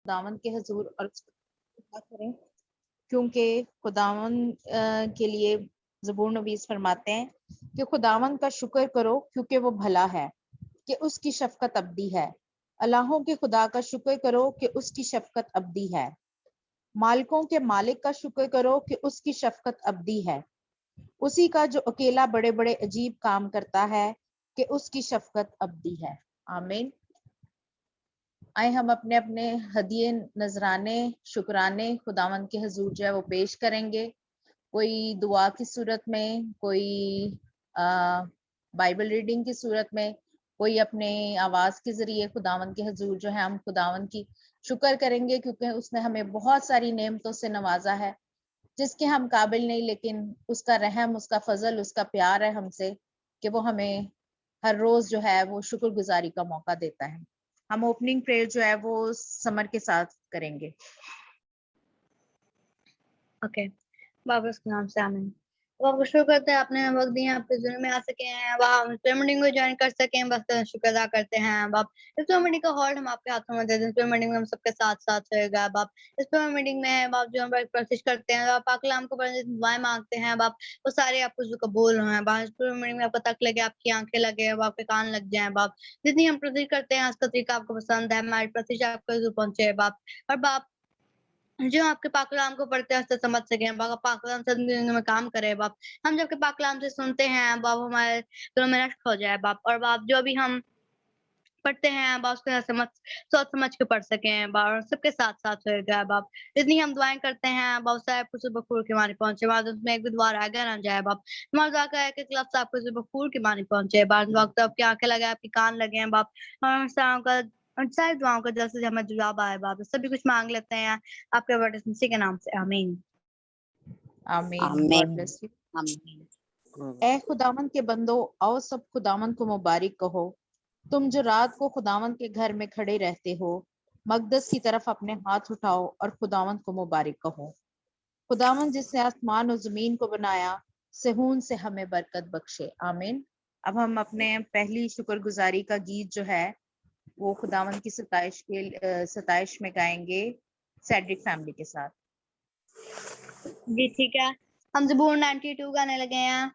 خداوند کے حضور اور اس کو دعا کریں، کیونکہ خداوند کے لیے زبور نویس فرماتے ہیں کہ خداوند کا شکر کرو کیونکہ وہ بھلا ہے، کہ اس کی شفقت ابدی ہے۔ الہوں کے خدا کا شکر کرو کہ اس کی شفقت ابدی ہے۔ مالکوں کے مالک کا شکر کرو کہ اس کی شفقت ابدی ہے۔ اسی کا جو اکیلا بڑے بڑے عجیب کام کرتا ہے کہ اس کی شفقت ابدی ہے۔ آمین۔ آئے ہم اپنے اپنے ہدیے نذرانے شکرانے خداوند کے حضور جو ہے وہ پیش کریں گے، کوئی دعا کی صورت میں، کوئی بائبل ریڈنگ کی صورت میں، کوئی اپنے آواز کے ذریعے خداوند کے حضور جو ہے ہم خداوند کی شکر کریں گے، کیونکہ اس نے ہمیں بہت ساری نعمتوں سے نوازا ہے جس کے ہم قابل نہیں، لیکن اس کا رحم، اس کا فضل، اس کا پیار ہے ہم سے کہ وہ ہمیں ہر روز جو ہے وہ شکر گزاری کا موقع دیتا ہے۔ ہم اوپننگ پریئر جو ہے وہ سمر کے ساتھ کریں گے۔ اوکے، بابا کے نام سے آمین۔ آپ کو شکر کرتے ہیں آپ نے وقت دیا آپ کے ذریعے میں آ سکے ہیں، آپ میٹنگ کو جوائن کر سکیں، بس شکر ادا کرتے ہیں۔ آپ اس میٹنگ کا ہالڈ ہم آپ کے ہاتھوں میں دے دیں، اس میٹنگ میں ہم سب کے ساتھ ساتھ رہے گا۔ آپ اس میٹنگ میں آپ جو ہم پرسش کرتے ہیں، آپ پاک کلام کو پڑھنے دعائیں مانگتے ہیں، آپ وہ سارے آپ کو قبول ہوئے ہیں۔ اس میٹنگ میں آپ کو تک لگے، آپ کی آنکھیں لگے، آپ کے کان لگ جائیں۔ باپ جتنی ہم پرسش کرتے ہیں، اس کا طریقہ آپ کو پسند ہے، ہماری پرسش آپ کو پہنچے باپ، اور باپ جو آپ کے پاک کلام کو پڑھتے ہیں اس سے سمجھ سکیں، پاک کلام سے زندگی میں کام کرے باپ۔ ہم جب کہ پاک کلام سے سنتے ہیں باپ، ہمارے دلوں میں رشک ہو جائے باپ، اور باپ جو بھی ہم پڑھتے ہیں باپ اس کو سوچ سمجھ کے پڑھ سکیں باپ، اور سب کے ساتھ ساتھ ہوئے گا باپ۔ اتنی ہم دعائیں کرتے ہیں باپ، صاحب کو سے بخور کی مانی پہنچے بعد اس میں ایک بھی دعا رہ گیا نہ جائے باپ۔ ہمارا دعا کا ہے کہ کلب صاحب کو سے بخور کی مانی پہنچے بعد وقت آپ کی آنکھیں لگے، آپ کی کان لگے ہیں باپ، اور ساری دعاؤں کا جیسے ہمیں جواب آئے باپ، سبھی کچھ مانگ لیتے ہیں آپ کے بڑے مسیح کے نام سے، آمین۔ آمین۔ God bless you. اے خداوند کے بندو، آؤ سب خداوند کو مبارک کہو۔ تم جو رات کو خداوند کے گھر میں کھڑے رہتے ہو، مقدس کی طرف اپنے ہاتھ اٹھاؤ اور خداوند کو مبارک کہو۔ خداوند جس نے آسمان و زمین کو بنایا، صہیون سے ہمیں برکت بخشے۔ آمین۔ اب ہم اپنے پہلی شکر گزاری کا گیت جو ہے وہ خداوند کی ستائش میں گائیں گے سیڈرک فیملی کے ساتھ۔ جی ٹھیک ہے، ہم زبور 92 گانے لگے ہیں۔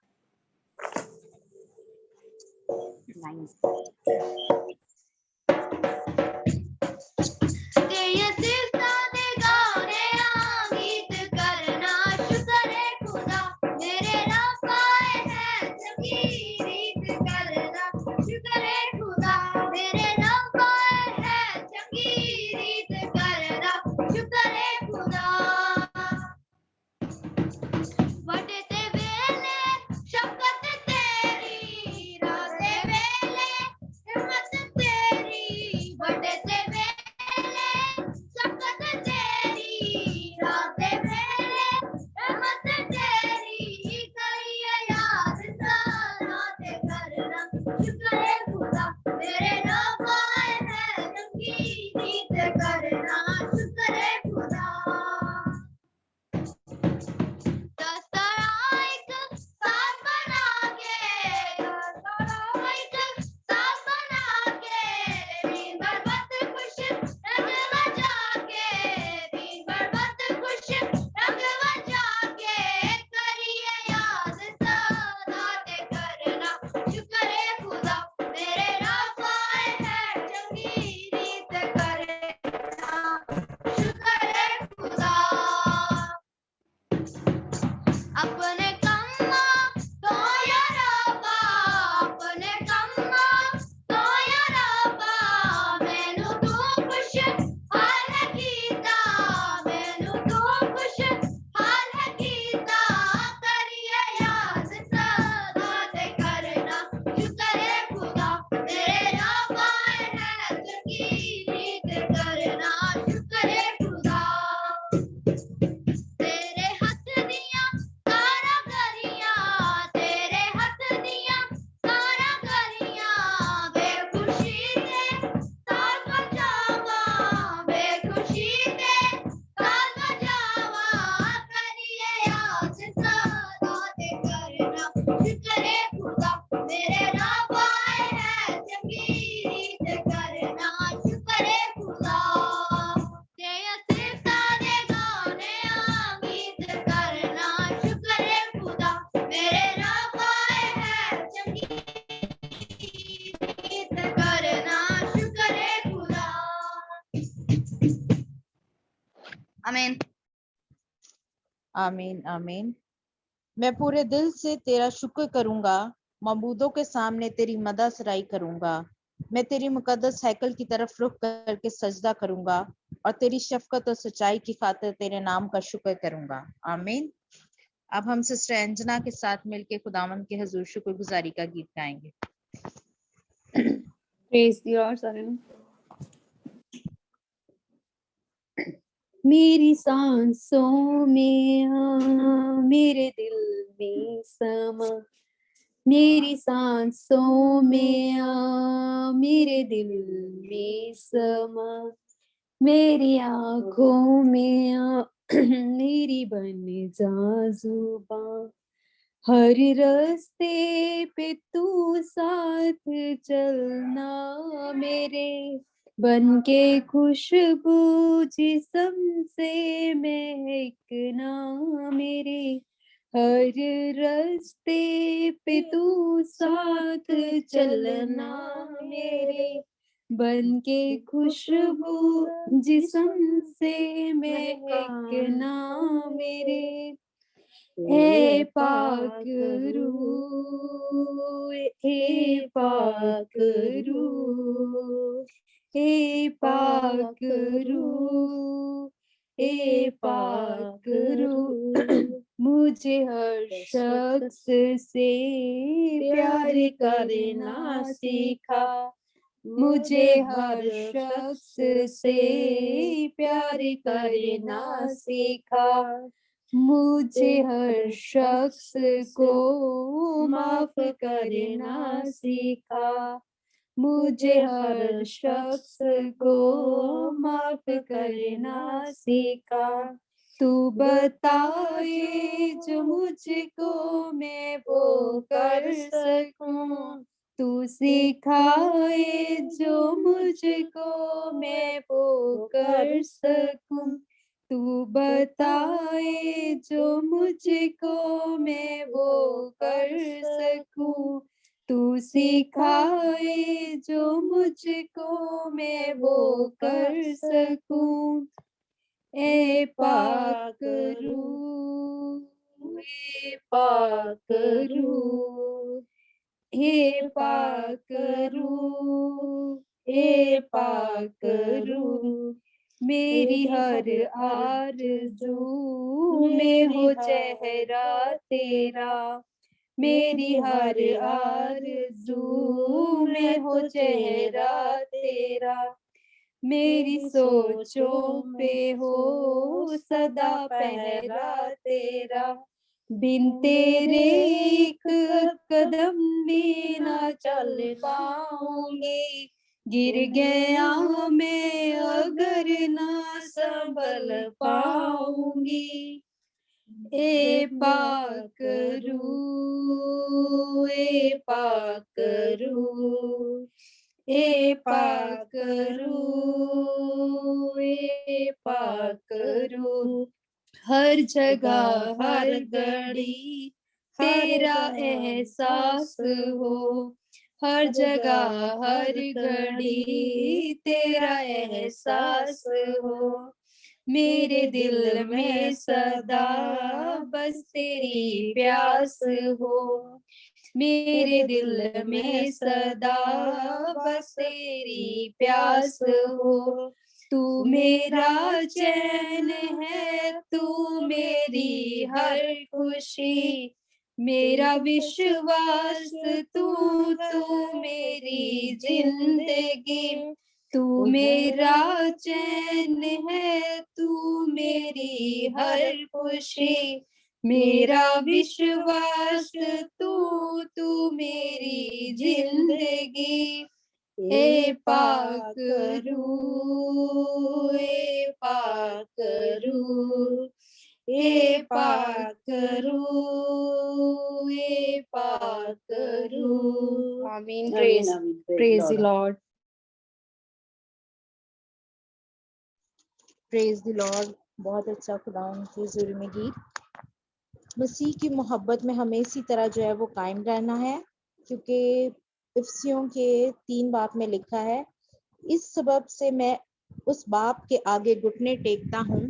آمین. آمین آمین. میں پورے دل سے تیرا شکر کروں گا، معبودوں کے سامنے تیری مدح سرائی کروں گا. میں تیری مقدس ہیکل کی طرف رخ کر کے سجدہ کروں گا اور تیری شفقت اور سچائی کی خاطر تیرے نام کا شکر کروں گا. آمین. اب ہم سسٹر انجنا کے ساتھ مل کے خداوند کے حضور شکر گزاری کا گیت گائیں گے. Praise the Lord, Saran. میری سانسوں میں آ، میرے دل میں سما، میری سانسوں میں آ، میرے دل میں سما، میری آنکھوں میں آ، میری بن جا زباں، ہر راستے پہ تو ساتھ چلنا میرے، بن کے خوشبو جسم سے مہکنا میرے، ہر راستے پہ تو ساتھ چلنا میرے، بن کے خوشبو جسم سے مہکنا میرے. اے پاک روح، اے پاک روح، اے پاک روح، اے پاک روح، مجھے ہر شخص سے پیار کرنا سکھا، مجھے ہر شخص سے پیار کرنا سکھا، مجھے ہر شخص کو معاف کرنا سکھا، مجھے ہر شخص کو معاف کرنا سکھا. تو بتائے جو مجھ کو میں وہ کر سکوں، تو سکھائے جو مجھ کو میں وہ کر سکوں، تو بتائے جو مجھ کو میں وہ کر سکوں، تو سکھائے جو مجھ کو میں وہ کر سکوں. اے پاک روح، اے پاک روح، اے پاک روح، اے پاک روح، میری ہر آرزو میں ہو چہرہ تیرا، میری ہر آرزو میں ہو چہرہ تیرا، میری سوچوں پہ ہو صدا پہرا تیرا، بن تیرے ایک قدم بھی نہ چل پاؤں گی، گر گیا میں اگر نہ سنبھل پاؤں گی. اے پاک روح، اے پاک روح، اے پاک روح، اے پاک روح، ہر جگہ ہر گھڑی تیرا احساس ہو، ہر جگہ ہر گھڑی تیرا احساس ہو، میرے دل میں سدا بس تیری پیاس ہو، میرے دل میں سدا بس تیری پیاس ہو. تو میرا چین ہے، تو میری ہر خوشی، میرا وشواس تو میری زندگی، تو میرا چین ہے، تو میری ہر خوشی، میرا وشواس تو میری زندگی. اے پاک روح، اے پاک روح، اے پاک روح، اے پاک روح. آمین. Praise the Lord. Praise the Lord. بہت اچھا خداوند کی حضور میں گیت. مسیح کی محبت میں ہمیں اسی طرح جو ہے وہ قائم رہنا ہے، کیونکہ افسیوں کے 3 باب میں لکھا ہے، اس سبب سے میں اس باپ کے آگے گھٹنے ٹیکتا ہوں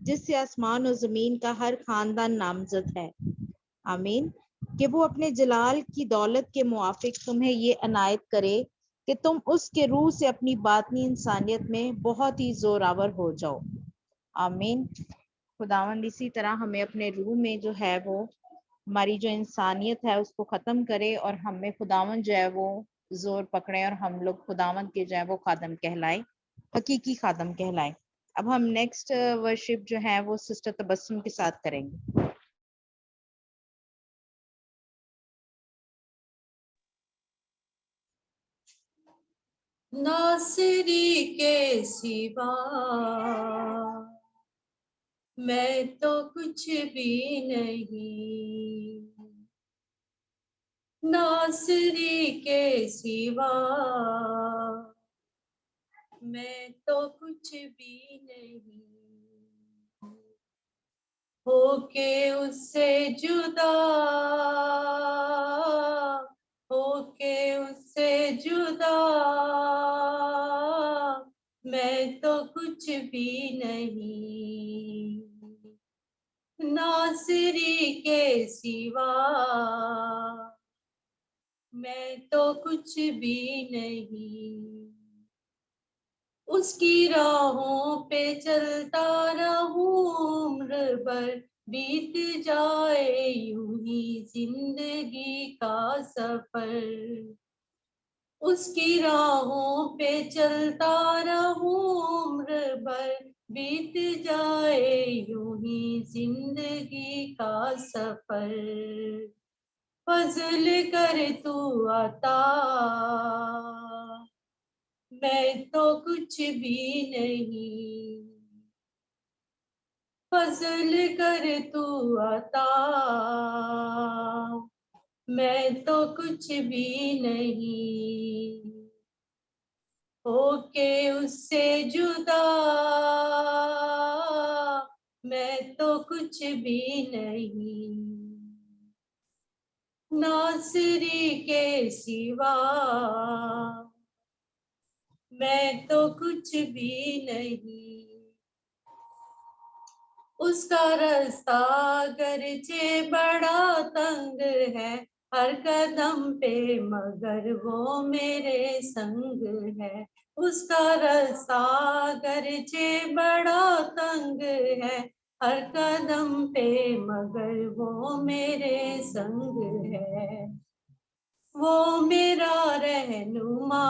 جس سے آسمان اور زمین کا ہر خاندان نامزد ہے. آمین. کہ وہ اپنے جلال کی دولت کے موافق تمہیں یہ عنایت کرے کہ تم اس کے روح سے اپنی باطنی انسانیت میں بہت ہی زوراور ہو جاؤ. آمین. خداوند اسی طرح ہمیں اپنے روح میں جو ہے وہ ہماری جو انسانیت ہے اس کو ختم کرے اور ہمیں خداوند جو ہے وہ زور پکڑے اور ہم لوگ خداوند کے جو ہے وہ خادم کہلائے، حقیقی خادم کہلائے. اب ہم نیکسٹ ورشپ جو ہے وہ سسٹر تبسم کے ساتھ کریں گے. ناصری کے سوا میں تو کچھ بھی نہیں، ناصری کے سوا میں تو کچھ بھی نہیں، ہو کے اس سے جدا، ہو کے اس سے جدا میں تو کچھ بھی نہیں، ناصری کے سوا میں تو کچھ بھی نہیں، اس کی راہوں پہ چلتا رہوں عمر بھر، بیت جائے یوں ہی زندگی کا سفر، اس کی راہوں پہ چلتا رہوں عمر بھر، بیت جائے یوں ہی زندگی کا سفر، فضل کر تو عطا میں تو کچھ بھی نہیں، فضل کر تو عطا میں تو کچھ بھی نہیں، ہو کے اس سے جدا میں تو کچھ بھی نہیں، ناصری کے سوا میں تو کچھ بھی نہیں، اس کا رستہ گرچہ بڑا تنگ ہے ہر قدم پہ مگر وہ میرے سنگ ہے، اس کا رستہ گرچہ بڑا تنگ ہے ہر قدم پہ مگر وہ میرے سنگ ہے، وہ میرا رہنما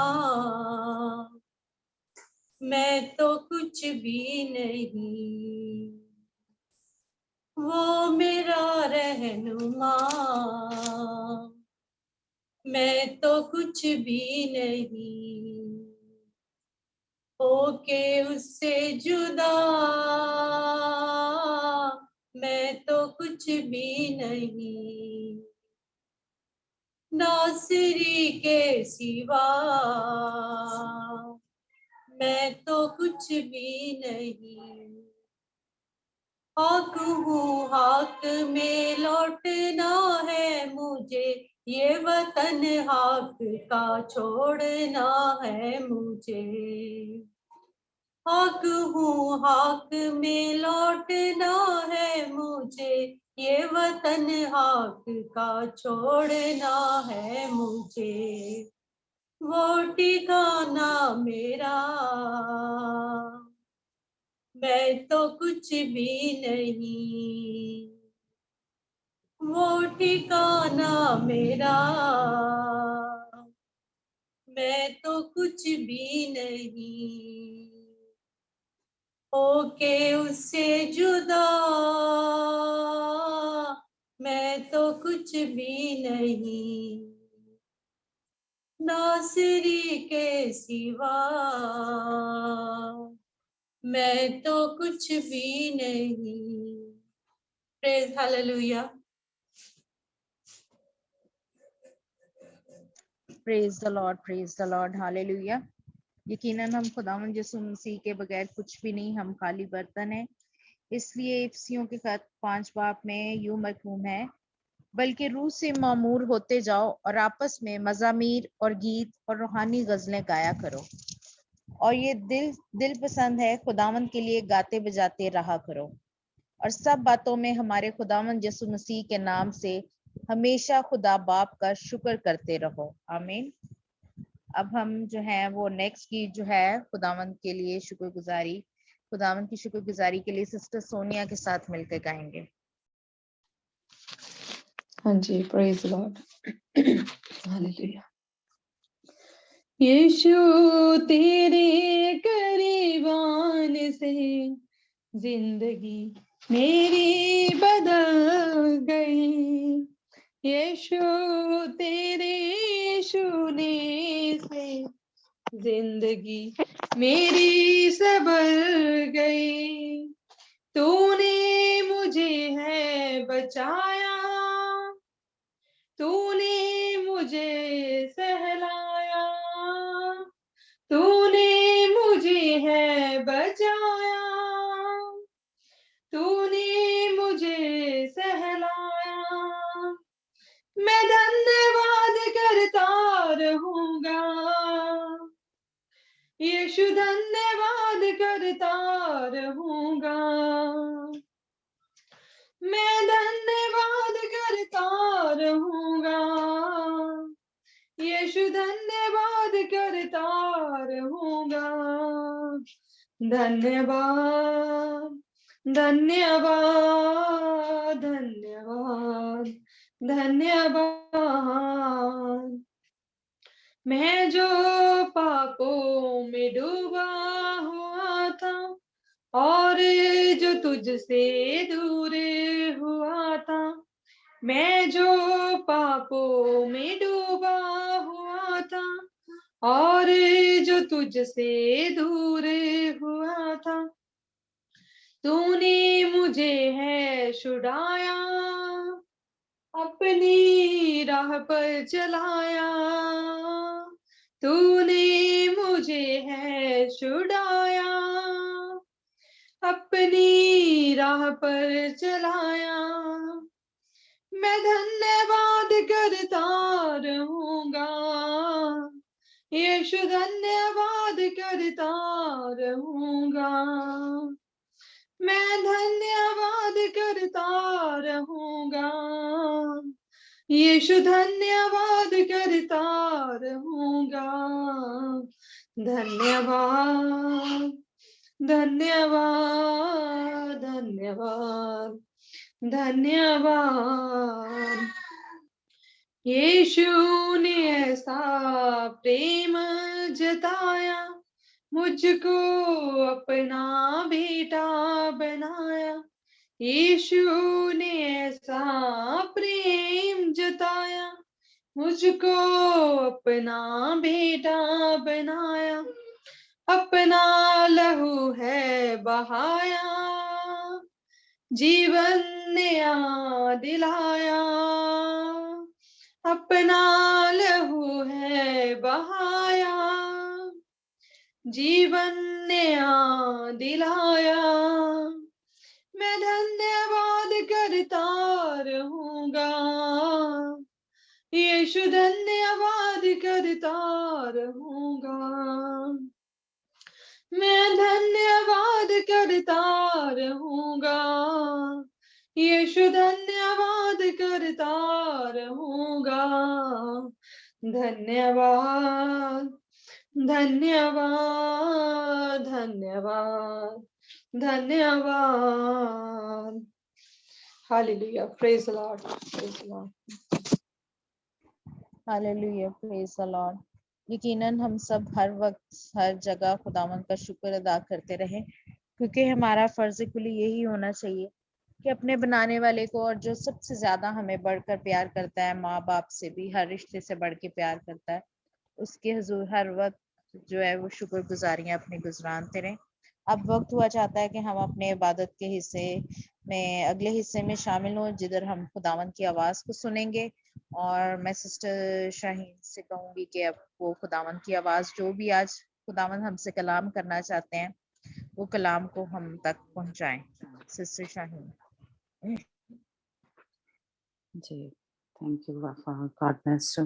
میں تو کچھ بھی نہیں، وہ میرا رہنما میں تو کچھ بھی نہیں، ہو کے اس سے جدا میں تو کچھ بھی نہیں، ناصری کے سوا میں تو کچھ بھی نہیں، حق ہوں حق میں لوٹنا ہے مجھے، یہ وطن حق کا چھوڑنا ہے مجھے، حق ہوں حق میں لوٹنا ہے مجھے، یہ وطن حق کا چھوڑنا ہے مجھے، وہ ٹھکانا میرا میں تو کچھ بھی نہیں، وہ ٹھکانا میرا میں تو کچھ بھی نہیں، ہو کے اس سے جدا میں تو کچھ بھی نہیں، ناصری کے سوا میں تو کچھ بھی نہیں. Praise hallelujah. Praise the lord, praise the lord, ہاللیلویا. یقیناً ہم خداوند یسوع مسیح کے بغیر کچھ بھی نہیں، ہم خالی برتن ہیں. اس لیے افسیوں کے خط 5 باب میں یوں مرقوم ہے، بلکہ روح سے معمور ہوتے جاؤ اور آپس میں مزامیر اور گیت اور روحانی غزلیں گایا کرو. اور یہ دل پسند ہے، خداوند کے لیے گاتے بجاتے رہا کرو، اور سب باتوں میں ہمارے خداوند یسوع مسیح کے نام سے ہمیشہ خدا باپ کا شکر کرتے رہو، آمین۔ اب ہم جو ہیں وہ نیکسٹ کی جو ہے خداوند کے لیے شکر گزاری، خداوند کی شکر گزاری کے لیے سسٹر سونیا کے ساتھ مل کے گائیں گے۔ ہاں جی، پریز لارڈ، ہاللیلویا۔ یشو تیرے قریب آنے سے زندگی میری بدل گئی، یشو تیرے چھونے سے زندگی میری سنور گئی، تو نے مجھے ہے بچایا، تو نے مجھے سہلایا، تو نے مجھے ہے بچایا، تو نے مجھے سہلایا، میں دھنیہ واد کرتا رہوں گا، یشو دھنیہ واد کرتا رہوں گا، میں دھنیہ واد کرتا رہوں گا، یشو دھنیہ واد کرتا رہوں گا، دھنیہ واد، دھنیہ واد، دھنیہ واد، دھنیہ واد، میں جو پاپوں میں ڈوبا ہوا تھا اور جو تجھ سے دور ہوا تھا، میں جو پاپوں میں ڈوبا ہوا تھا اور جو تجھ سے دور ہوا تھا، تو نے مجھے ہے چھڑایا، اپنی راہ پر چلایا، تو نے مجھے ہے چھڑایا، اپنی راہ پر چلایا، میں دھنیہ واد کرتا رہوں گا، یشو دھنیہ واد کرتا رہوں گا، میں دھنیہ واد کرتا رہوں گا، یشو دھنیہ واد کرتا رہوں گا، دھنیہ واد، دھنیہ واد، دھنیہ واد، دھنیہ واد، یشو نے ایسا پریم جتایا، مجھ کو اپنا بیٹا بنایا، یشو نے ایسا پریم جتایا، مجھ کو اپنا بیٹا بنایا، اپنا لہو ہے بہایا، جیون نیا دلایا، اپنا لہو ہے بہایا، جیون نیا دلایا، میں دھنیہ واد کرتا رہوں گا، یشو دھنیہ واد کرتا رہوں گا، میں دھنیہ واد کرتا رہوں گا، یشو دھنیہ واد کرتا رہوں گا، دھنیہ واد، دھنیہ واد، دھنیہ واد، دھنیہ واد، ہاللیلویا، پریز the lord, praise the lord. ہاللیلویا، praise the lord. یقیناً ہم سب ہر وقت ہر جگہ خداوند کا شکر ادا کرتے رہیں، کیونکہ ہمارا فرض کلی یہی ہونا چاہیے کہ اپنے بنانے والے کو، اور جو سب سے زیادہ ہمیں بڑھ کر پیار کرتا ہے، ماں باپ سے بھی ہر رشتے سے بڑھ کے پیار کرتا ہے، اس کے حضور ہر وقت جو ہے وہ شکر گزاریاں اپنی گزرانتے رہیں۔ اب وقت ہوا چاہتا ہے کہ ہم اپنے عبادت کے حصے میں اگلے حصے میں شامل ہوں، جدھر ہم خداوند کی آواز کو سنیں گے، اور میں سسٹر شاہین سے کہوں گی کہ اب وہ خداوند کی آواز جو بھی آج خداوند ہم سے کلام کرنا چاہتے ہیں وہ کلام کو ہم تک پہنچائیں۔ سسٹر شاہین۔ جی، thank you Wafa, God bless you.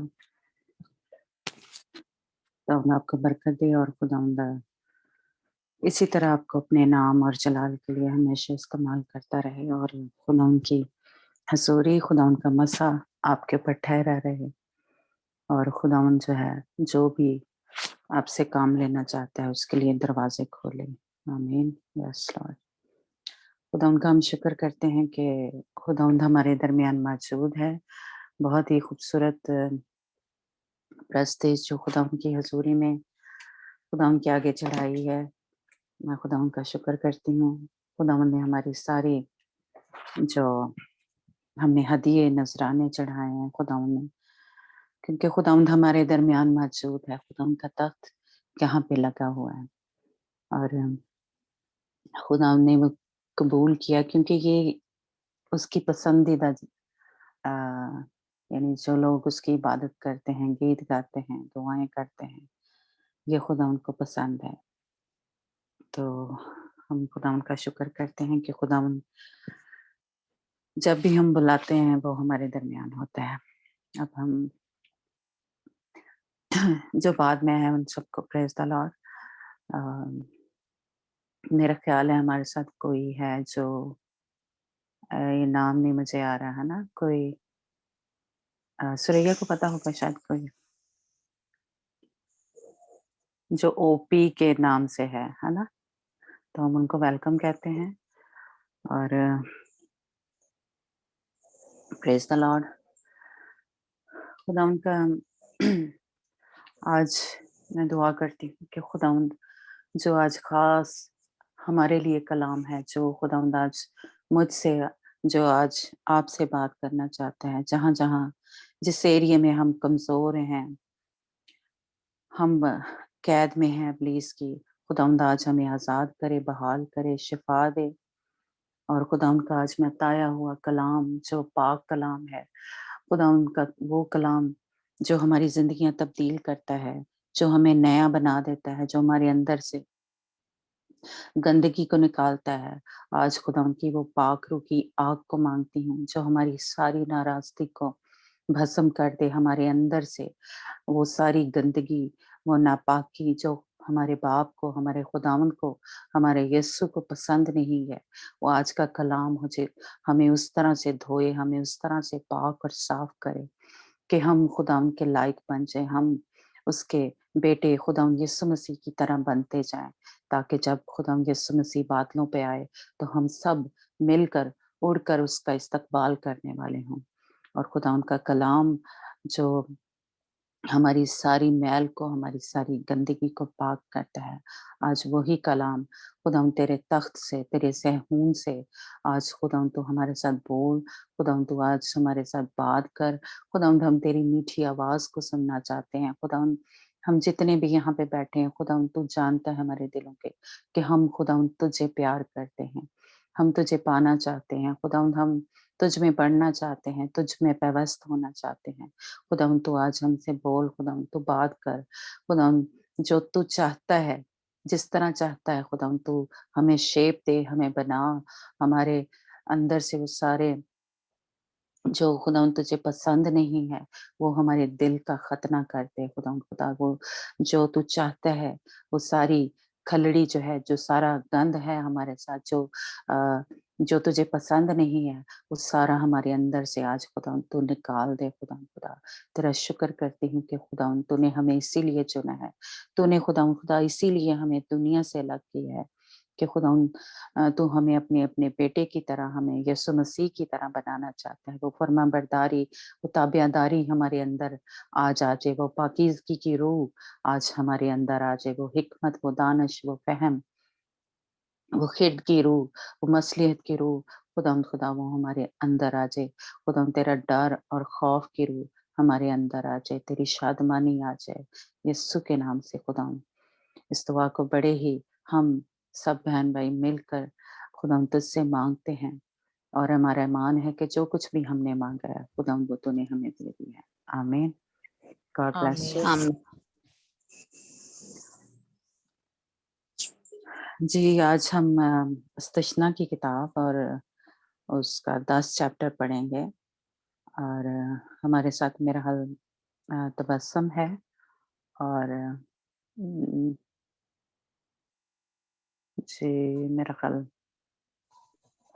خدا آپ کو برکت دے اور خدا इसी तरह आपको अपने नाम और जलाल के लिए हमेशा इस्तेमाल करता रहे और खुदा उनकी हसूरी, खुदा उनका मसा आपके ऊपर ठहरा रहे और खुदावन जो है जो भी आपसे काम लेना चाहता है उसके लिए दरवाजे खोले। आमीन। Yes Lord. खुदा उनका हम शुक्र करते हैं कि खुदावंद हमारे दरमियान मौजूद है। बहुत ही खूबसूरत प्रस्तेज जो खुदा उनकी हजूरी में खुदा उनके आगे चढ़ाई है, मैं खुदा उनका शुक्र करती हूँ। खुदावंद ने हमारी सारी जो हमने हदिये नजराने चढ़ाए हैं खुदावंद ने, क्योंकि खुदावंद हमारे दरमियान मौजूद है। खुदा उनका तख्त यहाँ पे लगा हुआ है और खुदावंद ने वो कबूल किया क्योंकि ये उसकी पसंदीदा अ, यानी जो लोग उसकी इबादत करते हैं, गीत गाते हैं, दुआएं करते हैं, ये खुदा उनको पसंद है। तो हम खुदा उनका शुक्र करते हैं कि खुदा जब भी हम बुलाते हैं वो हमारे दरमियान होता है। अब हम जो बाद में है उन सबको प्रेज द लॉर्ड। मेरा ख्याल है हमारे साथ कोई है जो ये नाम नहीं मुझे आ रहा है ना, कोई सुरैया को पता होगा शायद, कोई जो ओपी के नाम से है ना, तो हम उनको वेलकम कहते हैं और प्रेज द लॉर्ड। खुदा उनका आज मैं दुआ करती हूँ कि खुदावंद जो आज खास हमारे लिए कलाम है, जो खुदावंद आज मुझसे, जो आज आपसे बात करना चाहता है, जहाँ जहाँ जिस एरिया में हम कमजोर हैं, हम कैद में हैं इब्लीस की, खुदावंद आज हमें आज़ाद करे, बहाल करे, शिफा दे। और खुदावंद का आज मैं ताया हुआ कलाम जो पाक कलाम है, खुदावंद का वो कलाम जो हमारी जिंदगियां तब्दील करता है, जो हमें नया बना देता है, जो हमारे अंदर से गंदगी को निकालता है। आज खुदा उनकी वो पाक रूह की आग को मांगती हूँ जो हमारी सारी नाराजगी को भस्म कर दे, हमारे अंदर से वो सारी गंदगी, वो नापाकी जो हमारे बाप को, हमारे खुदावन को, हमारे यीशु को पसंद नहीं है, वो आज का कलाम मुझे हमें उस तरह से धोए, हमें उस तरह से पाक और साफ करे कि हम खुदावन के लायक बन जाए, हम उसके बेटे खुदावन यीशु मसीह की तरह बनते जाएं, ताकि जब खुदावन यीशु मसीह बादलों पे आए तो हम सब मिलकर उड़कर उसका इस्तकबाल करने वाले हों। और खुदा उनका कलाम जो हमारी सारी मैल को, हमारी सारी गंदगी को पाक करता है, आज वही कलाम खुदावन तेरे तख्त से, तेरे सहून से आज खुदावन तू हमारे साथ बोल, खुदावन तू आज हमारे साथ बात कर। खुदावन हम तेरी मीठी आवाज को सुनना चाहते हैं। खुदावन हम जितने भी यहाँ पे बैठे हैं, खुदावन तू जानता है हमारे दिलों के कि हम खुदावन तुझे प्यार करते हैं, हम तुझे पाना चाहते हैं। खुदावन हम तुझ में बढ़ना चाहते हैं, तुझ में व्यवस्थ होना चाहते हैं। खुदावन तू आज हमसे बोल, खुदावन तू बात कर, खुदावन जो तू चाहता है, जिस तरह चाहता है खुदावन तू हमें शेप दे, हमें बना, हमारे अंदर से वो सारे जो खुदावन तुझे पसंद नहीं है वो हमारे दिल का खतना कर दे। खुदावन खुदा वो जो तू चाहता है वो सारी खलड़ी जो है, जो सारा गंद है हमारे साथ, जो तुझे पसंद नहीं है वो सारा हमारे अंदर से आज खुदावन तू निकाल दे। खुदावन खुदा तेरा शुक्र करती हूँ कि खुदावन तूने हमें इसीलिए चुना है, तूने खुदावन खुदा इसीलिए हमें दुनिया से अलग किया है कि खुदावन तू हमें अपने अपने बेटे की तरह, हमें यीशु मसीह की तरह बनाना चाहता है। वो फरमाबरदारी, वो ताबियादारी हमारे अंदर आज आ जाए, वो पाकीज़गी की रूह आज हमारे अंदर आ जाए, वो हिकमत, वो दानिश, वो फहम, वो खिद की रूह, वो मसलियत की रूह, खुदा वो हमारे अंदर आ जाए। खुदा तेरा डर और खौफ की रूह हमारे अंदर आ जाए, तेरी शादमानी आ जाए यीशु के नाम से। खुदा इस दुआ को बड़े ही हम सब बहन भाई मिलकर खुदा तुझसे मांगते हैं और हमारा ईमान है कि जो कुछ भी हमने मांगा है खुदा वो तूने हमें दे दिया है। आमीन। गॉड ब्लेस आमीन। यू। आमीन। जी, आज हम इस्तशना की किताब और उसका 10 चैप्टर पढ़ेंगे और हमारे साथ मेरा हाल तबस्सुम है और जी मेरा ख्याल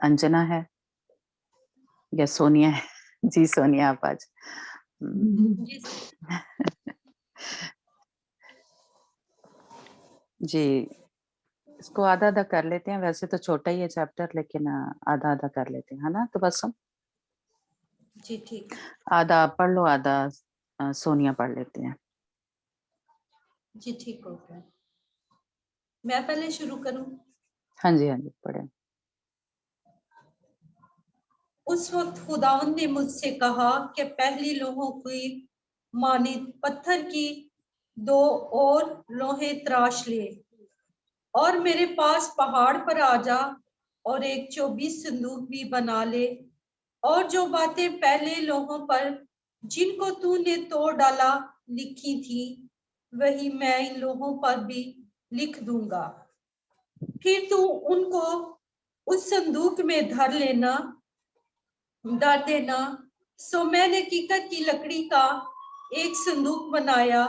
अंजना है या सोनिया है। जी सोनिया आप आज। जी जी इसको आधा आधा कर लेते हैं, वैसे तो छोटा ही है चैप्टर, लेकिन आधा आधा कर लेते हैं, है ना? तो बस हम जी ठीक है। आधा आप पढ़ लो, आधा सोनिया पढ़ लेते हैं। जी ठीक हो गया। मैं पहले शुरू करूं? हाँ जी पढ़े। उस वक्त खुदावंद ने मुझसे कहा कि पहली लोहों की मानित पत्थर की 2 और लोहे तराश ले और मेरे पास पहाड़ पर आ जा और एक 24 संदूक भी बना ले, और जो बातें पहले लोहों पर जिनको तूने तोड़ डाला लिखी थी वही मैं इन लोहों पर भी लिख दूंगा। फिर तू उनको उस संदूक में धर देना। सो मैंने कीकर की लकड़ी का एक संदूक बनाया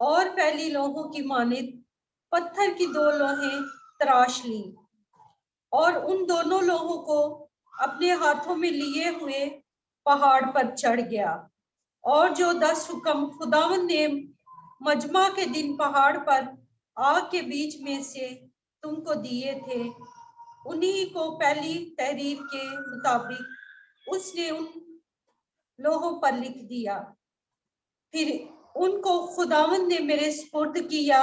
और पहली लोहों की मानित पत्थर की 2 लोहें तराश ली और उन दोनों लोहों को अपने हाथों में लिए हुए पहाड़ पर चढ़ गया। और जो 10 हुक्म खुदावंद ने मजमा के दिन पहाड़ पर आग के बीच में से तुमको दिए थे, उन्हीं को पहली तहरीर के मुताबिक उसने उन लोहों पर लिख दिया। फिर उनको खुदावंद ने मेरे सुपुर्द किया।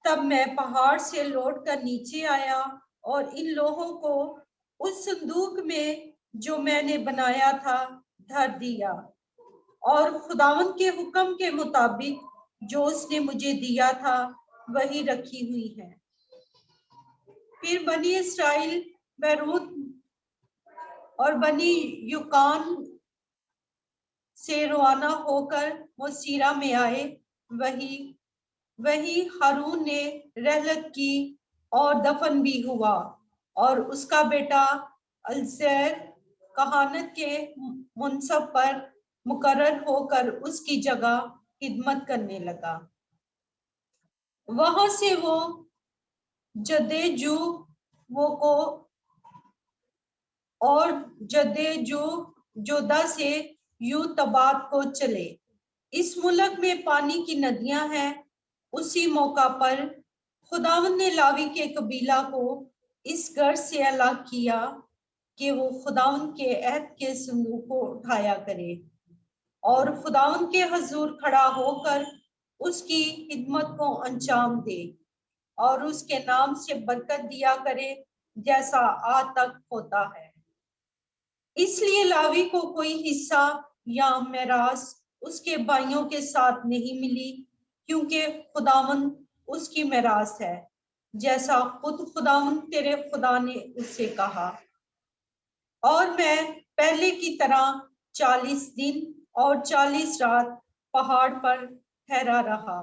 तब मैं पहाड़ से लौटकर नीचे आया और इन लोहों को उस संदूक में जो मैंने बनाया था धर दिया, और खुदावंद के हुक्म के मुताबिक जो उसने मुझे दिया था वही रखी हुई है। फिर बनी इस्राएल बैरूत और बनी युकान से रवाना होकर मोसीरा में आए। वही हारून ने रहलत की और दफन भी हुआ, और उसका बेटा अलजैर कहानत के मुनसब पर मुकर्रर होकर उसकी जगह खिदमत करने लगा। वहां से वो जदेजू वो को और जदेजू जोदा से यू तबात को चले। इस मुल्क में पानी की नदियां हैं। उसी मौका पर खुदावंद ने लावी के कबीला को इस गर्ज से अलग किया कि वो खुदावंद के अहद के संदूक को उठाया करे और खुदावंद के हजूर खड़ा होकर उसकी खिदमत को अंजाम दे और उसके नाम से बरकत दिया करे जैसा आज तक होता है। इसलिए लावी को कोई हिस्सा या मेरास उसके भाइयों के साथ नहीं मिली, क्योंकि खुदावंद उसकी मेरास है, जैसा खुद खुदावंद तेरे खुदा ने उससे कहा। और मैं पहले की तरह 40 दिन और 40 रात पहाड़ पर ठहरा रहा,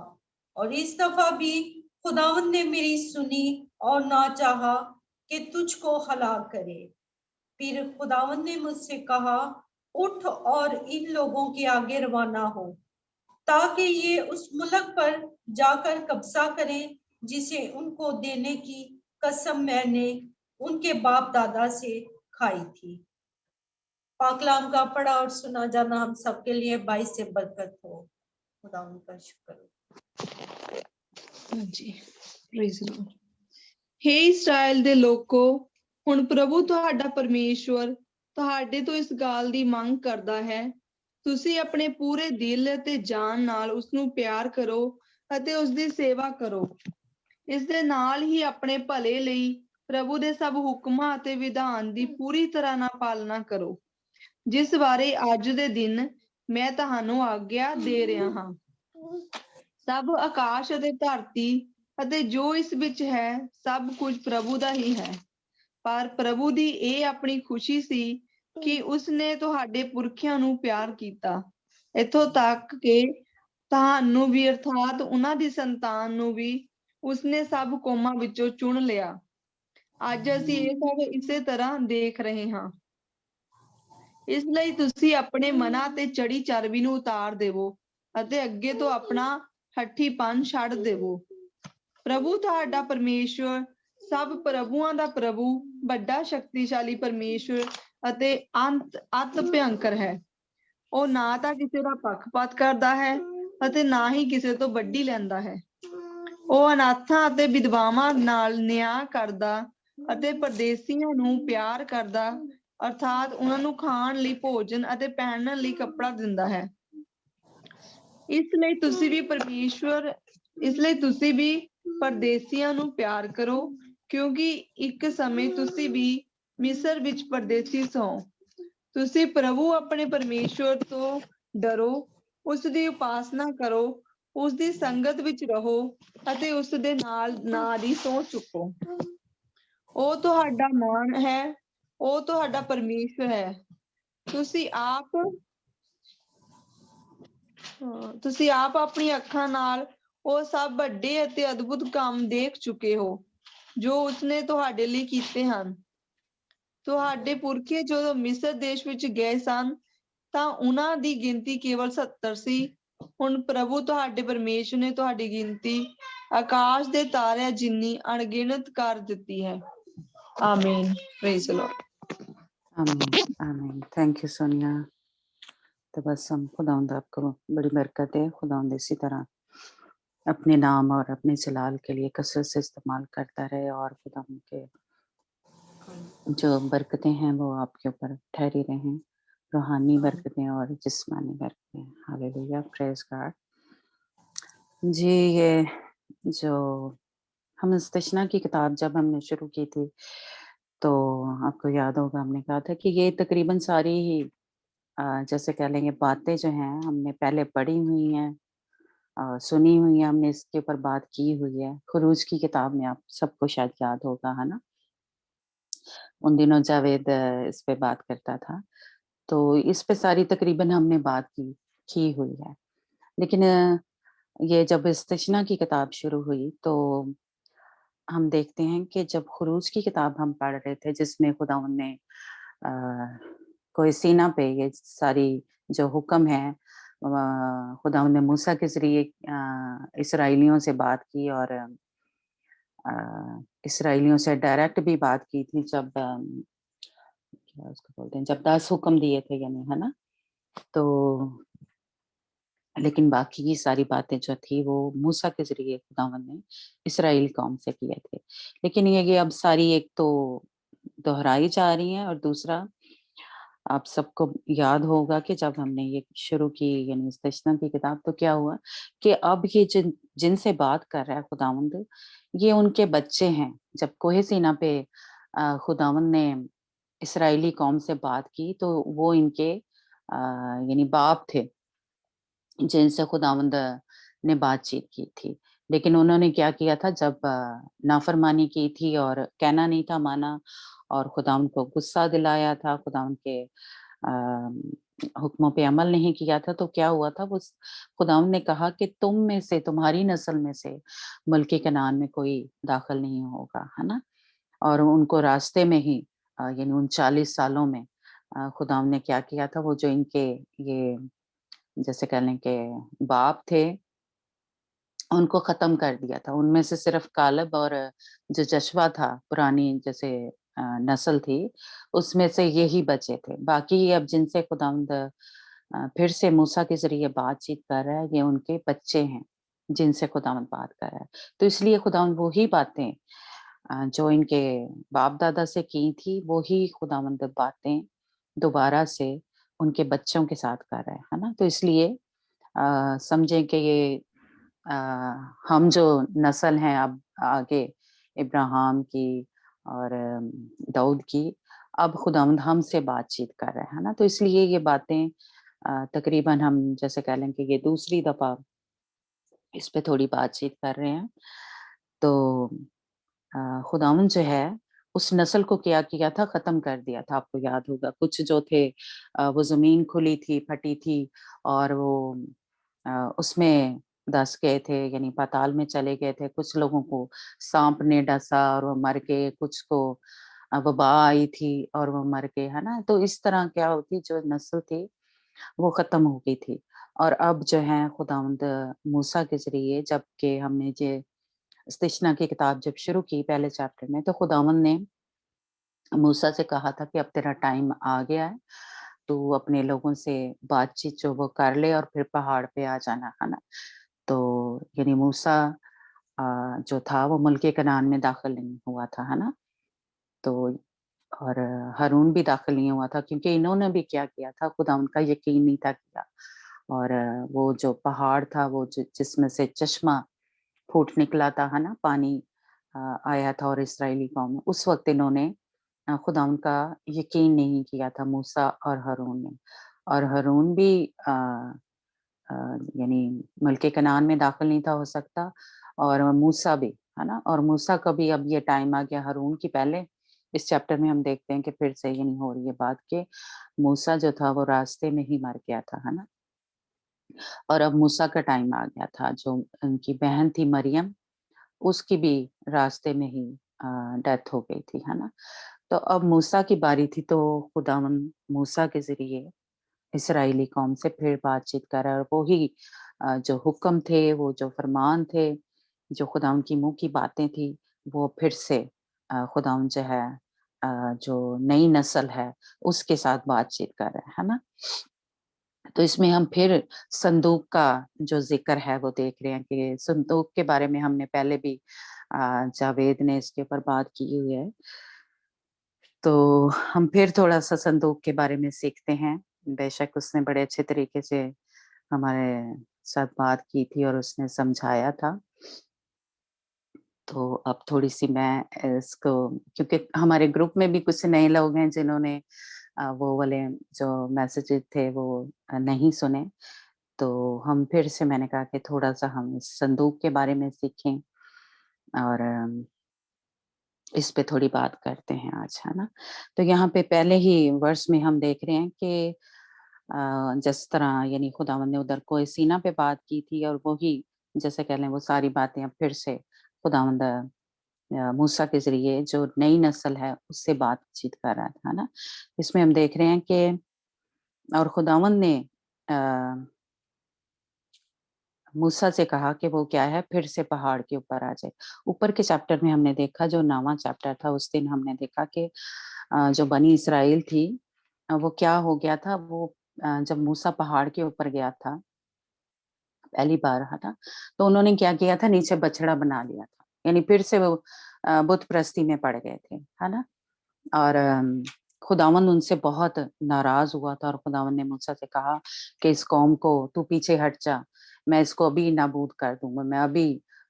और इस दफा भी खुदावंद ने मेरी सुनी और ना चाहा कि तुझको हलाक करे। फिर खुदावंद ने मुझसे कहा, उठ और इन लोगों के आगे रवाना हो, ताकि ये उस मुल्क पर जाकर कब्जा करें जिसे उनको देने की कसम मैंने उनके बाप दादा से खाई थी। पाकलाम का पढ़ा और सुना जाना हम सबके लिए बाइस से बरकत हो। खुदावंद का शुक्र हो। जी प्रेज़ द लॉर्ड। हे इस्राएल ਦੇ ਲੋਕੋ, ਹੁਣ ਪ੍ਰਭੂ ਤੁਹਾਡਾ ਪਰਮੇਸ਼ਵਰ ਤੁਹਾਡੇ ਤੋਂ ਇਸ ਗੱਲ ਦੀ ਮੰਗ ਕਰਦਾ ਹੈ, ਤੁਸੀਂ ਆਪਣੇ ਪੂਰੇ ਦਿਲ ਅਤੇ ਜਾਨ ਨਾਲ ਉਸ ਨੂੰ ਪਿਆਰ ਕਰੋ ਅਤੇ ਉਸ ਦੀ ਸੇਵਾ ਕਰੋ। ਇਸ ਦੇ ਨਾਲ ਹੀ ਆਪਣੇ ਭਲੇ ਲਈ ਪ੍ਰਭੂ ਦੇ ਸਭ ਹੁਕਮਾਂ ਅਤੇ ਵਿਧਾਨ ਦੀ ਪੂਰੀ ਤਰ੍ਹਾਂ ਨਾਲ ਪਾਲਣਾ ਕਰੋ, ਜਿਸ ਬਾਰੇ ਅੱਜ ਦੇ ਦਿਨ ਮੈਂ ਤੁਹਾਨੂੰ ਆਗਿਆ ਦੇ ਰਿਹਾ ਹਾਂ। ਸਭ ਆਕਾਸ਼ ਅਤੇ ਧਰਤੀ ਅਤੇ ਜੋ ਇਸ ਵਿੱਚ ਹੈ ਸਭ ਕੁਝ ਪ੍ਰਭੂ ਦਾ ਹੀ ਹੈ। ਪਰ ਪ੍ਰਭੂ ਦੀ ਇਹ ਆਪਣੀ ਖੁਸ਼ੀ ਸੀ ਕਿ ਉਸਨੇ ਤੁਹਾਡੇ ਪੁਰਖਿਆਂ ਨੂੰ ਪਿਆਰ ਕੀਤਾ, ਇੱਥੋਂ ਤੱਕ ਕਿ ਤੁਹਾਨੂੰ ਵੀ ਅਰਥਾਤ ਉਹਨਾਂ ਦੀ ਸੰਤਾਨ ਨੂੰ ਵੀ ਉਸਨੇ ਸਭ ਕੌਮਾਂ ਵਿੱਚੋਂ ਚੁਣ ਲਿਆ। ਅੱਜ ਅਸੀਂ ਇਹ ਸਭ ਇਸੇ ਤਰ੍ਹਾਂ ਦੇਖ ਰਹੇ ਹਾਂ। ਇਸ ਲਈ ਤੁਸੀਂ ਆਪਣੇ ਮਨਾਂ ਤੇ ਚੜੀ ਚਰਬੀ ਨੂੰ ਉਤਾਰ ਦੇਵੋ ਅਤੇ ਅੱਗੇ ਤੋਂ ਆਪਣਾ ਹੱਠੀਪਨ ਛੱਡ ਦੇਵੋ। ਪ੍ਰਭੂ ਤੁਹਾਡਾ ਪਰਮੇਸ਼ਵਰ ਸਭ ਪ੍ਰਭੂਆਂ ਦਾ ਪ੍ਰਭੂ, ਵੱਡਾ ਸ਼ਕਤੀਸ਼ਾਲੀ ਪਰਮੇਸ਼ਵਰ ਅਤੇ ਅਤ ਭਿਅੰਕਰ ਹੈ। ਉਹ ਨਾ ਤਾਂ ਕਿਸੇ ਦਾ ਪੱਖਪਾਤ ਕਰਦਾ ਹੈ ਅਤੇ ਨਾ ਹੀ ਕਿਸੇ ਤੋਂ ਵੱਢੀ ਲੈਂਦਾ ਹੈ। ਉਹ ਅਨਾਥਾਂ ਅਤੇ ਵਿਧਵਾਵਾਂ ਨਾਲ ਨਿਆਂ ਕਰਦਾ ਅਤੇ ਪਰਦੇਸੀਆਂ ਨੂੰ ਪਿਆਰ ਕਰਦਾ, ਅਰਥਾਤ ਉਹਨਾਂ ਨੂੰ ਖਾਣ ਲਈ ਭੋਜਨ ਅਤੇ ਪਹਿਨਣ ਲਈ ਕੱਪੜਾ ਦਿੰਦਾ ਹੈ। ਇਸ ਲਈ ਤੁਸੀਂ ਵੀ ਪਰਦੇਸੀਆਂ ਨੂੰ ਪਿਆਰ ਕਰੋ, ਕਿਉਂਕਿ ਇੱਕ ਸਮੇਂ ਤੁਸੀਂ ਵੀ ਮਿਸਰ ਵਿੱਚ ਪਰਦੇਸੀ ਸੋ। ਤੁਸੀਂ ਪ੍ਰਭੂ ਆਪਣੇ ਪਰਮੇਸ਼ਵਰ ਤੋਂ ਡਰੋ, ਉਸ ਦੀ ਉਪਾਸਨਾ ਕਰੋ, ਉਸ ਦੀ ਸੰਗਤ ਵਿੱਚ ਰਹੋ ਅਤੇ ਉਸ ਦੇ ਨਾਂ ਦੀ ਸਹੁੰ ਚੁੱਕੋ। ਉਹ ਤੁਹਾਡਾ ਮਾਣ ਹੈ, ਉਹ ਤੁਹਾਡਾ ਪਰਮੇਸ਼ਵਰ ਹੈ। ਤੁਸੀਂ ਆਪ ਆਪਣੀ ਅੱਖਾਂ ਨਾਲ ਉਹ ਸਭ ਵੱਡੇ ਅਤੇ ਅਦਭੁਤ ਕੰਮ ਦੇਖ ਚੁੱਕੇ ਹੋ ਜੋ ਉਸਨੇ ਤੁਹਾਡੇ ਲਈ ਕੀਤੇ ਹਨ। ਤੁਹਾਡੇ ਪੁਰਖੇ ਜਦੋਂ ਮਿਸਰ ਦੇਸ਼ ਵਿੱਚ ਗਏ ਸਨ ਤਾਂ ਉਹਨਾਂ ਦੀ ਗਿਣਤੀ ਕੇਵਲ 70 ਸੀ। ਹੁਣ ਪ੍ਰਭੂ ਤੁਹਾਡੇ ਪਰਮੇਸ਼ਵਰ ਨੇ ਤੁਹਾਡੀ ਗਿਣਤੀ ਆਕਾਸ਼ ਦੇ ਤਾਰਿਆਂ ਜਿੰਨੀ ਅਣਗਿਣਤ ਕਰ ਦਿੱਤੀ ਹੈ। ਆਮੀਨ। Praise the Lord. आमीन आमीन। Thank you Sonia. तो बस हम खुदावंद आपको बड़ी बरकत है, खुदावंद इसी तरह अपने नाम और अपने जलाल के लिए कसरत से इस्तेमाल करता रहे और खुदावंद के जो बरकतें हैं वो आपके ऊपर ठहरी रहें, रूहानी बरकतें और जिस्मानी बरकतें। Hallelujah, praise God. जी, ये जो हम इस्तिश्ना की किताब जब हमने शुरू की थी तो आपको याद होगा हमने कहा था कि ये तकरीबन सारी ही जैसे कह लेंगे बातें जो हैं हमने पहले पढ़ी हुई हैं, सुनी हुई है, हमने इसके ऊपर बात की हुई है। खुरूज की किताब में आप सबको शायद याद होगा, है ना। उन दिनों जावेद इस पे बात करता था, तो इस पे सारी तकरीबन हमने बात की हुई है। लेकिन ये जब इस्तिश्ना की किताब शुरू हुई तो हम देखते हैं कि जब खुरूज की किताब हम पढ़ रहे थे जिसमें खुदावंद ने कोई सीना पे ये सारी जो हुक्म है खुदावंद ने मूसा के जरिए इसराइलियों से बात की और इसराइलियों से डायरेक्ट भी बात की थी जब क्या उसको बोलते हैं, जब 10 हुक्म दिए थे यानी, है ना। तो लेकिन बाकी की सारी बातें जो थी वो मूसा के जरिए खुदावंद ने इसराइल कौम से किए थे। लेकिन ये अब सारी एक तो दोहराई जा रही है और दूसरा आप सबको याद होगा कि जब हमने ये शुरू की यानी इस्तिश्ना की किताब तो क्या हुआ कि अब ये जिनसे बात कर रहा है खुदावंद ये उनके बच्चे हैं। जब कोहे सीना पे खुदावंद ने इसराइली कौम से बात की तो वो इनके यानी बाप थे जिनसे खुदावंद ने बातचीत की थी। लेकिन उन्होंने क्या किया था, जब नाफरमानी की थी और कहना नहीं था माना और खुदावंद को गुस्सा दिलाया था, खुदावंद के हुक्मों पे अमल नहीं किया था, तो क्या हुआ था, वो खुदावंद ने कहा कि तुम में से, तुम्हारी नस्ल में से मुल्क कनान में कोई दाखिल नहीं होगा, है ना। और उनको रास्ते में ही यानी उन 40 सालों में खुदावंद ने क्या किया था, वो जो इनके ये जैसे कह लें कि बाप थे उनको खत्म कर दिया था। उनमें से सिर्फ कालब और जो जशवा था पुरानी जैसे नस्ल थी उसमें से यही बचे थे। बाकी अब जिनसे खुदावंद फिर से मूसा के जरिए बातचीत कर रहा है ये उनके बच्चे हैं जिनसे खुदावंद बात कर रहा है। तो इसलिए खुदावंद वही बातें जो इनके बाप दादा से की थी वही खुदावंद बातें दोबारा से उनके बच्चों के साथ कर रहा है ना। तो इसलिए समझें कि ये हम जो नस्ल हैं अब आगे इब्राहिम की और दाऊद की, अब खुदावंद हमसे बातचीत कर रहा है ना। तो इसलिए ये बातें तकरीबन हम जैसे कह लें कि ये दूसरी दफा इस पे थोड़ी बातचीत कर रहे हैं। तो खुदावंद जो है उस नस्ल को क्या किया था, खत्म कर दिया था। आपको याद होगा कुछ जो थे वो जमीन खुली थी, फटी थी और वो उसमें दस गए थे यानी पाताल में चले गए थे। कुछ लोगों को सांप ने डसा और वो मर गए, कुछ को वबा आई थी और वो मर गए, है ना। तो इस तरह क्या होती जो नस्ल थी वो खत्म हो गई थी। और अब जो है खुदावंद मूसा के जरिए जबकि हमने ये इस्तिश्ना की किताब जब शुरू की पहले चैप्टर में, तो खुदावंद ने मूसा से कहा था कि अब तेरा टाइम आ गया है, तू अपने लोगों से बातचीत जो वो कर ले और फिर पहाड़ पे आ जाना, है ना। तो यानी मूसा जो था वो मुल्के कनान में दाखिल नहीं हुआ था, है ना। तो और हारून भी दाखिल नहीं हुआ था, क्योंकि इन्होंने भी क्या किया था, खुदा उनका यकीन नहीं था किया। और वो जो पहाड़ था, वो जिसमें से चश्मा फूट निकला था, है ना, पानी आया था, और इस्राएली कौम, उस वक्त इन्होंने खुदा उनका यकीन नहीं किया था, मूसा और हारून ने। और हारून भी यानी मुल्के कनान में दाखिल नहीं था हो सकता, और मूसा भी, है ना। और मूसा का भी अब ये टाइम आ गया हारून की। पहले इस चैप्टर में हम देखते हैं कि फिर से यानी हो रही है बात कि मूसा जो था वो रास्ते में ही मर गया था, है ना। और अब मूसा का टाइम आ गया था। जो उनकी बहन थी मरियम, उसकी भी रास्ते में ही डेथ हो गई थी, है ना। तो अब मूसा की बारी थी, तो खुदावंद मूसा के जरिए इसराइली कौम से फिर बातचीत कर रहा है, और वो ही जो हुक्म थे, वो जो फरमान थे, जो खुदावंद की मुंह की बातें थी, वो फिर से खुदावंद जो है जो नई नस्ल है उसके साथ बातचीत कर रहा है ना। तो इसमें हम फिर संदूक का जो जिक्र है वो देख रहे हैं कि संदूक के बारे में हमने पहले भी जावेद ने इसके ऊपर बात की हुई है। तो हम फिर थोड़ा-सा संदूक के बारे में सीखते हैं। बेशक उसने बड़े अच्छे तरीके से हमारे साथ बात की थी और उसने समझाया था। तो अब थोड़ी-सी मैं इसको, क्योंकि हमारे ग्रुप में भी कुछ नए लोग हैं जिन्होंने वो वाले जो मैसेजेस थे वो नहीं सुने। तो हम फिर से, मैंने कहा कि थोड़ा-सा हम इस संदूक के बारे में सीखें, और इस पे थोड़ी बात करते हैं आज, है ना। तो यहाँ पे पहले ही वर्ष में हम देख रहे हैं कि जिस तरह यानी खुदावंद ने उधर कोई सीना पे बात की थी, और वही जैसे कह लें वो सारी बातें अब फिर से खुदावंद मूसा के ज़रिए जो नई नस्ल है उससे बातचीत कर रहा था, है ना। इसमें हम देख रहे हैं कि और खुदावंद ने अ, मूसा से कहा कि वो क्या है, फिर से पहाड़ के ऊपर आ जाए। ऊपर के चैप्टर में हमने देखा, जो 9वां चैप्टर था, उस दिन हमने देखा कि जो बनी इस्राएल थी, वो क्या हो गया था, वो जब मूसा पहाड़ के ऊपर गया था पहली बार, है ना, तो उन्होंने क्या किया था, नीचे बछड़ा बना लिया था। यानी फिर से वो बुत परस्ती में पड़ गए थे, है ना। और खुदावंद उनसे बहुत नाराज हुआ था, और खुदावंद ने मूसा से कहा कि इस कौम को तू पीछे हट जा, मैं इसको अभी नाबूद कर दूंगा, मैं अभी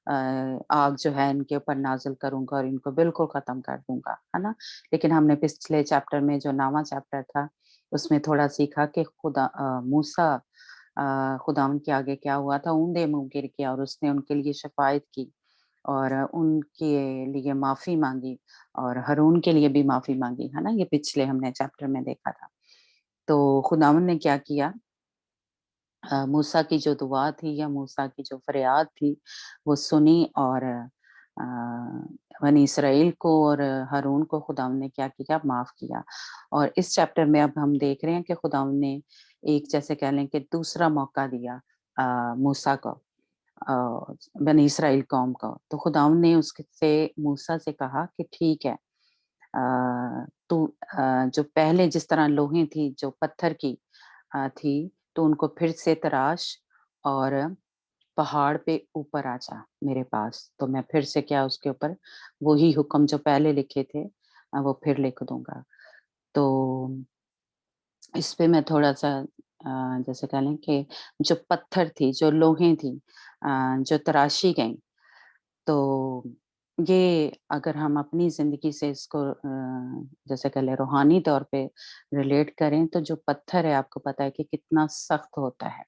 आग जो है इनके ऊपर नाजिल करूंगा और इनको बिल्कुल खत्म कर दूंगा, है ना। लेकिन हमने पिछले चैप्टर में, जो 9वां चैप्टर था, उसमें थोड़ा सीखा कि मूसा खुदावंद के आगे क्या हुआ था, ऊंधे मुंह गिर गया, और उसने उनके लिए शफायत की, और उनके लिए माफी मांगी, और हारून के लिए भी माफी मांगी, है ना। ये पिछले हमने चैप्टर में देखा था। तो खुदावंद ने क्या किया, मूसा की जो दुआ थी या मूसा की जो फरियाद थी वो सुनी, और बनी इसराइल को और हारून को खुदावंद ने क्या किया, माफ किया। और इस चैप्टर में अब हम देख रहे हैं कि खुदावंद ने एक, जैसे कह लें कि दूसरा मौका दिया मूसा को, बनी इसराइल कौम को। तो खुदावंद ने उससे मूसा से कहा कि ठीक है, तू जो पहले जिस तरह लोहे थी जो पत्थर की थी, तो उनको फिर से तराश, और पहाड़ पे ऊपर आ जा मेरे पास, तो मैं फिर से क्या उसके ऊपर वही हुक्म जो पहले लिखे थे वो फिर लिख दूंगा। तो इस पे मैं थोड़ा-सा जैसे कह लें कि जो पत्थर थी, जो लोहें थी जो तराशी गईं, तो ये अगर हम अपनी ज़िंदगी से इसको जैसे कह लें रूहानी तौर पे रिलेट करें, तो जो पत्थर है आपको पता है कि कितना सख्त होता है।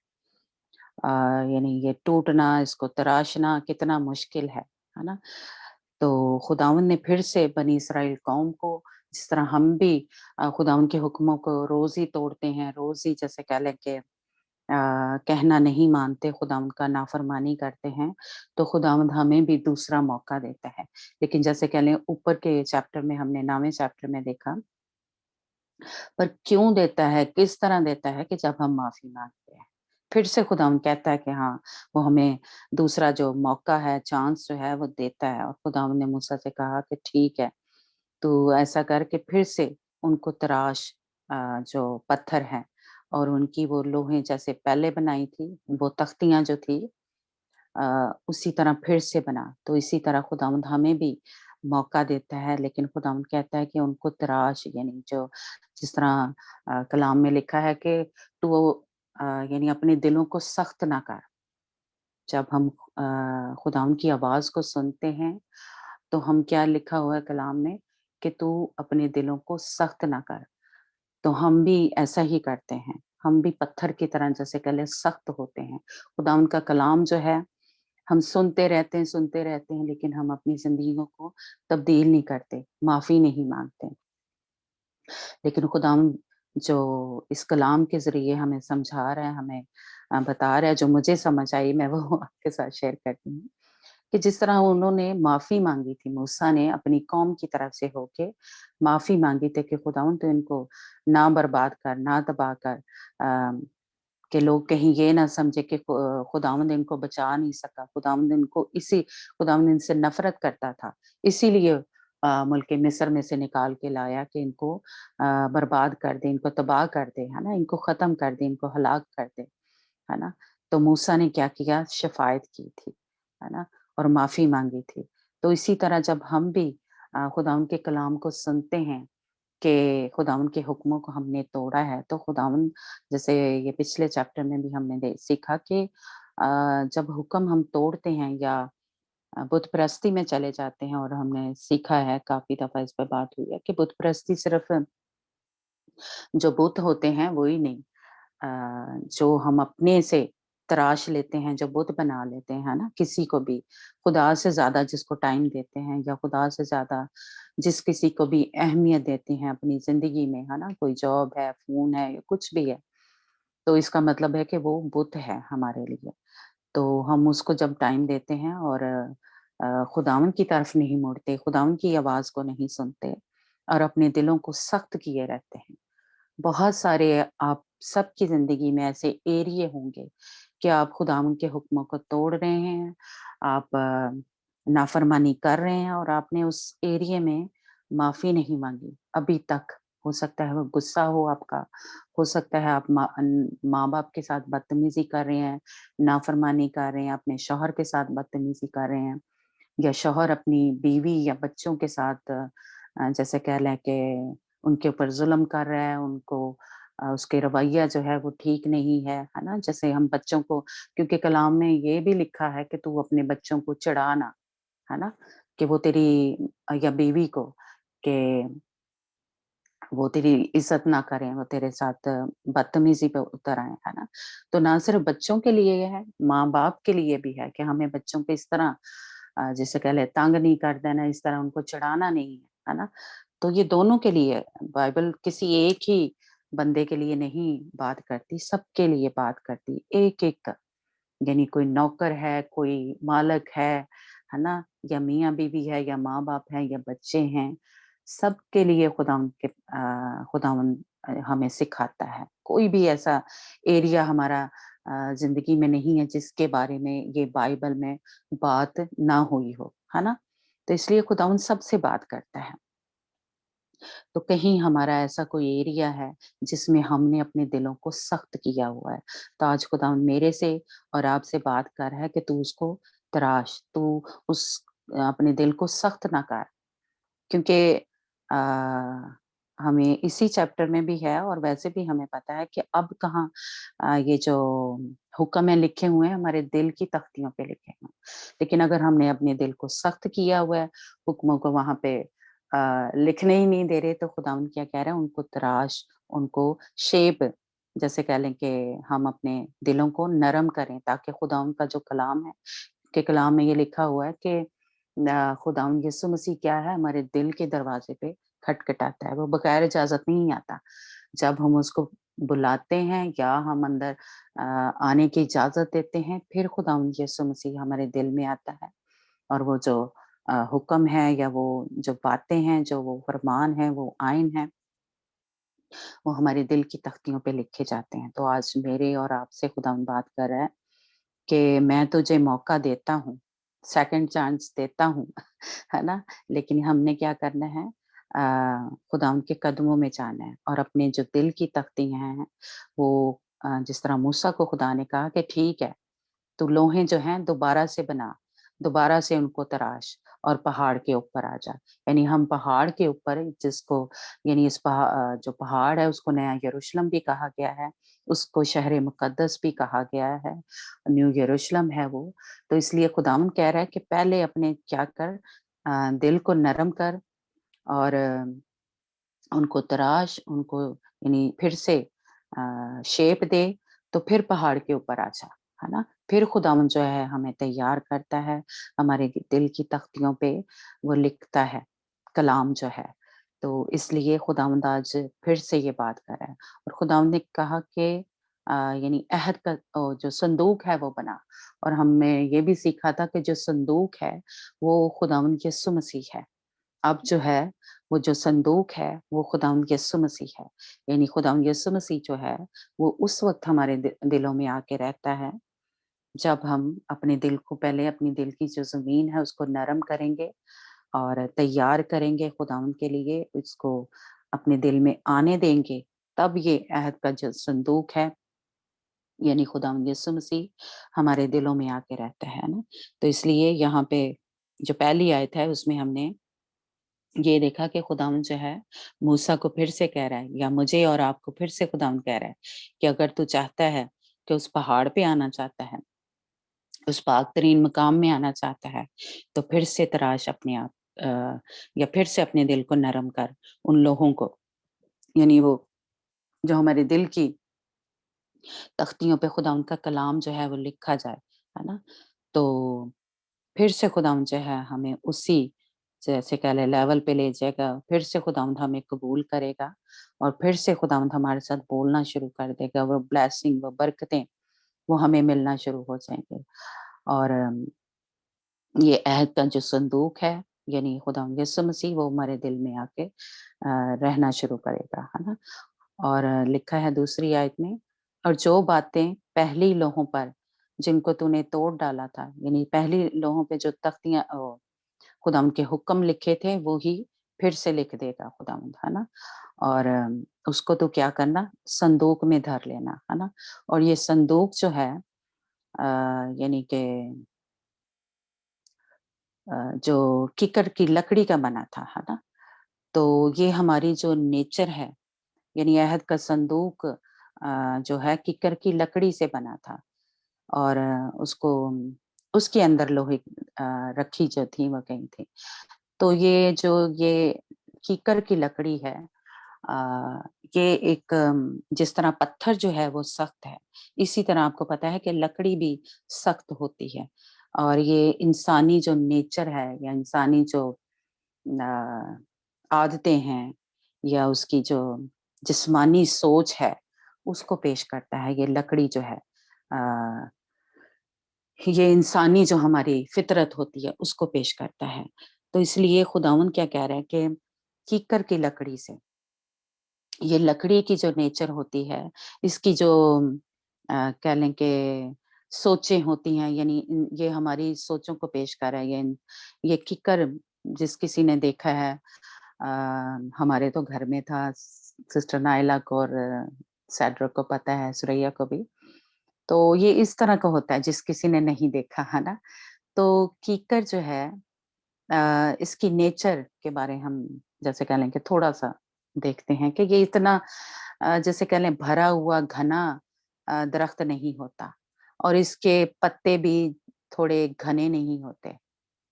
यानी ये टूटना, इसको तराशना कितना मुश्किल है ना? तो खुदावंद ने फिर से बनी इस्राएल कौम को, जिस तरह हम भी खुदावंद के हुक्मों को रोज़ ही तोड़ते हैं, रोज़ ही जैसे कह लें कि कहना नहीं मानते, खुदावंद का नाफरमानी करते हैं, तो खुदावंद हमें भी दूसरा मौका देता है। लेकिन जैसे कह लें ऊपर के चैप्टर में हमने 9वें चैप्टर में देखा, पर क्यों देता है, किस तरह देता है कि जब हम माफ़ी माँगते हैं। फिर से खुदावंद कहता है कि हाँ, वो हमें दूसरा जो मौका है, चांस जो है वो देता है। और खुदावंद ने मूसा से कहा कि ठीक है, तू ऐसा कर कि फिर से उनको तराश, जो पत्थर है और उनकी वो लोहें जैसे पहले बनाई थी, वो तख्तियाँ जो थी, उसी तरह फिर से बना। तो इसी तरह खुदावंद हमें भी मौका देता है, लेकिन खुदावंद कहता है कि उनको तराश, यानी जो जिस तरह कलाम में लिखा है कि तू यानी अपने दिलों को सख्त ना कर। जब हम खुदावंद की आवाज़ को सुनते हैं, तो हम क्या लिखा हुआ है कलाम में कि तू अपने दिलों को सख्त ना कर। तो हम भी ऐसा ही करते हैं। हम भी पत्थर की तरह जैसे कहले सख्त होते हैं। खुदावंद का कलाम जो है, हम सुनते रहते हैं, लेकिन हम अपनी ज़िंदगियों को तब्दील नहीं करते, माफ़ी नहीं माँगते। लेकिन खुदावंद जो इस कलाम के ज़रिए हमें समझा रहा है, हमें बता रहा है, जो मुझे समझ आई मैं वो आपके साथ शेयर करती हूँ। कि जिस तरह उन्होंने माफ़ी माँगी थी, मूसा ने अपनी कौम की तरफ से होके माफ़ी माँगी थी कि खुदावंद तू इनको ना बर्बाद कर, ना तबाह कर, कि लोग कहीं ये ना समझे कि खुदावंद इनको बचा नहीं सका। खुदावंद इनसे नफ़रत करता था। इसीलिए मुल्क मिस्र में से निकाल के लाया कि इनको बर्बाद कर दे, इनको तबाह कर दे, है ना? इनको ख़त्म कर दे, इनको हलाक कर दे, है ना? तो मूसा ने क्या किया? शफ़ायत की थी, है ना? और माफ़ी माँगी थी। तो इसी तरह जब हम भी खुदावंद के कलाम को सुनते हैं कि खुदावंद के हुक्मों को हमने तोड़ा है, तो खुदावंद, जैसे ये पिछले चैप्टर में भी हमने सीखा कि जब हुक्म हम तोड़ते हैं या बुत परस्ती में चले जाते हैं, और हमने सीखा है, काफ़ी दफ़ा इस पे बात हुई है कि बुत परस्ती सिर्फ़ जो बुत होते हैं वो ही नहीं, जो हम अपने से तराश लेते हैं, जो बुत बना लेते हैं, है ना? किसी को भी खुदा से ज़्यादा जिसको टाइम देते हैं, या खुदा से ज़्यादा जिस किसी को भी अहमियत देते हैं अपनी ज़िंदगी में, है ना? कोई जॉब है, फ़ोन है, या कुछ भी है, तो इसका मतलब है कि वो बुत है हमारे लिए। तो हम उसको जब टाइम देते हैं और खुदावंद की तरफ नहीं मुड़ते, खुदावंद की आवाज़ को नहीं सुनते और अपने दिलों को सख्त किए रहते हैं। बहुत सारे आप सबकी ज़िंदगी में ऐसे एरिये होंगे कि आप खुदावंद के हुक्मों को तोड़ रहे हैं, आप नाफ़रमानी कर रहे हैं, और आपने उस एरिये में माफ़ी नहीं माँगी अभी तक। हो सकता है वो गुस्सा हो आपका, हो सकता है आप माँ-बाप के साथ बदतमीज़ी कर रहे हैं, नाफ़रमानी कर रहे हैं, अपने शौहर के साथ बदतमीज़ी कर रहे हैं, या शौहर अपनी बीवी या बच्चों के साथ जैसे कह लें कि उनके ऊपर ज़ुल्म कर रहा है, उनको उसके रवैया जो है वो ठीक नहीं है ना? जैसे हम बच्चों को, क्योंकि कलाम में ये भी लिखा है कि तू अपने बच्चों को चिढ़ा ना, है ना? कि वो तेरी या बीवी को, कि वो तेरी इज़्ज़त ना करें, वो तेरे साथ बदतमीज़ी पे उतर आएँ, है ना? तो ना सिर्फ़ बच्चों के लिए ये है, माँ-बाप के लिए भी है कि हमें बच्चों को इस तरह जिसे कह लें तंग नहीं कर देना, इस तरह उनको चिढ़ाना नहीं है ना? तो ये दोनों के लिए है। बाइबल किसी एक ही बंदे के लिए नहीं बात करती, सबके लिए बात करती, एक-एक का। यानी कोई नौकर है, कोई मालिक है ना? या मियाँ-बीवी है, या माँ-बाप हैं, या बच्चे हैं, सबके लिए खुदावंद हमें सिखाता है। कोई भी ऐसा एरिया हमारा ज़िंदगी में नहीं है जिसके बारे में ये बाइबल में बात ना हुई हो, है ना? तो इसलिए खुदावंद सबसे बात करता है। तो कहीं हमारा ऐसा कोई एरिया है जिसमें हमने अपने दिलों को सख्त किया हुआ है, तो आज खुदावंद मेरे से और आपसे बात कर रहा है कि तू उसको तराश, तू उस अपने दिल को सख्त ना कर, क्योंकि हमें इसी चैप्टर में भी है, और वैसे भी हमें पता है कि अब कहाँ ये जो हुक्म है लिखे हुए हैं हमारे दिल की तख्तियों पे लिखे हुए हैं। लेकिन अगर हमने अपने दिल को सख्त किया हुआ है, हुक्मों को वहाँ पे लिखने ही नहीं दे रहे, तो खुदावंद क्या कह रहे हैं? उनको तराश, उनको शेप, जैसे कह लें कि हम अपने दिलों को नरम करें, ताकि खुदावंद का जो कलाम है, के कलाम में ये लिखा हुआ है कि खुदावंद यीशु मसीह क्या है? हमारे दिल के दरवाजे पे खटखटाता है, वो बगैर इजाज़त नहीं आता। जब हम उसको बुलाते हैं या हम अंदर आने की इजाज़त देते हैं, फिर खुदावंद यीशु मसीह हमारे दिल में आता है, और वो जो हुक्म है, या वो जो बातें हैं, जो वो फरमान है, वो आइन है, वो हमारे दिल की तख्तियों पे लिखे जाते हैं। तो आज मेरे और आपसे खुदावंद बात कर रहा है कि मैं तुझे मौका देता हूँ, सेकंड चांस देता हूँ है ना? लेकिन हमने क्या करना है, खुदावंद के कदमों में जाना है और अपने जो दिल की तख्तियाँ हैं वो जिस तरह मूसा को खुदा ने कहा कि ठीक है, तू लोहे जो हैं दोबारा से बना, दोबारा से उनको तराश और पहाड़ के ऊपर आ जा। यानी हम पहाड़ के ऊपर जिसको यानी जो पहाड़ है उसको नया यरूशलेम भी कहा गया है, उसको शहर मुकद्दस भी कहा गया है, न्यू यरूशलेम है वो। तो इसलिए खुदावंद कह रहा है कि पहले अपने क्या कर, दिल को नरम कर और उनको तराश, उनको यानी फिर से शेप दे, तो फिर पहाड़ के ऊपर आ जा, है ना? फिर खुदावंद जो है हमें तैयार करता है, हमारे दिल की तख्तियों पे वो लिखता है, कलाम जो है। तो इसलिए खुदावंद आज फिर से ये बात कर रहा है और खुदावंद ने कहा कि यानी अहद का जो संदूक है वो बना, और हमने ये भी सीखा था कि जो संदूक है, वो खुदावंद यीशु मसीह है। अब जो है, वो जो संदूक है, वो खुदावंद यीशु मसीह है। यानी खुदावंद यीशु मसीह जो है, वो उस वक़्त हमारे दिलों में आके रहता है, जब हम अपने दिल को पहले अपनी दिल की जो ज़मीन है, उसको नरम करेंगे और तैयार करेंगे खुदावंद के लिए, उसको अपने दिल में आने देंगे, तब ये अहद का जो संदूक है, यानी खुदावंद यीशु मसीह हमारे दिलों में आके रहता है ना? तो इसलिए यहाँ पे जो पहली आयत है, उसमें हमने ये देखा कि खुदावंद जो है मूसा को फिर से कह रहा है, या मुझे और आपको फिर से खुदावंद कह रहा है कि अगर तू चाहता है कि उस पहाड़ पे आना चाहता है, उस पाक तरीन मकाम में आना चाहता है, तो फिर से तराश अपने आप, या फिर से अपने दिल को नरम कर उन लोगों को, यानी वो जो हमारे दिल की तख्तियों पे खुदावंद का कलाम जो है वो लिखा जाए, है ना? तो फिर से खुदावंद जो है हमें उसी जैसे कह लें लेवल पे ले जाएगा, फिर से खुदावंद हमें कबूल करेगा और फिर से खुदावंद हमारे साथ बोलना शुरू कर देगा। वो ब्लेसिंग, वो बरकतें, वो हमें मिलना शुरू हो जाएँगे। और ये अहद का जो संदूक है, यानी खुदावंद यीशु मसीह, वो हमारे दिल में आके रहना शुरू करेगा, है ना? और लिखा है दूसरी आयत में, और जो बातें पहली लोहों पर जिनको तूने तोड़ डाला था, यानी पहली लोहों पे जो तख्तियाँ खुदावंद के हुक्म लिखे थे, वो ही फिर से लिख देगा खुदावंद, है ना? और उसको तो क्या करना, संदूक में धर लेना, है ना? और ये संदूक जो है यानी कि जो कीकर की लकड़ी का बना था, है ना? तो ये हमारी जो नेचर है, यानी अहद का संदूक जो है कीकर की लकड़ी से बना था और उसको उसके अंदर लोहे रखी जो थी वो गई थी। तो ये कीकर की लकड़ी है, ये एक जिस तरह पत्थर जो है वो सख्त है, इसी तरह आपको पता है कि लकड़ी भी सख्त होती है। और ये इंसानी जो नेचर है या इंसानी जो अ, आदतें हैं या उसकी जो जिस्मानी सोच है, उसको पेश करता है ये लकड़ी जो है। अ, ये इंसानी जो हमारी फितरत होती है, उसको पेश करता है। तो इसलिए खुदावंद क्या कह रहा है कि कीकर की लकड़ी से, ये लकड़ी की जो नेचर होती है, इसकी जो कह लें कि सोचें होती हैं, यानी ये हमारी सोचों को पेश कर रहा है। ये किकर जिस किसी ने देखा है, अ, हमारे तो घर में था, सिस्टर नाइला को और सैड्रा को पता है, सुरैया को भी। तो ये इस तरह का होता है जिस किसी ने नहीं देखा, है ना? तो कीकर जो है, इसकी नेचर के बारे हम जैसे कह लें कि थोड़ा-सा देखते हैं कि ये इतना जैसे कह लें भरा हुआ घना दरख्त नहीं होता और इसके पत्ते भी थोड़े घने नहीं होते,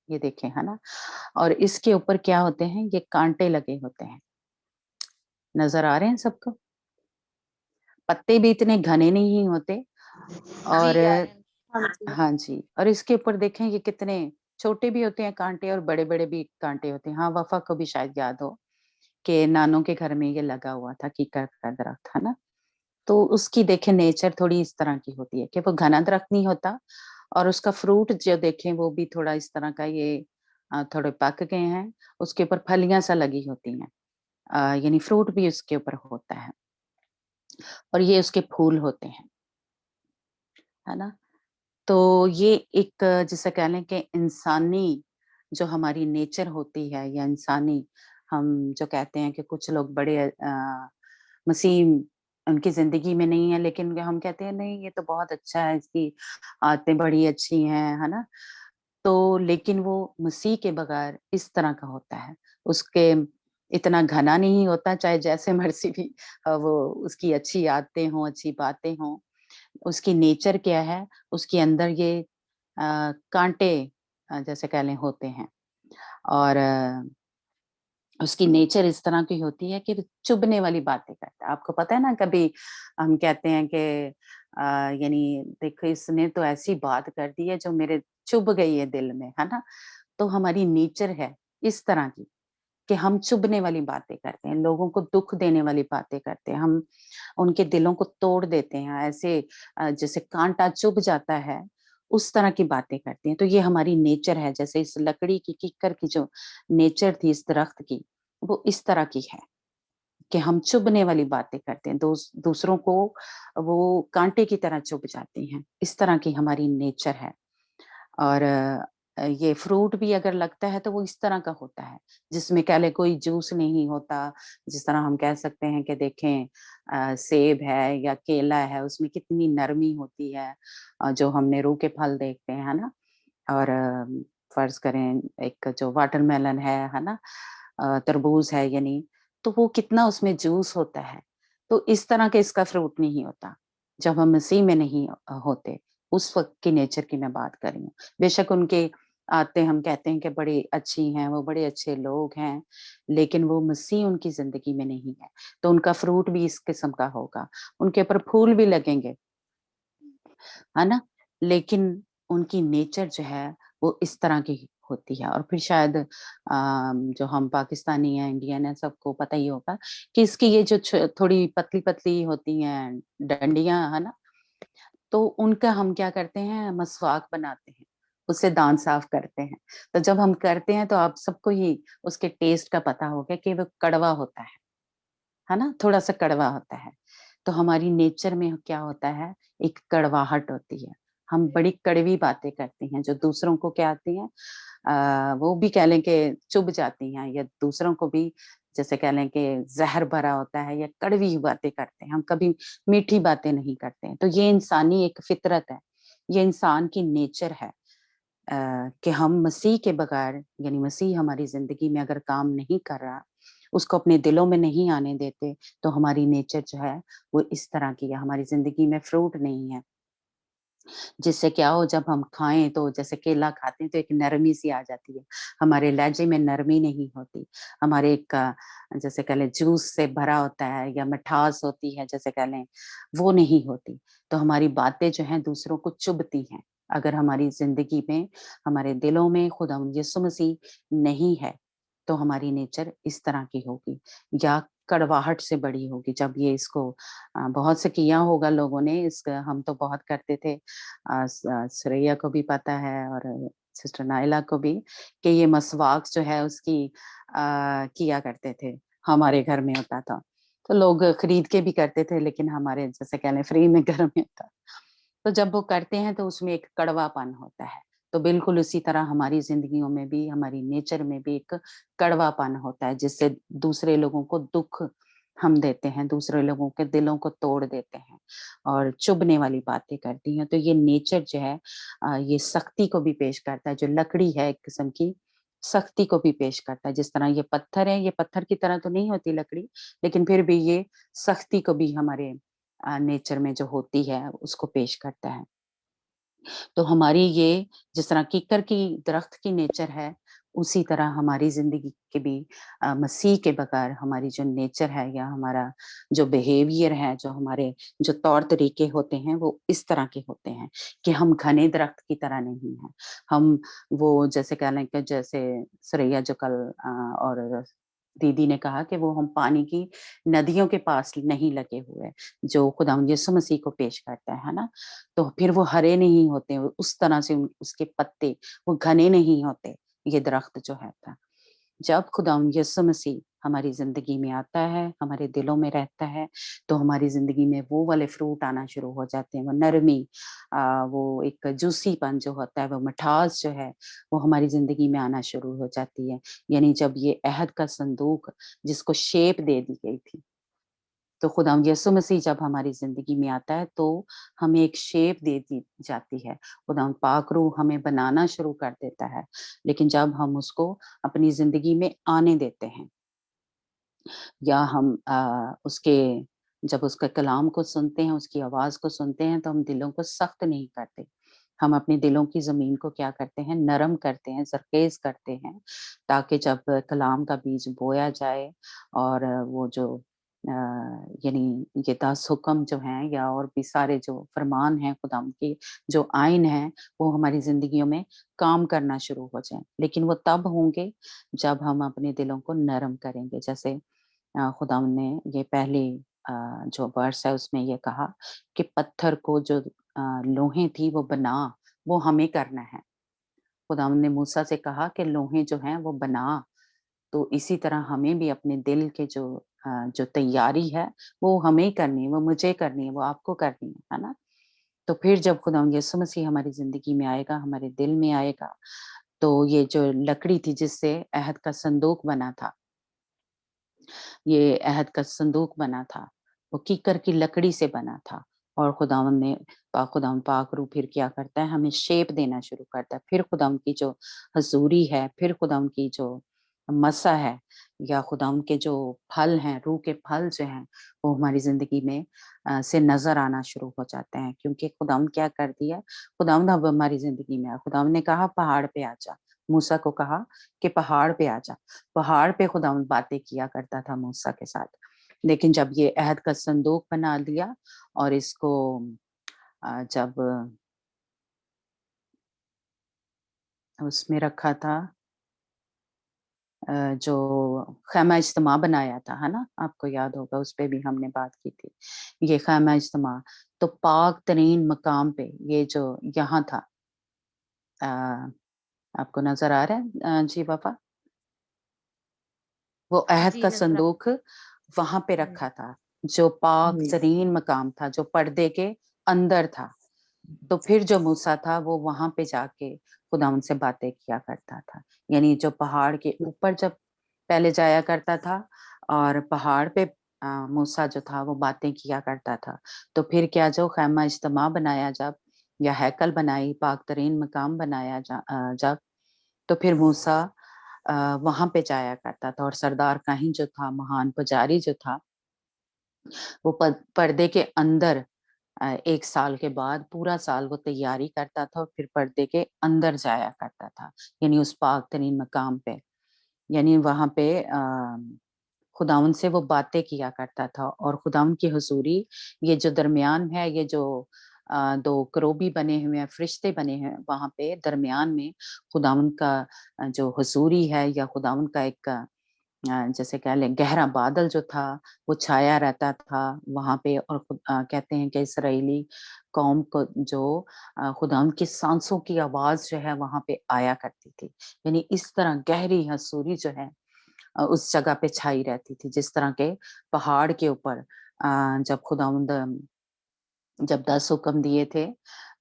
ये देखें, है ना? और इसके ऊपर क्या होते हैं, ये काँटे लगे होते हैं। नज़र आ रहे हैं सबको? पत्ते भी इतने घने नहीं होते और जी, आ रहे हैं। हाँ जी। हाँ जी, और इसके ऊपर देखें ये कितने छोटे भी होते हैं काँटे और बड़े-बड़े भी काँटे होते हैं। हाँ, वफ़ा को भी शायद याद हो कि नानों के घर में ये लगा हुआ था कीकर का दरख्त, है ना? तो उसकी देखें नेचर थोड़ी इस तरह की होती है कि वो घना दरख्त नहीं होता और उसका फ्रूट जो देखें वो भी थोड़ा इस तरह का, ये थोड़े पक गए हैं, उसके ऊपर फलियाँ सा लगी होती हैं। यानी फ्रूट भी उसके ऊपर होता है। और ये उसके फूल होते हैं, है ना। तो ये एक जिसे कह लें कि इंसानी जो हमारी नेचर होती है, या इंसानी, हम जो कहते हैं कि कुछ लोग बड़े मसीह उनकी जिंदगी में नहीं है, लेकिन हम कहते हैं नहीं ये तो बहुत अच्छा है, इसकी आदतें बड़ी अच्छी हैं, है ना। तो लेकिन वो मसीह के बगैर इस तरह का होता है, उसके इतना घना नहीं होता, चाहे जैसे मर्जी भी वो उसकी अच्छी आदतें हों, अच्छी बातें हों, उसकी नेचर क्या है, उसके अंदर ये कांटे जैसे कह लें होते हैं। और उसकी नेचर इस तरह की होती है कि वो चुभने वाली बातें करता है। आपको पता है ना, कभी हम कहते हैं कि यानी देखो इसने तो ऐसी बात कर दी है जो मेरे चुभ गई है दिल में, है ना। तो हमारी नेचर है इस तरह की कि हम चुभने वाली बातें करते हैं, लोगों को दुख देने वाली बातें करते हैं, हम उनके दिलों को तोड़ देते हैं, ऐसे जैसे कांटा चुभ जाता है उस तरह की बातें करते हैं। तो ये हमारी नेचर है, जैसे इस लकड़ी की किक्कर की जो नेचर थी इस दरख्त की, वो इस तरह की है कि हम चुभने वाली बातें करते हैं, दूसरों को वो कांटे की तरह चुभ जाती हैं। इस तरह की हमारी नेचर है। और ये फ्रूट भी अगर लगता है तो वो इस तरह का होता है, जिसमें कह ले कोई जूस नहीं होता। जिस तरह हम कह सकते हैं कि देखें सेब है या केला है, उसमें कितनी नरमी होती है, जो हमने रूह के फल देखते हैं, है ना। और फर्ज करें एक जो वाटरमेलन है ना, तरबूज है यानी, तो वो कितना उसमें जूस होता है। तो इस तरह के इसका फ्रूट नहीं होता जब हम मसीह में नहीं होते। उस वक्त की नेचर की मैं बात कर रही हूँ। बेशक उनके आते हम कहते हैं कि बड़ी अच्छी हैं, वो बड़े अच्छे लोग हैं, लेकिन वो मसीह उनकी जिंदगी में नहीं है, तो उनका फ्रूट भी इस किस्म का होगा, उनके ऊपर फूल भी लगेंगे, है ना। लेकिन उनकी नेचर जो है वो इस तरह की होती है। और फिर शायद जो हम पाकिस्तानी हैं, इंडियन है, सबको पता ही होगा कि इसकी ये जो थोड़ी पतली पतली होती हैं डंडियां, है ना, तो उनका हम क्या करते हैं, मसवाक बनाते हैं, उससे दांत साफ करते हैं। तो जब हम करते हैं तो आप सबको ही उसके टेस्ट का पता होगा कि वो कड़वा होता है ना, थोड़ा सा कड़वा होता है। तो हमारी नेचर में क्या होता है, एक कड़वाहट होती है। हम बड़ी कड़वी बातें करते हैं जो दूसरों को क्या आती हैं, वो भी कह लें कि चुभ जाती हैं, या दूसरों को भी जैसे कह लें कि जहर भरा होता है, या कड़वी बातें करते हैं, हम कभी मीठी बातें नहीं करते हैं। तो ये इंसानी एक फितरत है, ये इंसान की नेचर है कि हम मसीह के बगैर, यानी मसीह हमारी जिंदगी में अगर काम नहीं कर रहा, उसको अपने दिलों में नहीं आने देते, तो हमारी नेचर जो है वो इस तरह की है, हमारी जिंदगी में फ्रूट नहीं है। जिससे क्या हो, जब हम खाएं तो जैसे केला खाते हैं तो एक नरमी सी आ जाती है, हमारे लहजे में नरमी नहीं होती, हमारे एक जैसे कह लें जूस से भरा होता है, या मिठास होती है जैसे कह लें, वो नहीं होती। तो हमारी बातें जो हैं दूसरों को चुभती हैं। अगर हमारी जिंदगी में, हमारे दिलों में खुदा यीशु मसीह नहीं है, तो हमारी नेचर इस तरह की होगी, या कड़वाहट से बड़ी होगी। जब ये इसको बहुत से किया होगा लोगों ने, इसका हम तो बहुत करते थे, श्रेया को भी पता है और सिस्टर नाइला को भी, कि ये मसवाक जो है उसकी किया करते थे, हमारे घर में होता था। तो लोग खरीद के भी करते थे, लेकिन हमारे जैसे कह लें फ्री में घर में होता। तो जब वो करते हैं तो उसमें एक कड़वापन होता है। तो बिल्कुल उसी तरह हमारी जिंदगियों में भी, हमारी नेचर में भी एक कड़वापन होता है, जिससे दूसरे लोगों को दुख हम देते हैं, दूसरे लोगों के दिलों को तोड़ देते हैं और चुभने वाली बातें करती हैं। तो ये नेचर जो है ये सख्ती को भी पेश करता है। जो लकड़ी है एक किस्म की, सख्ती को भी पेश करता है। जिस तरह ये पत्थर है, ये पत्थर की तरह तो नहीं होती लकड़ी, लेकिन फिर भी ये सख्ती को भी हमारे नेचर में जो होती है उसको पेश करता है। तो हमारी ये जिस तरह कीकर की दरख्त की नेचर है, उसी तरह हमारी जिंदगी के भी मसीह के बगैर हमारी जो नेचर है, या हमारा जो बिहेवियर है, जो हमारे जो तौर तरीके होते हैं, वो इस तरह के होते हैं कि हम घने दरख्त की तरह नहीं हैं। हम वो जैसे कह लें कि जैसे सरैया जो कल और दीदी ने कहा कि वो हम पानी की नदियों के पास नहीं लगे हुए, जो खुदावंद यीशु मसीह को पेश करता है ना। तो फिर वो हरे नहीं होते, उस तरह से उसके पत्ते वो घने नहीं होते, ये दरख्त जो है था। जब खुदावंद यीशु मसीह हमारी जिंदगी में आता है, हमारे दिलों में रहता है, तो हमारी जिंदगी में वो वाले फ्रूट आना शुरू हो जाते हैं। वो नरमी, वो एक जूसीपन जो होता है, वो मिठास जो है, वो हमारी जिंदगी में आना शुरू हो जाती है। यानी जब ये अहद का संदूक जिसको शेप दे दी गई थी, तो खुदावंद यीशु मसीह जब हमारी जिंदगी में आता है तो हमें एक शेप दे दी जाती है। खुदावंद पाक रूह हमें बनाना शुरू कर देता है, लेकिन जब हम उसको अपनी जिंदगी में आने देते हैं, या हम उसके जब उसके कलाम को सुनते हैं, उसकी आवाज को सुनते हैं, तो हम दिलों को सख्त नहीं करते। हम अपने दिलों की जमीन को क्या करते हैं, नरम करते हैं, जरखेज करते हैं, ताकि जब कलाम का बीज बोया जाए और वो जो यानी ये 10 हुक्म जो हैं या और भी सारे जो फरमान हैं खुदावंद के, जो आइन हैं, वो हमारी जिंदगियों में काम करना शुरू हो जाए। लेकिन वो तब होंगे जब हम अपने दिलों को नरम करेंगे। जैसे खुदावंद ने ये पहले जो वर्स है उसमें ये कहा कि पत्थर को जो लोहें थी वो बना, वो हमें करना है। खुदावंद ने मूसा से कहा कि लोहें जो हैं वो बना, तो इसी तरह हमें भी अपने दिल के जो तैयारी है वो हमें ही करनी है, वो मुझे करनी है, वो आपको करनी है ना? तो फिर जब खुदावंद यीशु मसीह हमारी जिंदगी में आएगा, हमारे दिल में आएगा, तो ये जो लकड़ी थी जिससे अहद का संदूक बना था, ये अहद का संदूक बना था, वो कीकर की लकड़ी से बना था। और खुदावंद पाक रूह फिर क्या करता है, हमें शेप देना शुरू करता है। फिर खुदावंद की जो हजूरी है, फिर खुदावंद की जो मसा है, या खुदावंद के जो फल हैं, रूह के फल जो हैं, वो हमारी जिंदगी में से नजर आना शुरू हो जाते हैं। क्योंकि खुदावंद क्या कर दिया, खुदावंद अब हमारी जिंदगी में आया। खुदावंद ने कहा पहाड़ पे आ जा, मूसा को कहा कि पहाड़ पे आ जा। पहाड़ पे खुदावंद बातें किया करता था मूसा के साथ। लेकिन जब ये अहद का संदूक बना दिया और इसको जब उसमें रखा था, जो खैमा इज्तिमा बनाया था, है ना? आपको याद होगा, उस पे भी हमने बात की थी। ये खैमा इज्तिमा तो पाक तरीन मकाम पे, ये जो यहाँ था, अ, आपको नजर आ रहा है जी वफा? वो अहद जी का नजर आ संदूक वहां पे हम्म, रखा था, जो पाक जी तरीन मकाम था, जो पर्दे के अंदर था। तो फिर जो मूसा था वो वहां पे जाके खुदा उनसे बातें किया करता था। यानी जो पहाड़ के ऊपर जब पहले जाया करता था, और पहाड़ पे मूसा जो था वो बातें किया करता था। तो फिर क्या, जो खैमा इज्तिमा बनाया जब, या हैकल बनाई, पाक तरीन मकाम बनाया जब, तो फिर मूसा वहां पे जाया करता था। और सरदार काहिन जो था, महान पुजारी जो था, वो पर्दे के अंदर 1 साल के बाद पूरा साल वो तैयारी करता था और फिर पर्दे के अंदर जाया करता था, यानी उस पाक तरीन मकाम पे, यानी वहां पे खुदावन से वो बातें किया करता था। और खुदावन की हुजूरी, ये जो दरमियान है, ये जो 2 करोबी बने हुए हैं, फरिश्ते बने हैं वहां पे दरमियान में, खुदावन का जो हुजूरी है, या खुदावन का एक जैसे कह लें गहरा बादल जो था, वो छाया रहता था वहां पे। और कहते हैं कि इसराइली कौम को जो खुदावंद की सांसों की आवाज जो है वहां पे आया करती थी। यानी इस तरह गहरी हसूरी जो है उस जगह पे छाई रहती थी। जिस तरह के पहाड़ के ऊपर जब खुदावंद जब 10 हुक्म दिए थे,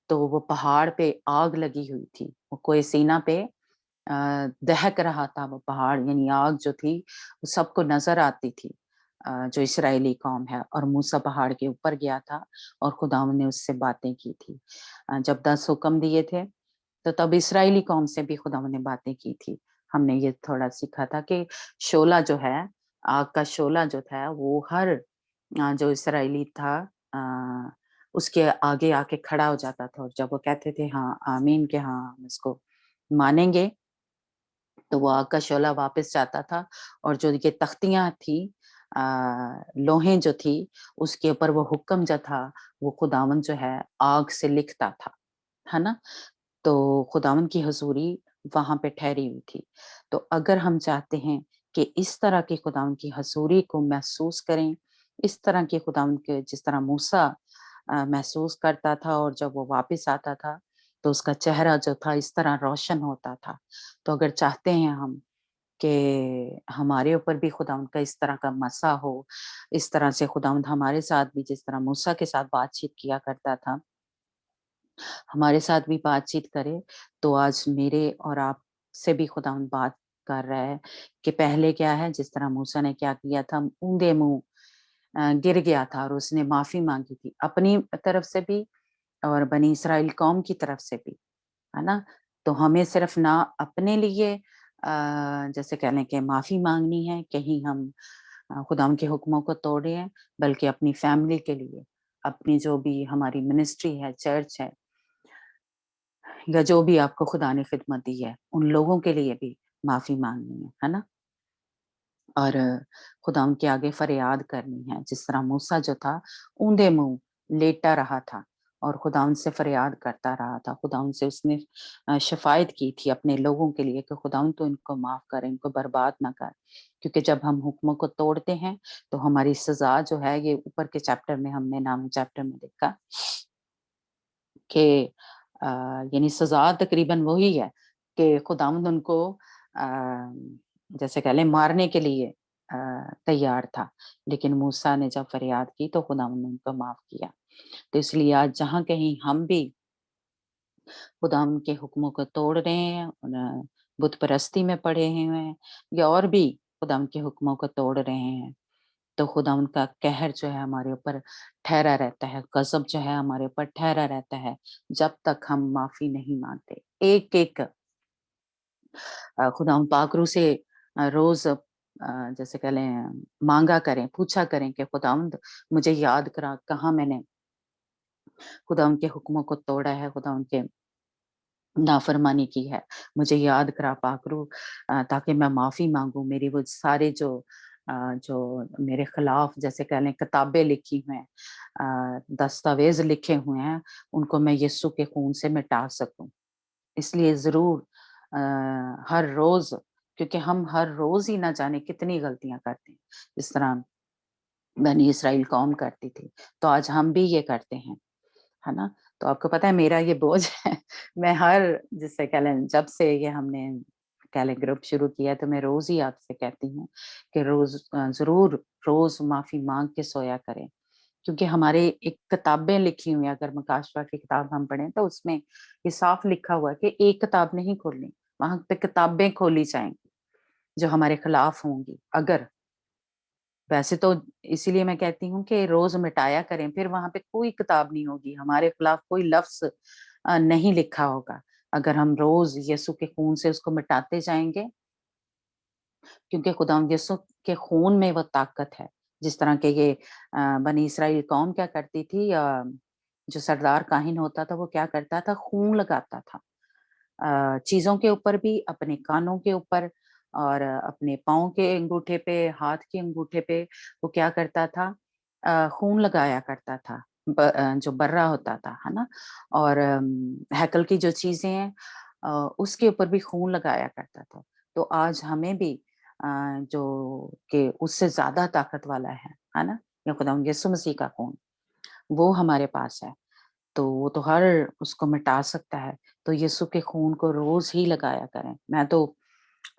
तो वो पहाड़ पे आग लगी हुई थी, वो कोई सीना पे दहक रहा था वो पहाड़, यानी आग जो थी वो सबको नजर आती थी, जो इसराइली कौम है। और मूसा पहाड़ के ऊपर गया था और खुदावंद ने उससे बातें की थी। जब 10 हुक्म दिए थे, तो तब इसराइली कौम से भी खुदावंद ने बातें की थी। हमने ये थोड़ा सीखा था कि शोला जो है, आग का शोला जो था, वो हर जो इसराइली था उसके आगे आके खड़ा हो जाता था। और जब वो कहते थे हाँ आमीन, के हाँ हम इसको मानेंगे, तो वो आग का शोला वापस जाता था। और जो ये तख्तियां थी, लोहें जो थी, उसके ऊपर वो हुक्म जो था, वो खुदावन जो है आग से लिखता था, है ना? तो खुदावन की हजूरी वहां पे ठहरी हुई थी। तो अगर हम चाहते हैं कि इस तरह की खुदावन की हजूरी को महसूस करें, इस तरह की खुदावन के जिस तरह मूसा महसूस करता था, और जब वो वापस आता था तो उसका चेहरा जो था इस तरह रोशन होता था। तो अगर चाहते हैं हम کہ ہمارے اوپر بھی خداوند کا اس طرح کا مسا ہو، اس طرح سے خداوند ہمارے ساتھ بھی جس طرح موسیٰ کے ساتھ بات چیت کیا کرتا تھا ہمارے ساتھ بھی بات چیت کرے۔ تو آج میرے اور آپ سے بھی خداوند بات کر رہا ہے کہ پہلے کیا ہے، جس طرح موسیٰ نے کیا کیا تھا، اونڈے منہ گر گیا تھا اور اس نے معافی مانگی تھی اپنی طرف سے بھی اور بنی اسرائیل قوم کی طرف سے بھی، ہے نا؟ تو ہمیں صرف نہ اپنے لیے جیسے کہہ لیں کہ معافی مانگنی ہے، کہیں ہم خداوند کے حکموں کو توڑے ہیں، بلکہ اپنی فیملی کے لیے، اپنی جو بھی ہماری منسٹری ہے، چرچ ہے، یا جو بھی آپ کو خدا نے خدمت دی ہے، ان لوگوں کے لیے بھی معافی مانگنی ہے نا؟ اور خدا ان کے آگے فریاد کرنی ہے، جس طرح موسیٰ جو تھا اوندے منہ لیٹا رہا تھا اور خدا ان سے فریاد کرتا رہا تھا، خدا ان سے اس نے شفاعت کی تھی اپنے لوگوں کے لیے کہ خدا ان تو ان کو معاف کر، ان کو برباد نہ کر، کیونکہ جب ہم حکموں کو توڑتے ہیں تو ہماری سزا جو ہے، یہ اوپر کے چیپٹر میں ہم نے نام چیپٹر میں دیکھا کہ یعنی سزا تقریباً وہی ہے کہ خداوند ان کو جیسے کہہ لیں مارنے کے لیے تیار تھا، لیکن موسیٰ نے جب فریاد کی تو خداوند نے ان کو معاف کیا۔ تو اس لیے آج جہاں کہیں ہم بھی خداوند کے حکموں کو توڑ رہے ہیں، بت پرستی میں پڑے ہوئے ہیں یا اور بھی خداوند کے حکموں کو توڑ رہے ہیں، تو خداوند کا قہر جو ہے ہمارے اوپر ٹھہرا رہتا ہے، غضب جو ہے ہمارے اوپر ٹھہرا رہتا ہے جب تک ہم معافی نہیں مانگتے۔ ایک ایک خداوند پاک روح سے روز جیسے کہہ لیں مانگا کریں، پوچھا کریں کہ خداوند مجھے یاد کرا کہاں میں نے خداوند کے حکموں کو توڑا ہے، خداوند کے نافرمانی کی ہے، مجھے یاد کرا پاک روح تاکہ میں معافی مانگوں۔ میری وہ سارے جو میرے خلاف جیسے کہہ لیں کتابیں لکھی ہوئے ہیں، دستاویز لکھے ہوئے ہیں، ان کو میں یسوع کے خون سے مٹا سکوں۔ اس لیے ضرور ہر روز، کیونکہ ہم ہر روز ہی نہ جانے کتنی غلطیاں کرتے ہیں، اس طرح بنی اسرائیل قوم کرتی تھی، تو آج ہم بھی یہ کرتے ہیں، ہے نا؟ تو آپ کو پتا ہے میرا یہ بوجھ ہے، میں ہر جس سے کہہ لیں جب سے یہ ہم نے کہہ لیں گروپ شروع کیا تو میں روز ہی آپ سے کہتی ہوں کہ ضرور روز معافی مانگ کے سویا کریں، کیونکہ ہمارے ایک کتابیں لکھی ہوئی ہیں، اگر مکاشفہ کی کتاب ہم پڑھیں تو اس میں یہ صاف لکھا ہوا ہے کہ ایک کتاب نہیں کھولنی، وہاں پہ کتابیں کھولی جائیں گی جو ہمارے خلاف ہوں گی۔ اگر ویسے تو اسی لیے میں کہتی ہوں کہ روز مٹایا کریں، پھر وہاں پہ کوئی کتاب نہیں ہوگی، ہمارے خلاف کوئی لفظ نہیں لکھا ہوگا، اگر ہم روز یسوع کے خون سے اس کو مٹاتے جائیں گے، کیونکہ خداوند یسوع کے خون میں وہ طاقت ہے۔ جس طرح کہ یہ بنی اسرائیل قوم کیا کرتی تھی، جو سردار کاہن ہوتا تھا وہ کیا کرتا تھا، خون لگاتا تھا چیزوں کے اوپر بھی، اپنے کانوں کے اوپر اور اپنے پاؤں کے انگوٹھے پہ، ہاتھ کے انگوٹھے پہ وہ کیا کرتا تھا، خون لگایا کرتا تھا، جو برہ ہوتا تھا، ہے نا؟ اور ہیکل کی جو چیزیں ہیں اس کے اوپر بھی خون لگایا کرتا تھا۔ تو آج ہمیں بھی جو کہ اس سے زیادہ طاقت والا ہے نا، یا خداوند یسوع مسیح کا خون وہ ہمارے پاس ہے، تو وہ تو ہر اس کو مٹا سکتا ہے۔ تو یسوع کے خون کو روز ہی لگایا کریں۔ میں تو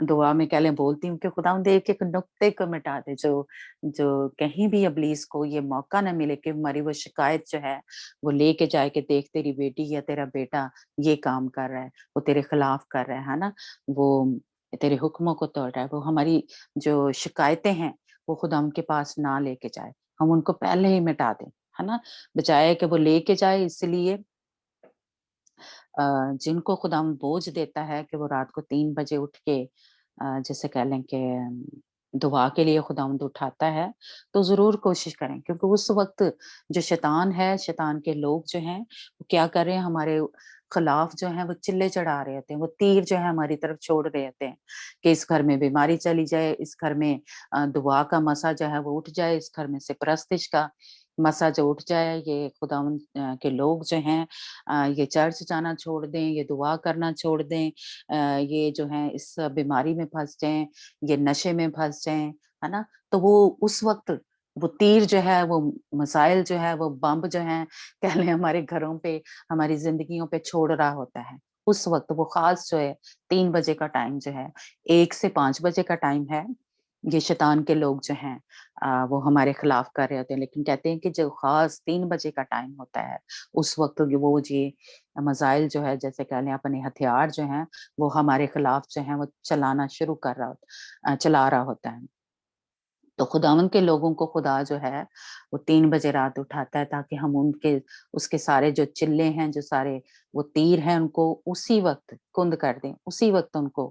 دعا میں کہہ لیں بولتی ہوں کہ خداوند ایک ایک نقطے کو مٹا دے، جو کہیں بھی ابلیس کو یہ موقع نہ ملے کہ ہماری وہ شکایت جو ہے وہ لے کے جائے کہ دیکھ تیری بیٹی یا تیرا بیٹا یہ کام کر رہا ہے، وہ تیرے خلاف کر رہا ہے نا، وہ تیرے حکموں کو توڑ رہا ہے، وہ ہماری جو شکایتیں ہیں وہ خداوند کے پاس نہ لے کے جائے، ہم ان کو پہلے ہی مٹا دیں، ہے نا، بجائے کہ وہ لے کے جائے۔ اس لیے جن کو خداوند بوجھ دیتا ہے کہ وہ رات کو 3 بجے اٹھ کے جیسے کہہ لیں کہ دعا کے لیے خداوند اٹھاتا ہے، تو ضرور کوشش کریں، کیونکہ اس وقت جو شیطان ہے، شیطان کے لوگ جو ہیں وہ کیا کر رہے ہیں، ہمارے خلاف جو ہیں وہ چلے چڑھا رہے ہوتے ہیں، وہ تیر جو ہے ہماری طرف چھوڑ رہے ہوتے ہیں کہ اس گھر میں بیماری چلی جائے، اس گھر میں دعا کا مسا جو ہے وہ اٹھ جائے، اس گھر میں سے پرستش کا مسا جو اٹھ جائے، یہ خداوند کے لوگ جو ہیں یہ چرچ جانا چھوڑ دیں، یہ دعا کرنا چھوڑ دیں، یہ جو ہیں اس بیماری میں پھنس جائیں، یہ نشے میں پھنس جائیں، ہے نا؟ تو وہ اس وقت وہ تیر جو ہے، وہ مسائل جو ہے، وہ بمب جو ہیں کہہ لیں ہمارے گھروں پہ، ہماری زندگیوں پہ چھوڑ رہا ہوتا ہے، उस वक्त वो खास जो है 3 बजे का टाइम जो है, 1 से 5 बजे का टाइम है, ये शैतान के लोग जो हैं वो हमारे खिलाफ कर रहे होते हैं। लेकिन कहते हैं कि जो खास 3 बजे का टाइम होता है, उस वक्त वो जी मज़ाइल जो है, जैसे कह लें अपने हथियार जो हैं, वो हमारे खिलाफ जो हैं वो चलाना शुरू कर चला रहा होता है। तो खुदावंद के लोगों को खुदा जो है वो 3 बजे रात उठाता है, ताकि हम उसके सारे जो चिल्ले हैं, जो सारे वो तीर हैं, उनको उसी वक्त कुंद कर दें, उसी वक्त उनको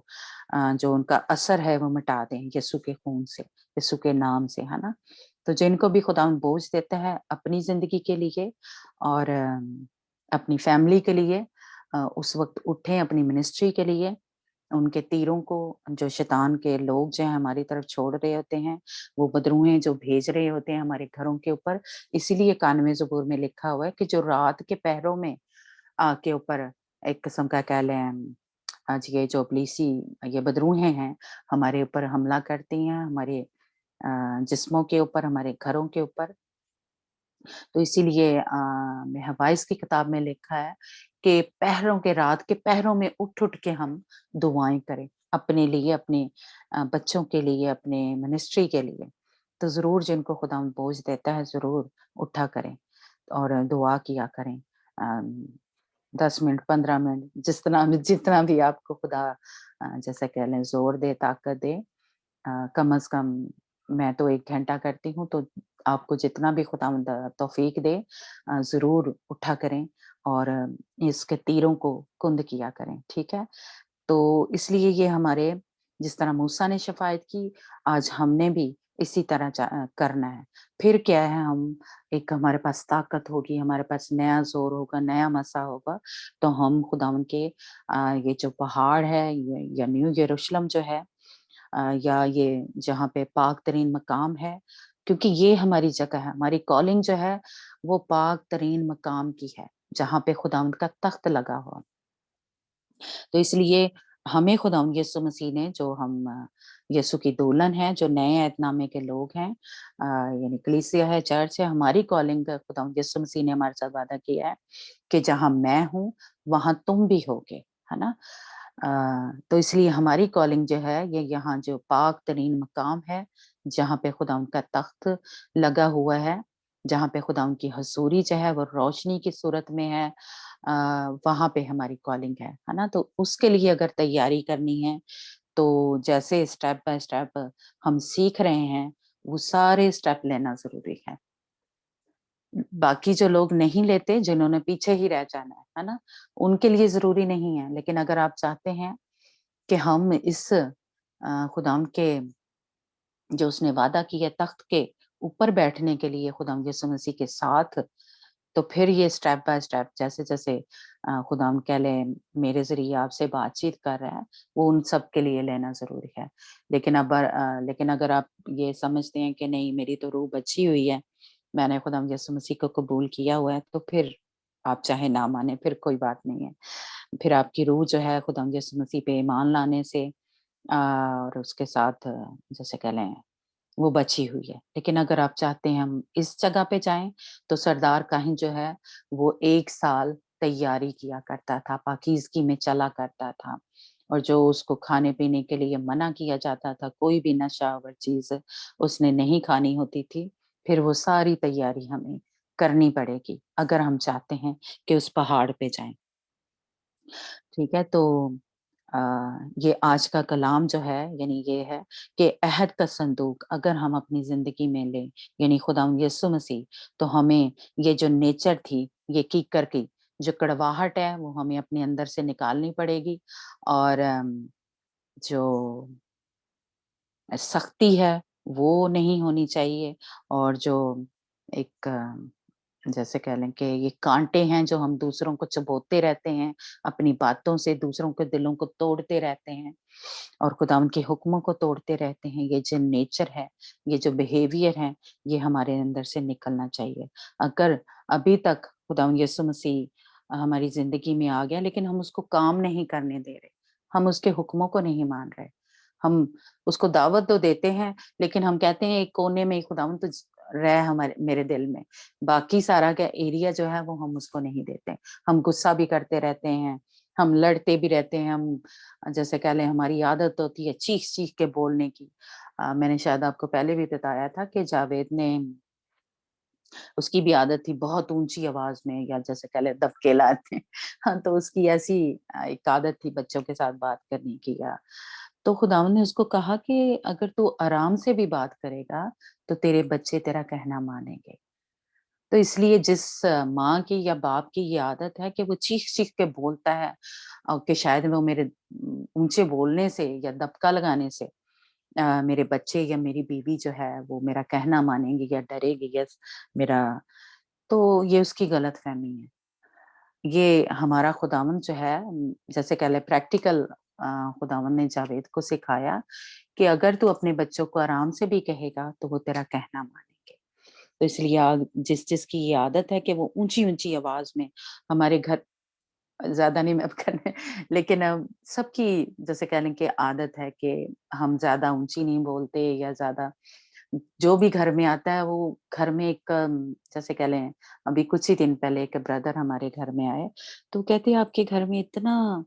जो उनका असर है वो मिटा दें यीशु के खून से, यीशु के नाम से, है ना? तो जिनको भी खुदावंद बोझ देता है अपनी जिंदगी के लिए और अपनी फैमिली के लिए, उस वक्त उठें अपनी मिनिस्ट्री के लिए। उनके तीरों को जो शैतान के लोग जो हैं हमारी तरफ छोड़ रहे होते हैं, वो बदरूहें जो भेज रहे होते हैं हमारे घरों के ऊपर, इसीलिए 91 ज़बूर में लिखा हुआ है कि जो रात के पहरों में के ऊपर एक किस्म का कह लें, आज ये जो इब्लीसी ये बदरूहें हैं हमारे ऊपर हमला करती हैं, हमारे जिस्मों के ऊपर, हमारे घरों के ऊपर। तो इसीलिए में हवाइज की किताब में लिखा है कि पहरों के रात के पहरों में उठ के हम दुआएं करें अपने लिए, अपने बच्चों के लिए, अपने मिनिस्ट्री के लिए। तो जरूर जिनको खुदा बोझ देता है जरूर उठा करें और दुआ किया करें। 10 मिनट 15 मिनट जितना भी आपको खुदा जैसे कह लें जोर दे, ताकत दे। कम से कम मैं तो 1 घंटा करती हूँ, तो आपको जितना भी खुदावंद तौफीक दे ज़रूर उठा करें और इसके तीरों को कुंद किया करें, ठीक है? तो इसलिए ये हमारे जिस तरह मूसा ने शफ़ायत की, आज हमने भी इसी तरह करना है। फिर क्या है, हम एक हमारे पास ताकत होगी, हमारे पास नया ज़ोर होगा, नया मसा होगा, तो हम खुदावंद के ये जो पहाड़ है या न्यू यरूशलेम जो है या ये जहाँ पे पाक तरीन मकाम है, क्योंकि ये हमारी जगह है, हमारी कॉलिंग जो है वो पाक तरीन मकाम की है, जहाँ पे खुदावंद का तख्त लगा हुआ। तो इसलिए हमें खुदावंद यीशु मसीह ने, जो हम यीशु की दुल्हन है, जो नए ऐतनामे के लोग हैं, यानी कलीसिया है, चर्च है, हमारी कॉलिंग खुदावंद यीशु मसीह ने हमारे साथ वादा किया है कि जहाँ मैं हूँ वहाँ तुम भी होगे, है ना? तो इसलिए हमारी कॉलिंग जो है ये यहाँ जो पाक तरीन मकाम है, जहाँ पे खुदा उनका तख्त लगा हुआ है, जहाँ पे खुदा उनकी हजूरी जो है वो रोशनी की सूरत में है, वहाँ पे हमारी कॉलिंग है ना? तो उसके लिए अगर तैयारी करनी है, तो जैसे स्टेप बाय स्टेप हम सीख रहे हैं, वो सारे स्टेप लेना जरूरी है। बाकी जो लोग नहीं लेते, जिन्होंने पीछे ही रह जाना है ना? उनके लिए ज़रूरी नहीं है, लेकिन अगर आप चाहते हैं कि हम इस खुदावंद के जो उसने वादा किया तख्त के ऊपर बैठने के लिए खुदावंद यीशु मसीह के साथ, तो फिर ये स्टेप बाय स्टेप जैसे-जैसे खुदावंद कह लें मेरे ज़रिए आपसे बातचीत कर रहा है, वो उन सब के लिए लेना ज़रूरी है। लेकिन अगर आप ये समझते हैं कि नहीं मेरी तो रूह बची हुई है, मैंने खुदावंद यीशु मसीह को कबूल किया हुआ है, तो फिर आप चाहे ना माने फिर कोई बात नहीं है। फिर आपकी रूह जो है खुदावंद यीशु मसीह पे ईमान लाने से और उसके साथ जैसे कह लें वो बची हुई है। लेकिन अगर आप चाहते हैं हम इस जगह पे जाएँ, तो सरदार काहिन जो है वो 1 साल तैयारी किया करता था, पाकीज़गी में चला करता था और जो उसको खाने-पीने के लिए मना किया जाता था, कोई भी नशा-आवर चीज़ उसने नहीं खानी होती थी, फिर वो सारी तैयारी हमें करनी पड़ेगी, अगर हम चाहते हैं कि उस पहाड़ पे जाएँ। ठीक है? तो अ, ये आज का कलाम जो है यानी ये है कि अहद का संदूक अगर हम अपनी ज़िंदगी में लें, यानी खुदावंद यीशु मसीह, तो हमें ये जो नेचर थी, ये कीकर की जो कड़वाहट है, वो हमें अपने अंदर से निकालनी पड़ेगी और जो सख्ती है, वो नहीं होनी चाहिए और जो एक जैसे कह लें कि ये कांटे हैं जो हम दूसरों को चुभोते रहते हैं, अपनी बातों से दूसरों के दिलों को तोड़ते रहते हैं और खुदावंद के हुक्मों को तोड़ते रहते हैं, ये जो नेचर है, ये जो बिहेवियर है, ये हमारे अंदर से निकलना चाहिए। अगर अभी तक खुदावंद यीशु मसीह हमारी ज़िंदगी में आ गया लेकिन हम उसको काम नहीं करने दे रहे, हम उसके हुक्मों को नहीं मान रहे, हम उसको दावत तो देते हैं, लेकिन हम कहते हैं एक कोने में खुदावंद तुझ रह हमारे मेरे दिल में, बाकी सारा का एरिया जो है वो हम उसको नहीं देते। हम गुस्सा भी करते रहते हैं, हम लड़ते भी रहते हैं, हम जैसे कह लें हमारी आदत होती है चीख चीख के बोलने की। मैंने शायद आपको पहले भी बताया था कि जावेद ने, उसकी भी आदत थी बहुत ऊंची आवाज में, या जैसे कह लें दबके लाते हैं। हाँ, तो उसकी ऐसी एक आदत थी बच्चों के साथ बात करने की। या तो खुदावंद ने उसको कहा कि अगर तू आराम से भी बात करेगा तो तेरे बच्चे तेरा कहना मानेंगे। तो इसलिए जिस माँ की या बाप की ये आदत है कि वो चीख-चीख के बोलता है, कि शायद वो मेरे ऊँचे बोलने से या दबका लगाने से मेरे बच्चे या मेरी बीवी जो है वो मेरा कहना मानेंगी या डरेगी, या मेरा, तो ये उसकी गलतफ़हमी है। ये हमारा खुदावंद जो है, जैसे कह लें प्रैक्टिकल, खुदावंद ने जावेद को सिखाया कि अगर तू अपने बच्चों को आराम से भी कहेगा तो वो तेरा कहना मानेंगे। तो इसलिए जिसकी ये आदत है कि वो ऊँची-ऊँची आवाज़ में हमारे घर, ज़्यादा नहीं मैं अब करने, लेकिन सबकी जैसे कह लें कि आदत है कि हम ज़्यादा ऊँची नहीं बोलते, या ज़्यादा जो भी घर में आता है वो घर में एक, जैसे कह लें अभी कुछ ही दिन पहले एक ब्रदर हमारे घर में आए, तो कहते हैं आपके घर में इतना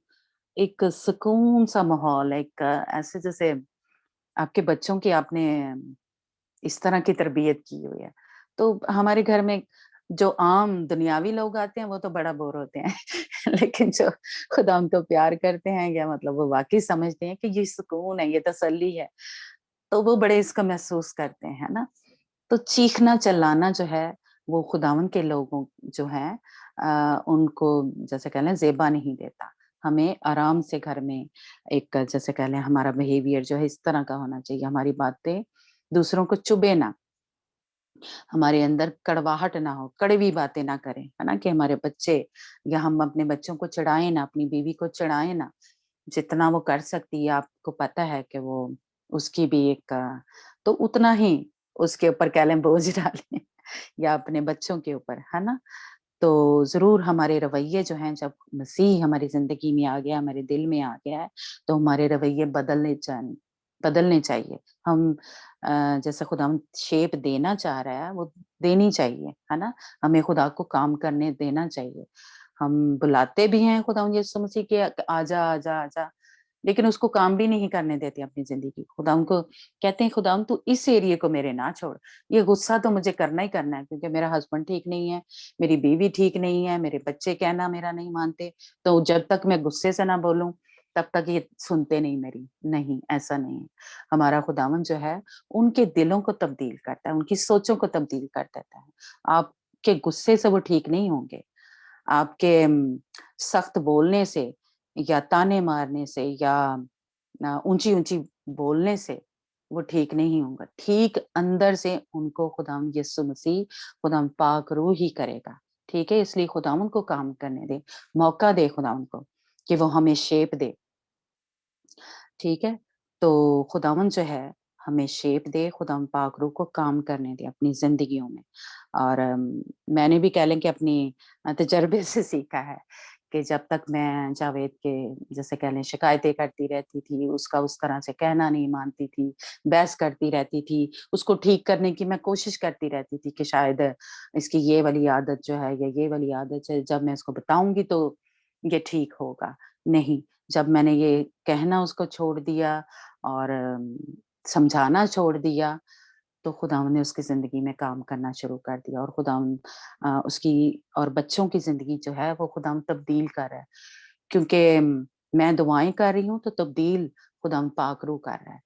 एक सुकून सा माहौल है, एक ऐसे जैसे आपके बच्चों की आपने इस तरह की तरबियत की हुई है। तो हमारे घर में जो आम दुनियावी लोग आते हैं वो तो बड़ा बोर होते हैं। लेकिन जो खुदा उनको प्यार करते हैं, या मतलब वो वाक़ई समझते हैं कि ये सुकून है, ये तसल्ली है, तो वो बड़े इसको महसूस करते हैं, है ना? तो चीखना चिल्लाना जो है वो खुदावंद के लोगों जो हैं, उनको जैसे कह लें ज़ेबा नहीं देता। हमें आराम से घर में एक जैसे कह लें हमारा बिहेवियर जो है इस तरह का होना चाहिए, हमारी बातें दूसरों को चुभे ना, हमारे अंदर कड़वाहट ना हो, कड़वी बातें ना करें, है ना? कि हमारे बच्चे या हम अपने बच्चों को चिढ़ाएँ ना, अपनी बीवी को चिढ़ाएँ ना। जितना वो कर सकती है, आपको पता है कि वो उसकी भी एक, तो उतना ही उसके ऊपर कह लें बोझ डालें या अपने बच्चों के ऊपर, है ना? तो ज़रूर हमारे रवैये जो हैं, जब मसीह हमारी ज़िंदगी में आ गया, हमारे दिल में आ गया है, तो हमारे रवैये बदलने चाहिए। हम जैसे खुदावंद शेप देना चाह रहा है, वो देनी चाहिए, है ना? हमें खुदा को काम करने देना चाहिए। हम बुलाते भी हैं खुदावंद यीशु मसीह के, आजा, आजा, आजा, लेकिन उसको काम भी नहीं करने देते अपनी ज़िंदगी। खुदावंद को कहते हैं, खुदावंद तू इस एरिये को मेरे ना छोड़। ये गुस्सा तो मुझे करना ही करना है, क्योंकि मेरा हस्बैंड ठीक नहीं है, मेरी बीवी ठीक नहीं है, मेरे बच्चे कहना मेरा नहीं मानते, तो जब तक मैं गुस्से से ना बोलूँ, तब तक ये सुनते नहीं मेरी। नहीं, ऐसा नहीं है। हमारा खुदावंद जो है, उनके दिलों को तब्दील करता है, उनकी सोचों को तब्दील कर देता है। आपके गुस्से से वो ठीक नहीं होंगे। आपके सख्त बोलने से या ताने मारने से या ऊँची-ऊँची बोलने से वो ठीक नहीं होगा। ठीक अंदर से उनको खुदावंद यीशु मसीह, खुदावंद पाक रूह ही करेगा। ठीक है? इसलिए खुदावंद को काम करने दें, मौका दें खुदावंद को कि वो हमें शेप दे। ठीक है? तो खुदावंद जो है हमें शेप दे, खुदावंद पाक रूह को काम करने दे अपनी ज़िंदगियों में। और मैंने भी कह लें कि अपनी तजर्बे से सीखा है कि जब तक मैं जावेद के जैसे कह लें शिकायतें करती रहती थी, उसका उस तरह से कहना नहीं मानती थी, बहस करती रहती थी, उसको ठीक करने की मैं कोशिश करती रहती थी कि शायद इसकी ये वाली आदत जो है या ये वाली आदत है, जब मैं इसको बताऊँगी तो ये ठीक होगा। नहीं, जब मैंने ये कहना उसको छोड़ दिया और समझाना छोड़ दिया, तो खुदावंद ने उसकी ज़िंदगी में काम करना शुरू कर दिया, और खुदावंद उसकी और बच्चों की ज़िंदगी जो है वो खुदावंद तब्दील कर रहा है। क्योंकि मैं दुआएँ कर रही हूँ तो तब्दील खुदावंद पाक रूह कर रहा है,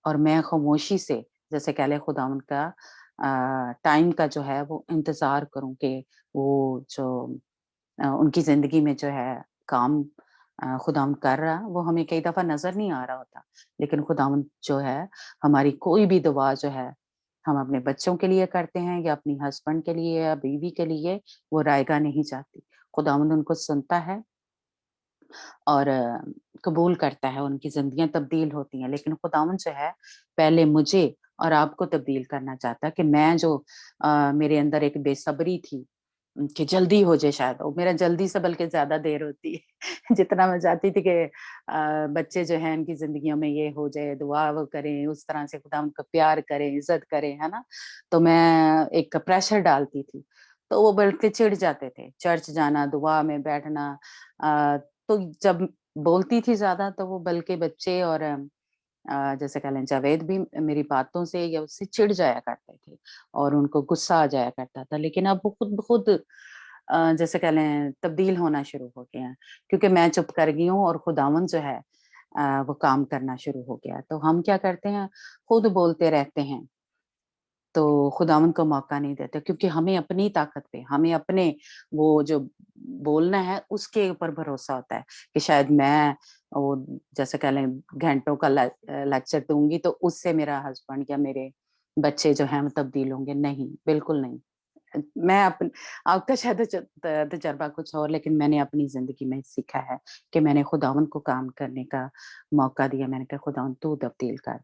और मैं खामोशी से जैसे कह लें खुदावंद का टाइम का जो है वो इंतज़ार करूँ कि वो जो उनकी ज़िंदगी में जो है काम खुदावंद कर रहा, वो हमें कई दफ़ा नज़र नहीं आ रहा होता। लेकिन खुदावंद जो है हमारी कोई भी दुआ जो है, हम अपने बच्चों के लिए करते हैं या अपनी हस्बैंड के लिए या बीवी के लिए, वो रायगा नहीं चाहती। खुदावंद उनको सुनता है और कबूल करता है, उनकी ज़िंदगियाँ तब्दील होती हैं। लेकिन खुदावंद जो है, पहले मुझे और आपको तब्दील करना चाहता है कि मैं जो मेरे अंदर एक बेसब्री थी कि जल्दी हो जाए शायद, वो मेरा जल्दी से बल्कि ज़्यादा देर होती है। जितना मैं चाहती थी कि बच्चे जो हैं उनकी ज़िंदगियों में ये हो जाए, दुआ वो करें, उस तरह से खुदा उनका प्यार करें, इज़्ज़त करें, है ना? तो मैं एक प्रेशर डालती थी, तो वो बल्कि चिढ़ जाते थे। चर्च जाना, दुआ में बैठना, तो जब बोलती थी ज्यादा तो वो बल्कि बच्चे और जैसे कह लें जावेद भी मेरी बातों से या उससे चिढ़ जाया करते थे और उनको गुस्सा आ जाया करता था। लेकिन अब वो खुद ब खुद जैसे कह लें तब्दील होना शुरू हो गए हैं, क्योंकि मैं चुप कर गई हूँ और खुदावंद जो है वो काम करना शुरू हो गया। तो हम क्या करते हैं, खुद बोलते रहते हैं, तो खुदावंद को मौका नहीं देते, क्योंकि हमें अपनी ताकत पे, हमें अपने वो जो बोलना है उसके ऊपर भरोसा होता है कि शायद मैं वो जैसे कह लें घंटों का लेक्चर दूंगी तो उससे मेरा हस्बैंड या मेरे बच्चे जो हैं वो तब्दील होंगे। नहीं, बिल्कुल नहीं। मैं अपन आपका शायद तजर्बा कुछ और, लेकिन मैंने अपनी जिंदगी में सीखा है कि मैंने खुदावंद को काम करने का मौका दिया। मैंने कहा खुदावंद तू तब्दील कर,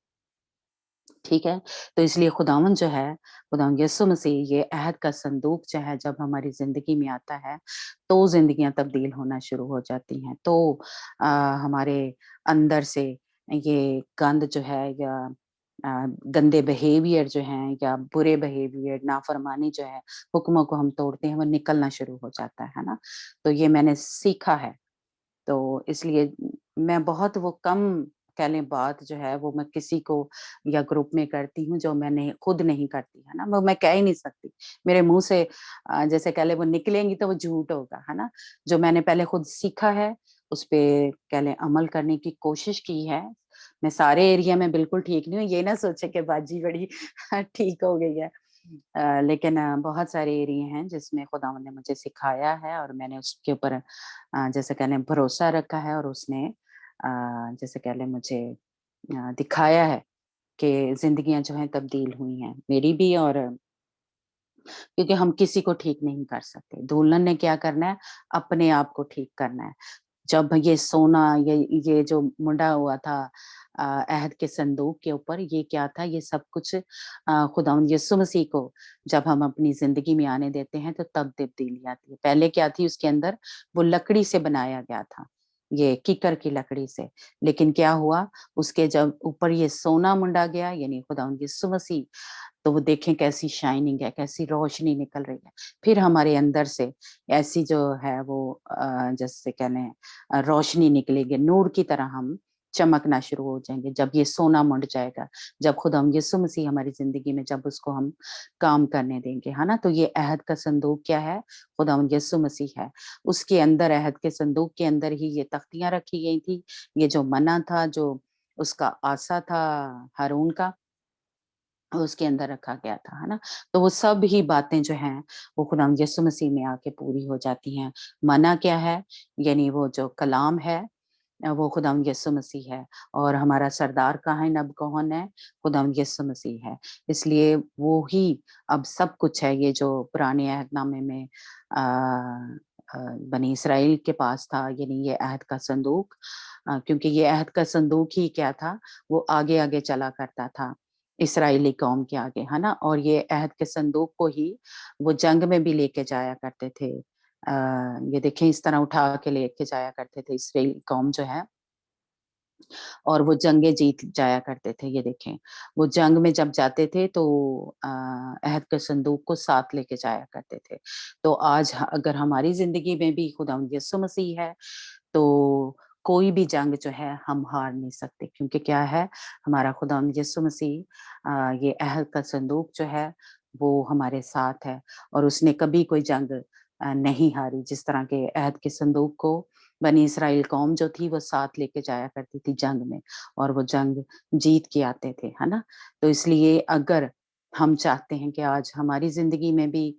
ठीक है। तो इसलिए खुदावंद जो है, खुदावंद यीशु मसीह, ये अहद का संदूक जो है जब हमारी जिंदगी में आता है तो जिंदगियां तब्दील होना शुरू हो जाती हैं। तो हमारे अंदर से ये गंद जो है या गंदे बिहेवियर जो हैं या बुरे बिहेवियर, नाफरमानी जो है, हुक्मों को हम तोड़ते हैं, वो निकलना शुरू हो जाता है ना। तो ये मैंने सीखा है। तो इसलिए मैं बहुत वो कम कह लें बात जो है वो मैं किसी को या ग्रुप में करती हूँ जो मैंने खुद नहीं करती, है ना। वो मैं कह ही नहीं सकती, मेरे मुंह से जैसे कह लें वो निकलेंगी तो वो झूठ होगा, है ना। जो मैंने पहले खुद सीखा है उस पे कह लें अमल करने की कोशिश की है। मैं सारे एरिया में बिल्कुल ठीक नहीं हूँ, ये ना सोचे कि बाजी बड़ी ठीक हो गई है। लेकिन बहुत सारे एरिया हैं जिसमें खुदावंद ने मुझे सिखाया है और मैंने उसके ऊपर जैसे कह लें भरोसा रखा है और उसने जैसे कह लें मुझे दिखाया है कि जिंदगियां जो हैं तब्दील हुई हैं मेरी भी। और क्योंकि हम किसी को ठीक नहीं कर सकते, दुल्हन ने क्या करना है, अपने आप को ठीक करना है। जब ये सोना, ये जो मुंडा हुआ था अहद के संदूक के ऊपर, ये क्या था, ये सब कुछ खुदावंद यीशु मसीह को जब हम अपनी जिंदगी में आने देते हैं तो तब तब्दीली आती है। पहले क्या थी उसके अंदर, वो लकड़ी से बनाया गया था, ये कीकर की लकड़ी से। लेकिन क्या हुआ, उसके जब ऊपर ये सोना मुंडा गया यानी खुदावंद यीशु मसीह, तो वो देखें कैसी शाइनिंग है, कैसी रोशनी निकल रही है। फिर हमारे अंदर से ऐसी जो है वो जैसे कहने रोशनी निकलेगी, नूर की तरह हम चमकना शुरू हो जाएंगे जब ये सोना मुंड जाएगा, जब खुदा यीशु मसीह हमारी जिंदगी में जब उसको हम काम करने देंगे, है ना। तो ये अहद का संदूक क्या है, खुदा यीशु मसीह है। उसके अंदर, अहद के संदूक के अंदर ही ये तख्तियां रखी गई थी, ये जो मना था, जो उसका आसा था हारून का, उसके अंदर रखा गया था, है ना। तो वो सब ही बातें जो हैं वो खुदा यीशु मसीह में आके पूरी हो जाती हैं। मना क्या है, यानी वो जो कलाम है वो खुदा यीशु मसीह है। और हमारा सरदार कहाँ है, नब कौन है, खुदा यीशु मसीह है। इसलिए वो ही अब सब कुछ है। ये जो पुराने अहदनामे में बनी इसराइल के पास था, यानी ये अहद का संदूक, क्योंकि ये अहद का संदूक ही क्या था, वो आगे आगे चला करता था इसराइली कौम के आगे, है ना। और ये अहद के संदूक को ही वो जंग में भी लेके जाया करते थे। ये देखें इस तरह उठा के लेके जाया करते थे इसराइली कौम जो है, और वो जंगे जीत जाया करते थे। ये देखें वो जंग में जब जाते थे तो अहद के संदूक को साथ लेके जाया करते थे। तो आज अगर हमारी जिंदगी में भी खुदावंद यीशु मसीह है तो कोई भी जंग जो है हम हार नहीं सकते, क्योंकि क्या है, हमारा खुदावंद यीशु मसीह ये अहद का संदूक जो है वो हमारे साथ है। और उसने कभी कोई जंग नहीं हारी। जिस तरह के अहद के संदूक को बनी इसराइल कौम जो थी वो साथ लेके जाया करती थी जंग में, और वो जंग जीत के आते थे, है ना। तो इसलिए अगर हम चाहते हैं कि आज हमारी जिंदगी में भी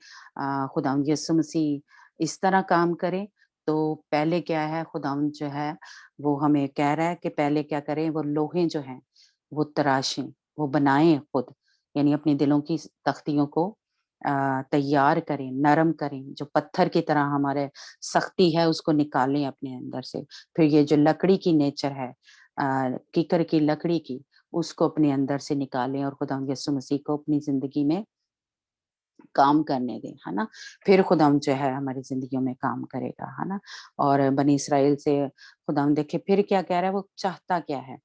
खुदावंद यीशु मसीह इस तरह काम करे, तो पहले क्या है, खुदावंद जो है वो हमें कह रहा है कि पहले क्या करें, वो लोहे जो हैं वो तराशें, वो बनाएं खुद, यानी अपने दिलों की तख्तियों को तैयार करें, नरम करें, जो पत्थर की तरह हमारे सख्ती है उसको निकालें अपने अंदर से। फिर ये जो लकड़ी की नेचर है, कीकर की लकड़ी की, उसको अपने अंदर से निकालें और खुदा यीशु मसीह को अपनी जिंदगी में काम करने दें, है ना। फिर खुदाम जो है हमारी जिंदगियों में काम करेगा, है ना। और बनी इसराइल से खुदाम देखे फिर क्या कह रहा है, वो चाहता क्या है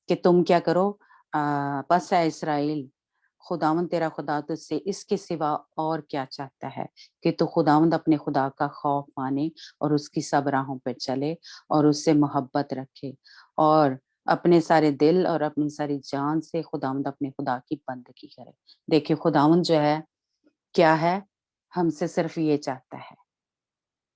कि तुम क्या करो, बस है इसराइल, खुदावंद तेरा खुदा तुझसे इसके सिवा और क्या चाहता है कि तू खुदावंद अपने खुदा का खौफ माने और उसकी सब राहों पर चले और उससे मोहब्बत रखे और अपने सारे दिल और अपनी सारी जान से खुदावंद अपने खुदा की बंदगी करे। देखिए खुदावंद जो है क्या है, हमसे सिर्फ ये चाहता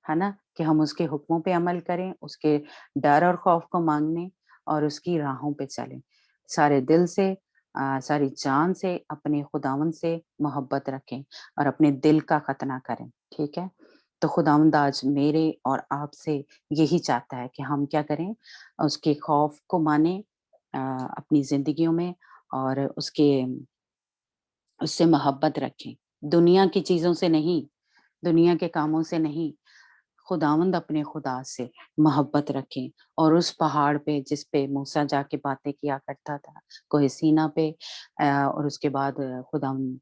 है ना, कि हम उसके हुक्मों पे अमल करें, उसके डर और खौफ को मांगने और उसकी राहों पे चलें, सारे दिल से सारी जान से अपने खुदावंद से मोहब्बत रखें और अपने दिल का खतना करें। ठीक है, तो खुदावंद आज मेरे और आपसे यही चाहता है कि हम क्या करें, उसके खौफ को माने अपनी जिंदगियों में और उससे मोहब्बत रखें, दुनिया की चीजों से नहीं, दुनिया के कामों से नहीं, खुदावंद अपने खुदा से मोहब्बत रखें और उस पहाड़ पे जिस पे मूसा जाके बातें किया करता था, कोहे सीना पे और उसके बाद खुदावंद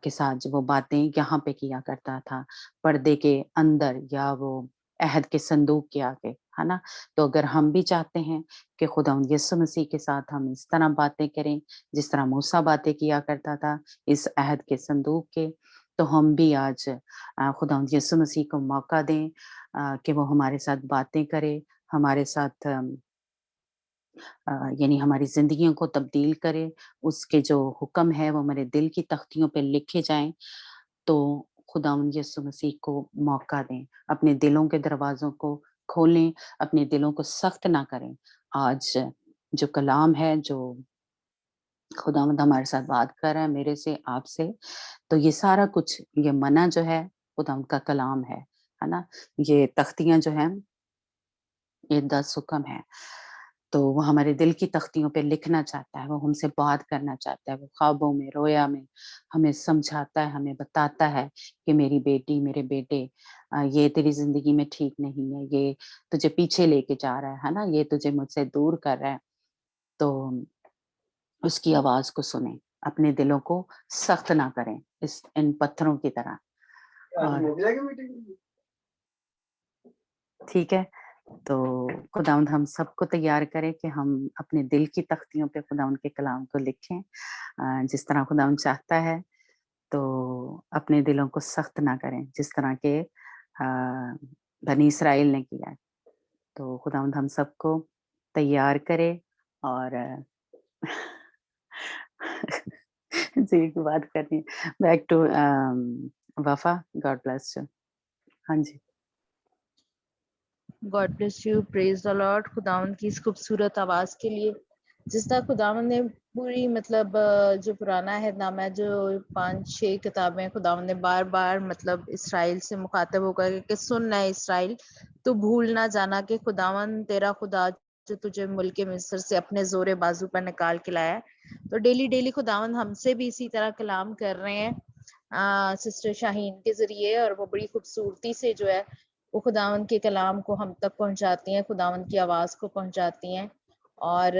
के साथ जो वो बातें यहाँ पे किया करता था, पर्दे के अंदर या वो अहद के संदूक के आगे, है ना। तो अगर हम भी चाहते हैं कि खुदावंद यीशु मसीह के साथ हम इस तरह बातें करें जिस तरह मूसा बातें किया करता था इस अहद के संदूक के, तो हम भी आज खुदावंद यीशु मसीह को मौका दें कि वो हमारे साथ बातें करे, हमारे साथ यानी हमारी जिंदगियों को तब्दील करे, उसके जो हुक्म है वो हमारे दिल की तख्तियों पे लिखे जाएं। तो खुदावंद यीशु मसीह को मौका दें, अपने दिलों के दरवाजों को खोलें, अपने दिलों को सख्त ना करें। आज जो कलाम है, जो खुदावंद हमारे साथ बात कर रहा है मेरे से, आपसे, तो ये सारा कुछ, ये मना जो है खुदावंद का कलाम है ना। ये तख्तियां जो हैं ये 10 हुक्म है, तो वो हमारे दिल की तख्तियों पे लिखना चाहता है, वो हमसे बात करना चाहता है, वो ख्वाबों में, रोया में हमें समझाता है, हमें बताता है कि मेरी बेटी, मेरे बेटे, ये तेरी जिंदगी में ठीक नहीं है, ये तुझे पीछे लेके जा रहा है ना, ये तुझे मुझसे दूर कर रहा है। तो उसकी आवाज को सुने, अपने दिलों को सख्त ना करें इन पत्थरों की तरह। और ठीक है, तो खुदावंद हम सबको तैयार करे कि हम अपने दिल की तख्तियों पे खुदावंद के कलाम को लिखें जिस तरह खुदावंद चाहता है। तो अपने दिलों को सख्त ना करें जिस तरह के बनी इसराइल ने किया। तो खुदावंद हम सबको तैयार करे और जी एक बात करनी है, बैक टू वफा, गॉड ब्लेस यू। हाँ जी, God bless you, praise the Lord. खुदावंद की इस खूबसूरत आवाज के लिए, जिस तरह खुदावंद ने पूरी मतलब जो पुराना अहदनामा है, जो 5-6 किताबें, खुदावंद ने बार बार मतलब इसराइल से मुखातब होकर कि सुन है इसराइल, तो भूल ना जाना कि खुदावंद तेरा खुदा जो तुझे मुल्क मिस्र से अपने जोरे बाजू पर निकाल के लाया। तो डेली डेली खुदावंद हमसे भी इसी तरह कलाम कर रहे हैं सिस्टर शाहीन के जरिए, और वो बड़ी खूबसूरती से जो है वो खुदावंद के कलाम को हम तक पहुंचाती हैं, खुदावंद की आवाज को पहुंचाती हैं। और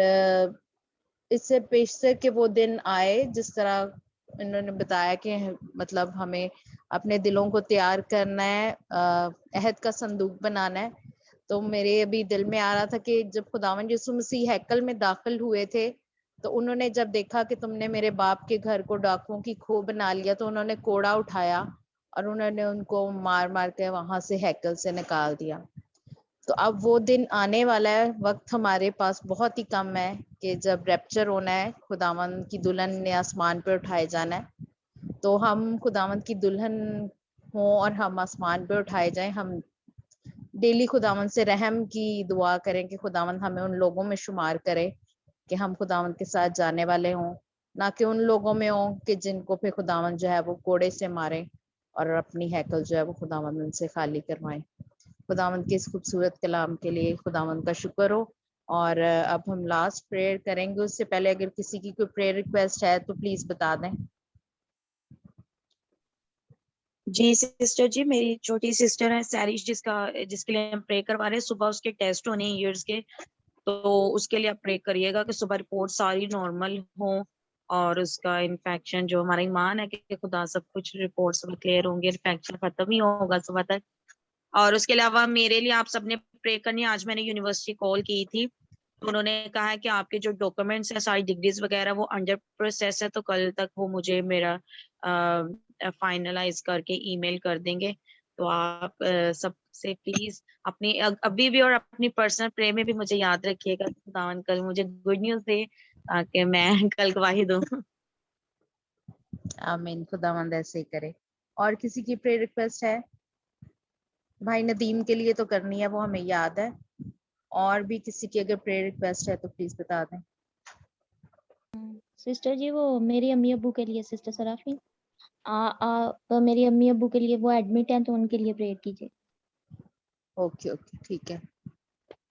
इससे पेशतर के वो दिन आए जिस तरह इन्होंने बताया कि मतलब हमें अपने दिलों को तैयार करना है, अहद का संदूक बनाना है। तो मेरे अभी दिल में आ रहा था कि जब खुदावंद यीशु मसीह हैकल में दाखिल हुए थे, तो उन्होंने जब देखा कि तुमने मेरे बाप के घर को डाकुओं की खो बना लिया, तो उन्होंने कोड़ा उठाया और उन्होंने उनको मार मार के वहां से हैकल से निकाल दिया। तो अब वो दिन आने वाला है, वक्त हमारे पास बहुत ही कम है कि जब रैप्चर होना है, खुदावंद की दुल्हन ने आसमान पे उठाए जाना है। तो हम खुदावंद की दुल्हन हो और हम आसमान पे उठाए जाएं। हम डेली खुदावंद से रहम की दुआ करें कि खुदावंद हमें उन लोगों में शुमार करे कि हम खुदावंद के साथ जाने वाले हों, ना कि उन लोगों में हो कि जिनको फिर खुदावंद जो है वो कोड़े से मारे और अपनी हैकल जो है वो खुदावंद उनसे खाली करवाए। खुदावंद के इस खूबसूरत कलाम के लिए खुदावंद का शुक्र हो। और अब हम लास्ट प्रेयर करेंगे, उससे पहले अगर किसी की कोई प्रेयर रिक्वेस्ट है तो प्लीज बता दें। जी सिस्टर जी, मेरी छोटी सिस्टर है सैरिश, जिसके लिए हम प्रे करवा रहे हैं। सुबह उसके टेस्ट होने ईयर्स के, तो उसके लिए आप प्रे करिएगा कि सुबह रिपोर्ट सारी नॉर्मल हो और उसका इन्फेक्शन, जो हमारा ईमान है कि खुदा सब कुछ रिपोर्ट सब क्लियर होंगे, इन्फेक्शन खत्म ही होगा सुबह तक। और उसके अलावा मेरे लिए आप सबने प्रे करनी है। आज मैंने यूनिवर्सिटी कॉल की थी, تو انہوں نے کہا ہے کہ آپ کے جو ڈاکومنٹس ہیں ساری ڈگریز وغیرہ وہ انڈر پروسیس ہے, تو کل تک وہ مجھے میرا فائنلائز کر کے ای میل کر دیں گے. تو آپ سب سے پلیز اپنی ابھی بھی اور اپنی پرسنل پرے میں بھی مجھے یاد رکھیے گا, خداوند کل مجھے گڈ نیوز دے تاکہ میں کل گواہی دوں. آمین, خداوند ایسے ہی کرے. اور کسی کی پریئر ریکویسٹ ہے؟ بھائی ندیم کے لیے تو کرنی ہے, وہ ہمیں یاد ہے. اور بھی کسی کی اگر پریئر ریکویسٹ ہے تو پلیز بتا دیں. سسٹر جی وہ میری امی ابو کے لیے, سسٹر سرافی میری امی ابو کے لیے وہ ایڈمٹ ہیں, تو ان کے لیے پریئر کیجیے. اوکے اوکے ٹھیک ہے.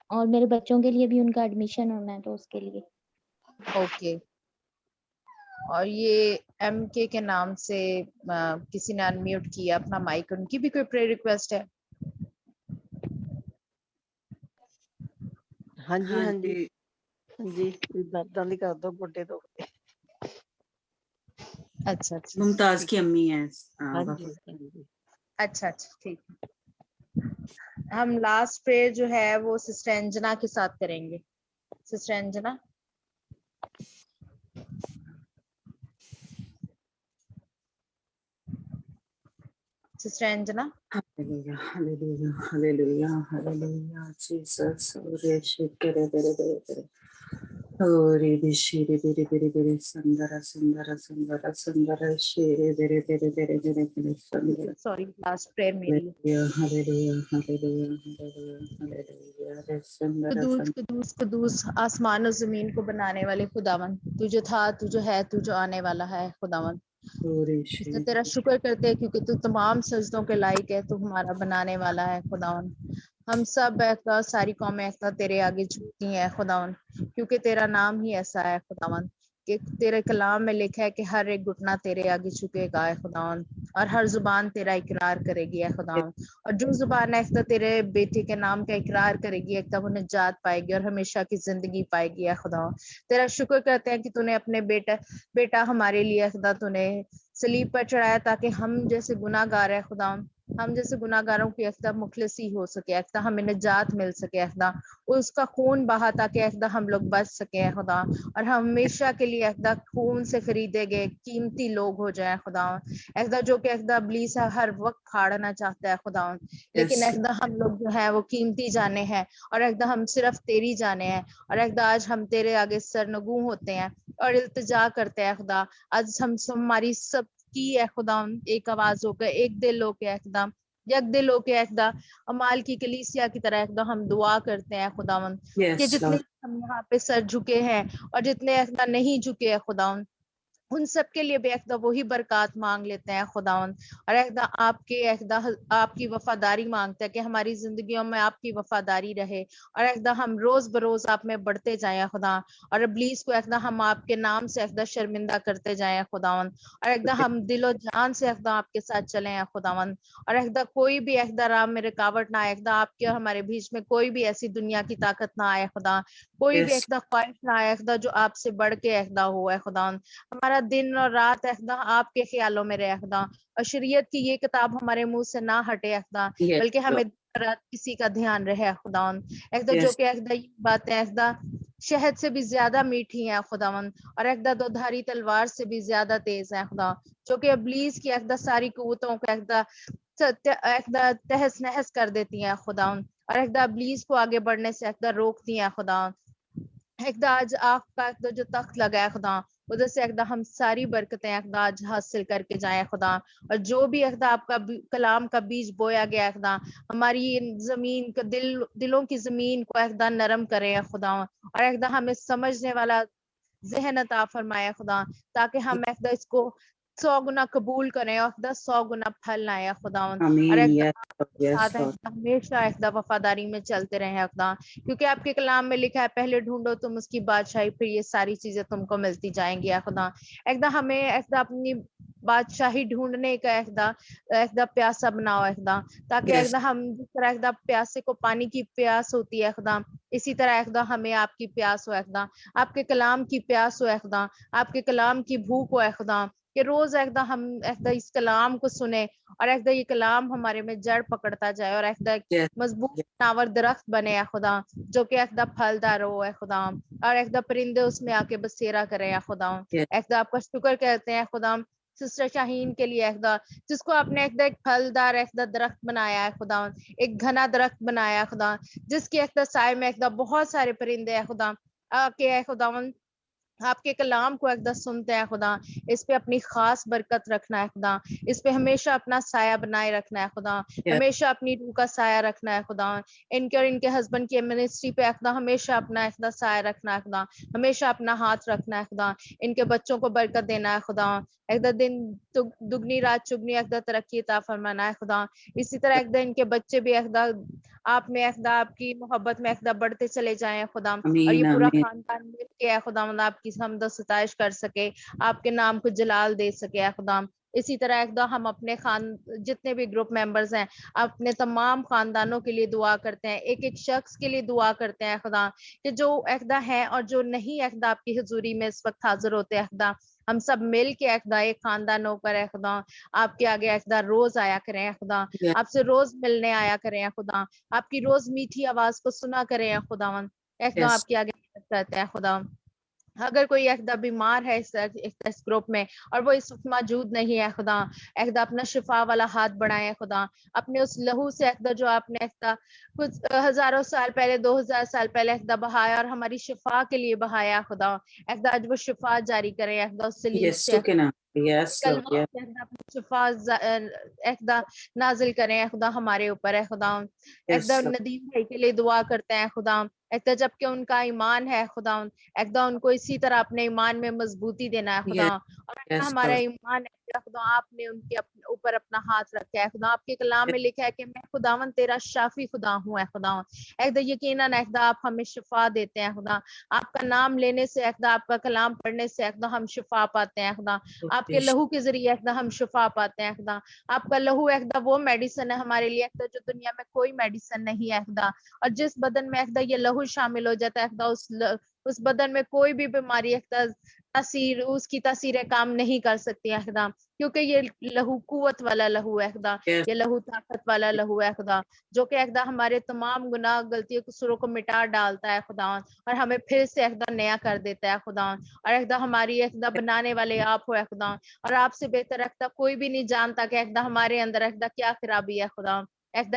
اور میرے بچوں کے لیے بھی ان کا ایڈمیشن ہونا ہے, تو اس کے لیے. اوکے. اور یہ ایم کے نام سے کسی نے انمیوٹ کیا اپنا مائک, ان کی بھی کوئی پریئر ریکویسٹ ہے؟ ہاں جی ہاں جی ہاں جی, درداں دی کر دو گوڈے تو. اچھا اچھا ممتاز کی امی ہیں. ہاں جی ہاں جی. اچھا اچھا ٹھیک ہے. ہم لاسٹ پریئر جو ہے وہ سسٹر انجنا کے ساتھ کریں گے. سسٹر انجنا. سسٹر انجنا. Hallelujah, hallelujah, hallelujah, hallelujah, Jesus. Ore shikere bere bere bere. Ore bishire bere bere bere. Sandara sandara sandara sandara shire bere bere bere bere bere sandara. Sorry last prayer میری. Hallelujah, hallelujah, hallelujah, hallelujah, hallelujah. Sandara قدوس sandara. قدوس قدوس آسمان و زمین کو بنانے والے خداون, تو جو تھا, تو جو ہے, تو جو آنے والا ہے خداون. Ore اس نے shire. تیرا شکر کرتے ہیں کیونکہ تو تمام سجدوں کے لائق ہے, تو ہمارا بنانے والا ہے خداون. ہم سب ایسا ساری قومیں ایسا تیرے آگے جھکتی ہیں خداون, کیونکہ تیرا نام ہی ایسا ہے خداون کہ تیرے کلام میں لکھا ہے کہ ہر ایک گھٹنا تیرے آگے جھکے گا ہے خداون, اور ہر زبان تیرا اقرار کرے گی ہے خداون. اور جو زبان ایسا تیرے بیٹے کے نام کا اقرار کرے گی ایک وہ نجات پائے گی اور ہمیشہ کی زندگی پائے گی ہے خداون. تیرا شکر کرتے ہیں کہ تو نے اپنے بیٹا ہمارے لیے خدا تو نے صلیب پر چڑھایا تاکہ ہم جیسے گناہ گار ہے خدا, ہم جیسے گناہ گاروں کی ایسا مخلصی ہو سکے, ایسا ہمیں نجات مل سکے ایسا, اس کا خون بہا تاکہ ایسا ہم لوگ بچ سکیں خدا, اور ہمیشہ کے لیے ایسا خون سے خریدے گئے قیمتی لوگ ہو جائیں خدا, ایسا جو کہ ایسا ابلیس ہر وقت کھاڑنا چاہتا ہے خدا, لیکن Yes. ایسا ہم لوگ جو ہے وہ قیمتی جانے ہیں, اور ایسا ہم صرف تیری جانے ہیں, اور ایسا آج ہم تیرے آگے سرنگوں ہوتے ہیں اور التجا کرتے ہیں خدا. آج ہم ہماری سب کی ہے خدا ایک آواز ہو کے, ایک دل ہو کے خدا, یک دل ہو کے خدا, امال کی کلیسیا کی طرح خدا ہم دعا کرتے ہیں خداوند کہ Yes, جتنے Lord. ہم یہاں پہ سر جھکے ہیں اور جتنے خدا نہیں جھکے ہیں خداوند, ان سب کے لیے بھی خدا وہی برکات مانگ لیتے ہیں خداوند, اور خدا آپ کے خدا آپ کی وفاداری مانگتے ہیں کہ ہماری زندگیوں میں آپ کی وفاداری رہے, اور خدا ہم روز بروز آپ میں بڑھتے جائیں خدا, اور ابلیس کو خدا ہم آپ کے نام سے خدا شرمندہ کرتے جائیں خداوند, اور خدا ہم دل و جان سے خدا آپ کے ساتھ چلیں خداوند, اور خدا کوئی بھی خدا راہ میں رکاوٹ نہ آئے خدا, آپ کے اور ہمارے بیچ میں کوئی بھی ایسی دنیا کی طاقت نہ آئے خدا, کوئی بھی Yes. خدا خواہش نہ آئے خدا جو آپ سے بڑھ کے خدا ہو خداوند. ہمارا دن اور رات خدا آپ کے خیالوں میں رہے خدا, اور شریعت کی یہ کتاب ہمارے منہ سے نہ ہٹے خدا, Yes, بلکہ ہمیں Lord. رات کسی کا دھیان رہے خداوند. ایسا جو Yes. کہ ایسا یہ باتیں ایسا شہد سے بھی زیادہ میٹھی ہیں خداوند, اور ایسا دو دھاری تلوار سے بھی زیادہ تیز ہے خدا, جو کہ ابلیس کی ایسا ساری قوتوں کو ایسا تہس نہس کر دیتی ہیں خداوند, اور ایسا ابلیس کو آگے بڑھنے سے ایسا روکتی ہیں خدا. ایسا آج آپ کا جو تخت لگا ہے خدا, ادھر سے ایسا ہم ساری برکتیں ایسا آج حاصل کر کے جائیں خدا, اور جو بھی ایسا آپ کا کلام کا بیج بویا گیا خدا, ہماری زمین کا دلوں کی زمین کو ایسا نرم کرے خدا, اور ایسا ہمیں سمجھنے والا ذہن عطا فرمائے خدا, تاکہ ہم ایسا اس کو 100 گنا قبول کریں اور 100 گنا پھل لائیں خداوند, اور Amen. ایسا Yes, Lord. Yes, ساتھ Lord. ہمیشہ ایسا وفاداری میں چلتے رہیں خدا, کیونکہ آپ کے کلام میں لکھا ہے پہلے ڈھونڈو تم اس کی بادشاہی, پھر یہ ساری چیزیں تم کو ملتی جائیں گی خدا. ایسا ہمیں ایسا اپنی بادشاہی ڈھونڈنے کا ایسا پیاسا بناؤ خدا, تاکہ Yes. ایسا ہم جس طرح ایسا پیاسے کو پانی کی پیاس ہوتی ہے خدا, اسی طرح خدا ہمیں آپ کی پیاس ہو خدا, آپ کے کلام کی پیاس ہو خدا, آپ کے کلام کی بھوک ہو خدا, کہ روز ایک ہم ایک اس کلام کو سنیں اور ایک یہ کلام ہمارے میں جڑ پکڑتا جائے اور ایک مضبوط ناور درخت بنے اے خدا جو کہ ایک پھلدار ہو اے خدا اور ایک پرندے اس میں آ کے بسیرا کرے اے خدا ایک آپ کا شکر کرتے ہیں خدا سسٹر شاہین کے لیے جس کو آپ نے ایک پھلدار درخت بنایا ہے خدا ایک گھنا درخت بنایا ہے خدا جس کی سائے میں بہت سارے پرندے ہیں خدا کے اے خدا آپ کے کلام کو سنتے ہیں خدا اس پہ اپنی خاص برکت رکھنا ہے خدا اس پہ ہمیشہ اپنا سایہ بنائے رکھنا ہے خدا ہمیشہ اپنی روح کا سایہ رکھنا ہے خدا ان کے اور ان کے ہسبینڈ کی منسٹری پہ ہمیشہ اپنا سایہ رکھنا ہے خدا ہمیشہ اپنا ہاتھ رکھنا ہے خدا ان کے بچوں کو برکت دینا ہے خدا دن دگنی رات چگنی ترقی عطا فرمانا ہے خدا اسی طرح ان کے بچے بھی آپ میں آپ کی محبت میں بڑھتے چلے جائیں خدا اور یہ پورا خاندان مل کے خدا آپ کی حمد و ستائش کر سکے آپ کے نام کو جلال دے سکے خدا اسی طرح ہم اپنے جتنے بھی گروپ ممبرز ہیں اپنے تمام خاندانوں کے لیے دعا کرتے ہیں ایک ایک شخص کے لیے دعا کرتے ہیں خدا کہ جو ہے اور جو نہیں آپ کی حضوری میں اس وقت حاضر ہوتے ہیں خدا ہم سب مل کے ایک خاندان ہو کر خدا آپ کے آگے روز آیا کریں خدا آپ سے روز ملنے آیا کریں خدا آپ کی روز میٹھی آواز کو سنا کریں خدا آپ کے آگے کرتے ہیں خدا اگر کوئی بیمار ہے اس گروپ میں اور وہ اس وقت موجود نہیں ہے خدا اپنا شفا والا ہاتھ بڑھائے خدا اپنے اس لہو سے جو آپ نے کچھ ہزاروں سال پہلے 2000 سال پہلے بہایا اور ہماری شفا کے لیے بہایا خدا آج وہ شفا جاری کرے اس سلیب سے شفا نازل کریں خدا ہمارے اوپر ہے خدا ندیم بھائی کے لیے دعا کرتے ہیں خدا جبکہ ان کا ایمان ہے خدا ان کو اسی طرح اپنے ایمان میں مضبوطی دینا ہے خدا اور ہمارا ایمان ہے خدا آپ نے ان کے اوپر اپنا ہاتھ رکھا ہے خدا آپ کے کلام میں لکھا ہے کہ میں خداوند تیرا شافی خدا ہوں اے خدا یقیناً آپ ہمیں شفا دیتے ہیں خدا آپ کا نام لینے سے آپ کا کلام پڑھنے سے ہم شفا پاتے ہیں خدا آپ کے لہو کے ذریعے ہم شفا پاتے ہیں خدا آپ کا لہو وہ میڈیسن ہے ہمارے لیے جو دنیا میں کوئی میڈیسن نہیں ہے خدا اور جس بدن میں یہ لہو شامل ہو جاتا ہے اس بدن میں کوئی بھی بیماری تاثیر اس کی تاثیریں کام نہیں کر سکتی ہے خدا کیونکہ یہ لہو قوت والا لہو ہے خدا یہ لہو طاقت والا لہو ہے خدا جو کہ ہمارے تمام گناہ غلطیوں قصوروں کو مٹا ڈالتا ہے خدا اور ہمیں پھر سے نیا کر دیتا ہے خدا اور ہماری بنانے والے آپ ہو خدا اور آپ سے بہتر کوئی بھی نہیں جانتا کہ ہمارے اندر کیا خرابی ہے خدا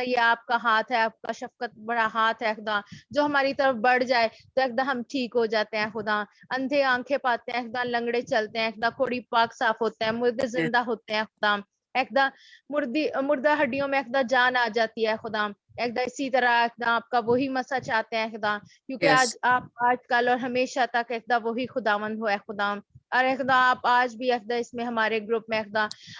یہ آپ کا ہاتھ ہے آپ کا شفقت بڑا ہاتھ ہے خدا جو ہماری طرف بڑھ جائے تو ہم ٹھیک ہو جاتے ہیں خدا اندھے آنکھیں پاتے ہیں لنگڑے چلتے ہیں کوڑی پاک صاف ہوتے ہیں مردے زندہ ہوتے ہیں خدا مردہ ہڈیوں میں جان آ جاتی ہے خدا اسی طرح آپ کا وہی مسا چاہتے ہیں خدا کیونکہ آج کل اور ہمیشہ تک وہی خداوند ہو ہے خدا اور آپ آج بھی اس میں ہمارے گروپ میں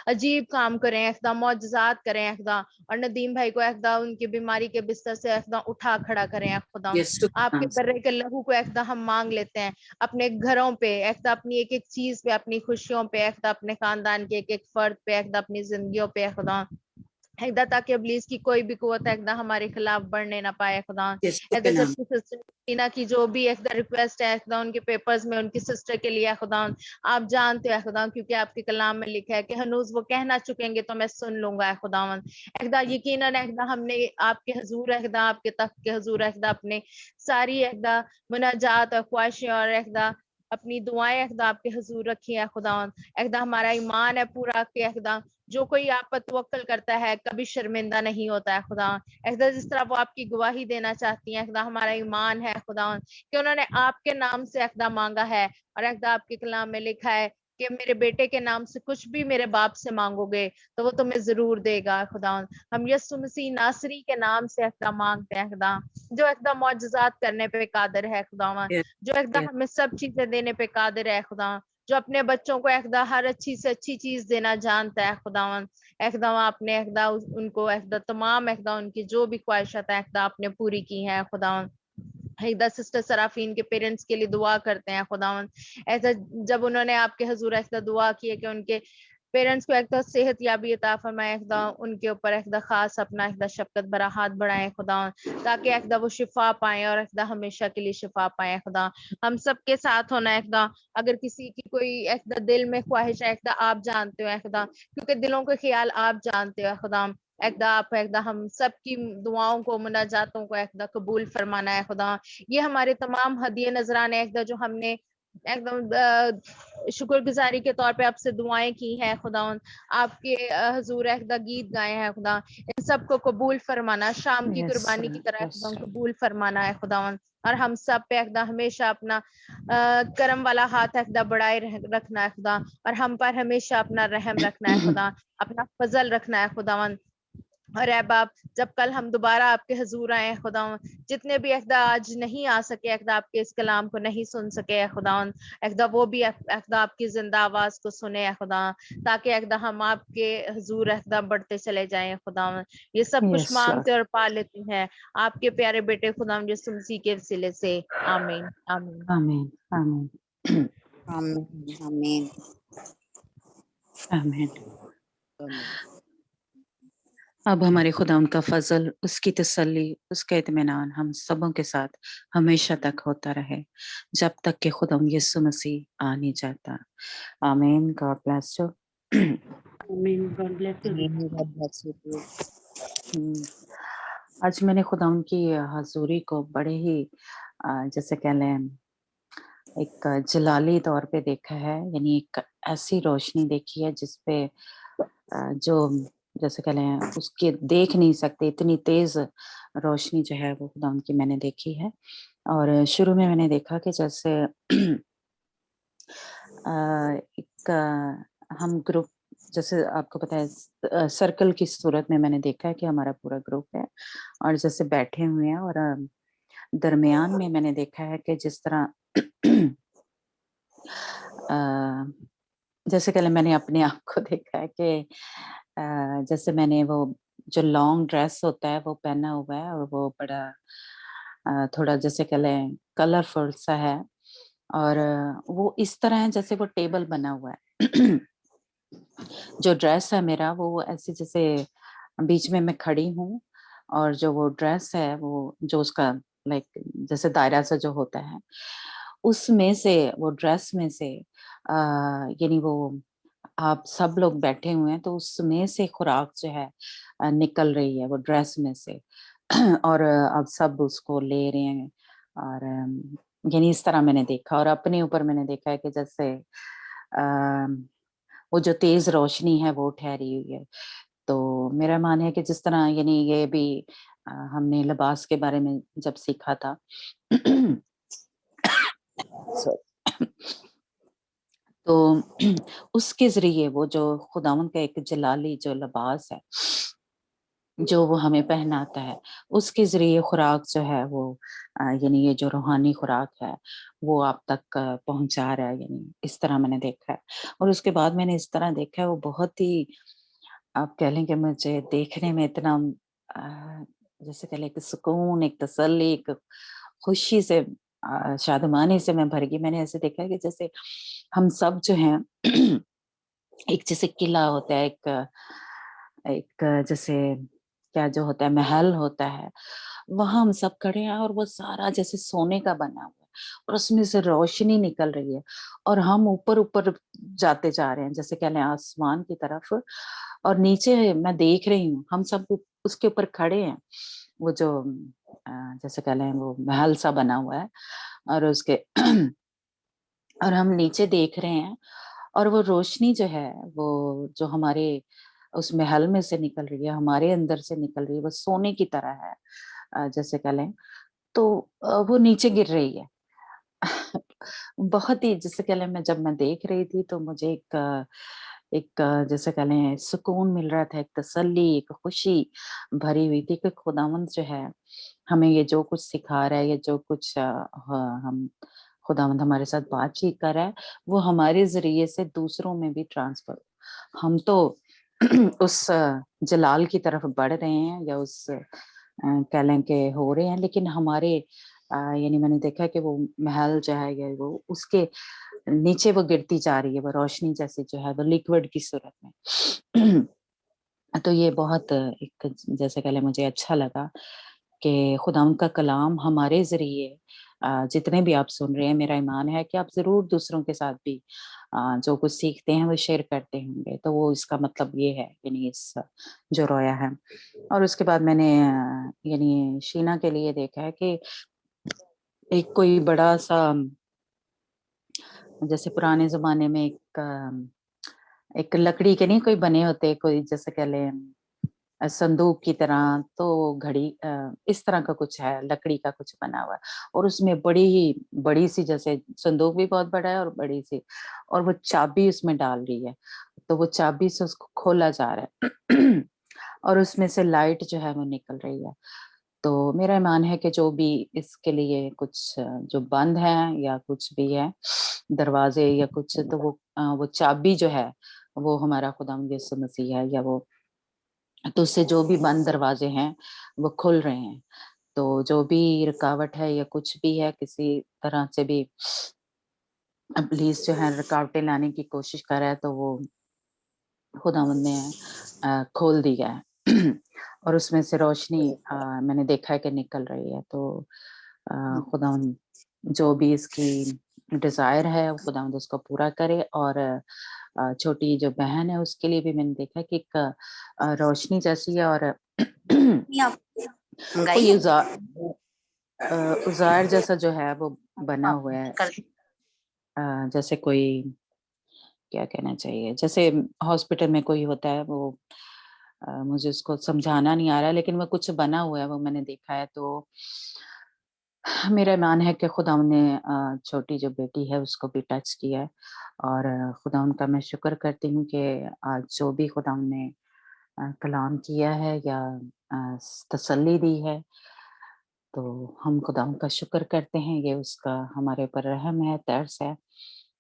عجیب کام کریں معجزات کریں اور ندیم بھائی کو ان کی بیماری کے بستر سے اٹھا کھڑا کریں خدا آپ کے برے کے لہو کو ہم مانگ لیتے ہیں اپنے گھروں پہ اپنی ایک ایک چیز پہ اپنی خوشیوں پہ اپنے خاندان کے ایک ایک فرد پہ اپنی زندگیوں پہ خدا تاکہ ابلیس کی کوئی بھی قوت ہمارے خلاف بڑھنے نہ پائے خدا کی جو بھی ریکویسٹ ہے ان کے پیپرز میں ان کی سسٹر کے لیے خدا آپ جانتے ہیں خدا کیونکہ آپ کے کلام میں لکھا ہے کہ ہنوز وہ کہنا چکیں گے تو میں سن لوں گا خدا یقیناً ہم نے آپ کے حضور آپ کے تخت کے حضور اپنے ساری مناجات اور خواہشیں اور اپنی دعائیں آپ کے حضور رکھی ہے خدا ہمارا ایمان ہے پورا کہ جو کوئی آپ پر توکل کرتا ہے کبھی شرمندہ نہیں ہوتا ہے خدا جس طرح وہ آپ کی گواہی دینا چاہتی ہیں ہمارا ایمان ہے خدا کہ انہوں نے آپ کے نام سے مانگا ہے اور آپ کے کلام میں لکھا ہے کہ میرے بیٹے کے نام سے کچھ بھی میرے باپ سے مانگو گے تو وہ تمہیں ضرور دے گا خدا ہم یسوع مسیح ناصری کے نام سے مانگتے ہیں خدا جو معجزات کرنے پہ قادر ہے خدا جو ہمیں سب چیزیں دینے پہ قادر ہے خدا جو اپنے بچوں کو ہر اچھی سے اچھی چیز دینا جانتا ہے خدا آپ نے ان کو تمام ان کی جو بھی خواہشات ہیں آپ نے پوری کی ہیں خدا سسٹر سرافین کے پیرنٹس کے لیے دعا کرتے ہیں خداوند جب انہوں نے آپ کے حضور دعا کی ہے کہ ان کے पेरेंट्स को एक सेहत याबी अता फरमाए खुदा, उनके ऊपर एक खास अपना एक शफकत भरा हाथ बढ़ाए खुदा, ताकि एक वो शिफा पाए और एक हमेशा के लिए शिफा पाए खुदा। हम सबके साथ होना है खुदा, अगर किसी की कोई एक दिल में ख्वाहिश है एक आप जानते हो खुदा, क्योंकि दिलों के ख्याल आप जानते हो खुदा। एक आप हम सबकी दुआओं को मुनाजातों को एक कबूल फरमाना है खुदा। ये हमारे तमाम हदिये नजराने एक जो हमने एकदम शुक्रगुजारी के तौर पे आपसे दुआएं की हैं खुदा, आपके हजूर एकदा गीत गाए हैं खुदा, इन सबको कबूल फरमाना, शाम की Yes, कुर्बानी की तरह yes, एकदम कबूल फरमाना है खुदा, और हम सब पे एकदा हमेशा अपना करम वाला हाथ एकदा बढ़ाए रखना है खुदा, और हम पर हमेशा अपना रहम रखना है खुदा, अपना फजल रखना है खुदावन। और ऐ बाप, जब कल हम दोबारा आपके हजूर आए खुदा, जितने भी एकदा आज नहीं आ सके, एकदा आपके इस कलाम को नहीं सुन सके खुदा, एकदा वो भी एकदा आपकी जिंदा आवाज को सुने खुदा, ताकि एकदा हम आपके हजूर एकदा बढ़ते चले जाएं खुदा। ये सब कुछ yes, मांगते Lord. और पा लेते हैं आपके प्यारे बेटे खुदा यीशु मसीह के वसीले से, आमीन आमीन। Amen, amen, आमीन आमीन amen. आमीन। अब हमारे खुदा उनका फजल, उसकी तसल्ली, उसका इत्मीनान हम सबों के साथ हमेशा तक होता रहे, जब तक कि खुदा यीशु मसीह आ नहीं जाता। आमीन। God bless you. आमीन। God bless you. आमीन। God bless you too। आज मैंने खुदा उनकी हजूरी को बड़े ही जैसे कह लें एक जलाली तौर पे देखा है, यानी एक ऐसी रोशनी देखी है जिसपे जो जैसे कह लें उसके देख नहीं सकते, इतनी तेज रोशनी जो है वो खुदा उनकी मैंने देखी है। और शुरू में मैंने देखा कि जैसे एक हम ग्रुप, जैसे आपको पता है सर्कल की सूरत में मैंने देखा है कि हमारा पूरा ग्रुप है और जैसे बैठे हुए हैं, और दरमियान में मैंने देखा है कि जिस तरह जैसे कल मैंने अपने आप को देखा है कि जैसे मैंने वो जो लॉन्ग ड्रेस होता है वो पहना हुआ है, और वो बड़ा थोड़ा जैसे कह लें कलरफुल सा है, और वो इस तरह है जैसे वो टेबल बना हुआ है। जो ड्रेस है मेरा वो ऐसे जैसे बीच में मैं खड़ी हूँ, और जो वो ड्रेस है वो जो उसका लाइक जैसे दायरा सा जो होता है उसमें से, वो ड्रेस में से यानी वो आप सब लोग बैठे हुए हैं तो उसमें से खुराक जो है निकल रही है वो ड्रेस में से। और अब सब उसको ले रहे हैं, और यानी इस तरह मैंने देखा, और अपने ऊपर मैंने देखा है कि जैसे वो जो तेज रोशनी है वो ठहरी हुई है। तो मेरा मान है कि जिस तरह यानी ये भी हमने लिबास के बारे में जब सीखा था तो उसके जरिए वो जो खुदावन का एक जलाली जो लिबास है जो वो हमें पहनाता है, उसके जरिए खुराक जो है वो यानी ये जो रूहानी खुराक है वो आप तक पहुंचा रहा है, यानी इस तरह मैंने देखा है। और उसके बाद मैंने इस तरह देखा है वो बहुत ही, आप कह लें कि मुझे देखने में इतना जैसे कह लें एक सुकून, एक तसल्ली, एक खुशी से शादमानी से मैं भर गई। मैंने ऐसे देखा है कि जैसे हम सब जो हैं एक जैसे किला होता है, एक जैसे क्या जो होता है महल होता है, वहां हम सब खड़े हैं और वो सारा जैसे सोने का बना हुआ है और उसमें से रोशनी निकल रही है, और हम ऊपर ऊपर जाते जा रहे हैं जैसे कह लें आसमान की तरफ, और नीचे मैं देख रही हूँ हम सब उसके ऊपर खड़े हैं, वो जो जैसे कह लें वो महल सा बना हुआ है, और उसके और हम नीचे देख रहे हैं, और वो रोशनी जो है वो जो हमारे उस महल में से निकल रही है, हमारे अंदर से निकल रही है, वो सोने की तरह है जैसे कह लें, तो वो नीचे गिर रही है। बहुत ही जैसे कह लें मैं जब मैं देख रही थी तो मुझे एक जैसे कह लें सुकून मिल रहा था, एक तसल्ली, एक खुशी भरी हुई थी कि खुदावंद जो है हमें ये जो कुछ सिखा रहा है, ये जो कुछ हम खुदावंद हमारे साथ बातचीत कर रहा है वो हमारे जरिए से दूसरों में भी ट्रांसफर। हम तो उस जलाल की तरफ बढ़ रहे हैं या उस कह लें के हो रहे हैं, लेकिन हमारे यानी मैंने देखा कि वो महल जो है या वो उसके नीचे वो गिरती जा रही है, वो रोशनी जैसे जो है वो लिक्विड की सूरत में। तो ये बहुत एक जैसे कह लें मुझे अच्छा लगा कि खुदावंद का कलाम हमारे ज़रिए जितने भी आप सुन रहे हैं, मेरा ईमान है कि आप ज़रूर दूसरों के साथ भी जो कुछ सीखते हैं वो शेयर करते होंगे। तो वो इसका मतलब ये है, यानी इस जो रोया है। और उसके बाद मैंने यानी शीना के लिए देखा है कि एक कोई बड़ा-सा जैसे पुराने ज़माने में एक लकड़ी के नहीं कोई बने होते, कोई जैसे कह लें संदूक की तरह, तो घड़ी इस तरह का कुछ है, लकड़ी का कुछ बना हुआ है और उसमें बड़ी सी जैसे संदूक भी बहुत बड़ा है और बड़ी सी, और वो चाबी उसमें डाल रही है, तो वो चाबी से उसको खोला जा रहा है और उसमें से लाइट जो है वो निकल रही है। तो मेरा ईमान है कि जो भी इसके लिए कुछ जो बंद है या कुछ भी है, दरवाजे या कुछ, तो वो चाबी जो है वो हमारा खुदावंद यीशु मसीह है, या वो तो उससे जो भी बंद दरवाजे हैं वो खुल रहे हैं। तो जो भी रुकावट है या कुछ भी है, किसी तरह से भी इब्लीस जो है रुकावटें लाने की कोशिश कर रहा है, तो वो खुदावंद ने खोल दिया है और उसमें से रोशनी मैंने देखा है कि निकल रही है। तो खुदावंद जो भी इसकी डिजायर है, खुदावंद उसको पूरा करे। और छोटी जो बहन है उसके लिए भी मैंने देखा कि एक रोशनी जैसी है, और कोई उजाड़ जैसा जो है वो बना हुआ है, जैसे कोई क्या कहना चाहिए, जैसे हॉस्पिटल में कोई होता है, वो मुझे उसको समझाना नहीं आ रहा, लेकिन वो कुछ बना हुआ है, वो मैंने देखा है। तो मेरा ईमान है कि खुदावंद ने छोटी जो बेटी है उसको भी टच किया है, और खुदावंद का मैं शुक्र करती हूँ कि आज जो भी खुदावंद ने कलाम किया है या तसल्ली दी है, तो हम खुदावंद का शुक्र करते हैं। ये उसका हमारे ऊपर रहम है, तरस है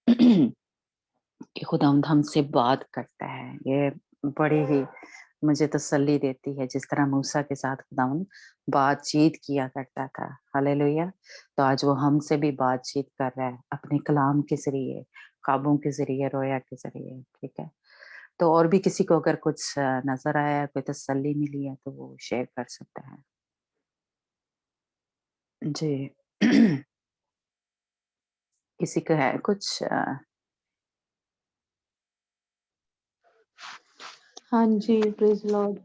कि खुदावंद हमसे बात करता है। ये बड़ी ही मुझे तसल्ली देती है, जिस तरह मूसा के साथ खुदावंद बातचीत किया करता था। हालेलुया। तो आज वो हमसे भी बातचीत कर रहा है, अपने कलाम के जरिए, ख्वाबों के जरिए, रोया के जरिए। ठीक है, तो और भी किसी को अगर कुछ नजर आया, कोई तसल्ली मिली है, तो वो शेयर कर सकता है जी। किसी को है कुछ हाँ जी, प्रेज लॉर्ड।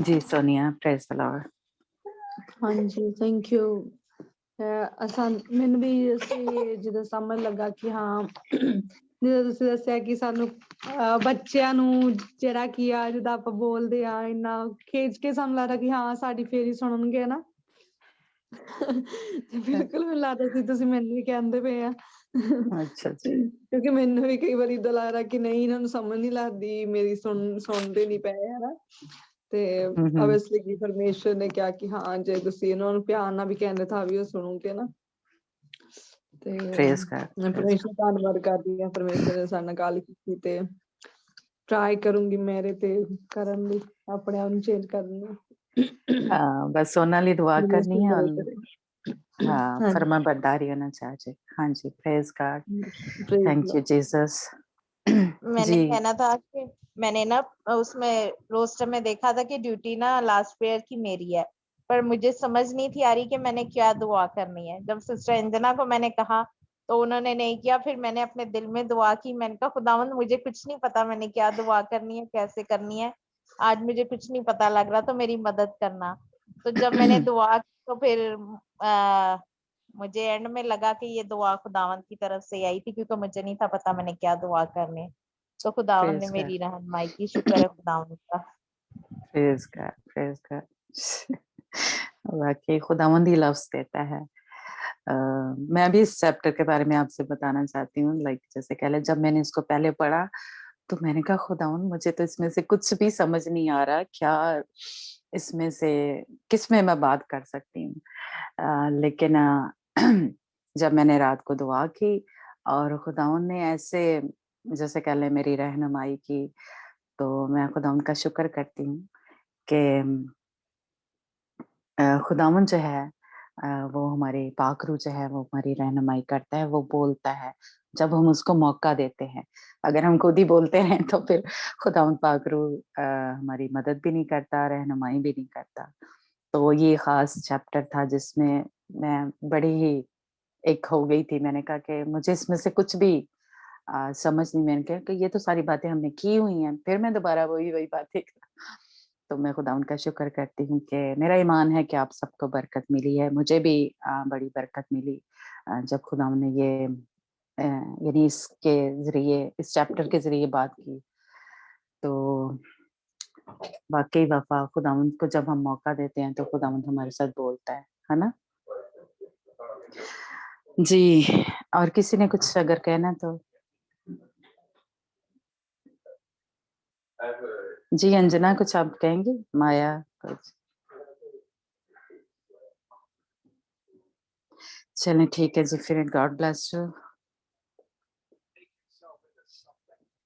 जी सोनिया, प्रेज द लॉर्ड। हाँ जी, थैंक यू। ਮੈਨੂੰ ਵੀ ਅਸੀਂ ਜਦੋਂ ਸਮਝ ਲੱਗਾ ਕਿ ਹਾਂ ਜਦੋਂ ਤੁਸੀਂ ਦੱਸਿਆ ਕਿ ਸਾਨੂੰ ਬੱਚਿਆਂ ਨੂੰ ਜਿਹੜਾ ਕੀ ਆ ਜਦੋਂ ਆਪਾਂ ਬੋਲਦੇ ਆ ਇੰਨਾ ਖੇਜ ਕੇ ਸਾਨੂੰ ਲੱਗਦਾ ਕਿ ਹਾਂ ਸਾਡੀ ਫੇਰ ਹੀ ਸੁਣਨਗੇ ਨਾ ਤੇ ਬਿਲਕੁਲ ਮੈਨੂੰ ਲੱਗਦਾ ਸੀ ਤੁਸੀਂ ਮੈਨੂੰ ਵੀ ਕਹਿੰਦੇ ਪਏ ਆ अच्छा अच्छा ਕਿਉਂਕਿ ਮੈਨੂੰ ਵੀ ਕਈ ਵਾਰੀ ਏਦਾਂ ਲੱਗਦਾ ਕਿ ਨਹੀਂ ਇਹਨਾਂ ਨੂੰ ਸਮਝ ਨਹੀਂ ਲੱਗਦੀ ਮੇਰੀ ਸੁਣਦੇ ਨਹੀਂ ਪਏ ਹਨਾ ਤੇ obviously ਕਿ ਪਰਮੇਸ਼ਰ ਨੇ ਕਿਹਾ ਕਿ ਹਾਂ ਜੇ ਤੁਸੀਂ ਇਹਨਾਂ ਨੂੰ ਪਿਆਰ ਨਾਲ ਵੀ ਕਹਿੰਦੇ ਤਾਂ ਵੀ ਉਹ ਸੁਣੂਗੇ ਨਾ ਤੇ प्रेज गॉड ਮੈਂ ਪਰਮੇਸ਼ਰ ਦਾ ਧੰਨਵਾਦ ਕਰਦੀ ਹਾਂ ਪਰਮੇਸ਼ਰ ਨੇ ਸਾਡੇ ਨਾਲ ਗੱਲ ਕੀਤੀ ਤੇ ਟਰਾਈ ਕਰੂੰਗੀ ਮੇਰੇ ਤੇ ਕਰਨ ਲਈ ਆਪਣੇ ਆਪ ਨੂੰ ਚੇਂਜ ਕਰਨ ਲਈ बस सोनाली दुआ करनी है हाँ हाँ, फर्मा बरदारी होना चाहिए। हाँ जी, praise God, thank you Jesus. मैंने जी कहना था कि मैंने ना उसमें रोस्टर में देखा था कि ड्यूटी ना लास्ट प्रेयर की मेरी है, पर मुझे समझ नहीं थी आ रही कि मैंने क्या दुआ करनी है। जब सिस्टर अंजना को मैंने कहा तो उन्होंने नहीं किया, फिर मैंने अपने दिल में दुआ की। मैंने कहा खुदावंद मुझे कुछ नहीं पता मैंने क्या दुआ करनी है, कैसे करनी है, आज मुझे कुछ नहीं पता लग रहा, तो मेरी मदद करना। तो जब मैंने दुआ की तो फिर मुझे एंड में लगा कि ये दुआ खुदावंद की तरफ से आई थी, क्योंकि मुझे नहीं था पता मैंने क्या दुआ करनी है। तो खुदावंद ने प्रेज मेरी रहनुमाई की, शुक्र है खुदावंद का। Praise God, praise God. वाकई खुदावंद ही लफ्ज देता है। मैं भी इस चैप्टर के बारे में आपसे बताना चाहती हूँ। लाइक जैसे कह ले, जब मैंने इसको पहले पढ़ा तो मैंने कहा खुदावंद मुझे तो इसमें से कुछ भी समझ नहीं आ रहा, क्या इसमें से किस में मैं बात कर सकती हूँ। लेकिन जब मैंने रात को दुआ की और खुदावंद ने ऐसे जैसे कह ले मेरी रहनुमाई की, तो मैं खुदावंद का शुक्र करती हूँ कि खुदावंद जो है वो हमारे पाक रूह जो है वो हमारी रहनुमाई करता है, वो बोलता है जब हम उसको मौका देते हैं। अगर हम खुद ही बोलते हैं तो फिर खुदावंद पाक रूह हमारी मदद भी नहीं करता, रहनुमाई भी नहीं करता। तो ये खास चैप्टर था जिसमें मैं बड़ी ही एक हो गई थी। मैंने कहा कि मुझे इसमें से कुछ भी समझ नहीं। मैंने कहा कि ये तो सारी बातें हमने की हुई हैं, फिर मैं दोबारा वही बातें तो मैं खुदावंद का शुक्र करती हूँ कि मेरा ईमान है कि आप सबको बरकत मिली है। मुझे भी बड़ी बरकत मिली जब खुदावंद ने ये यानी इसके ज़रिए, इस चैप्टर के ज़रिए बात की। तो वाक़ई वफ़ा खुदावंद को जब हम मौका देते हैं तो खुदावंद हमारे साथ बोलता है ना? जी, और किसी ने कुछ अगर कहना तो? जी, अंजना कुछ आप कहेंगी? माया कुछ? चलें ठीक है जी, फिर गॉड ब्लेस यू।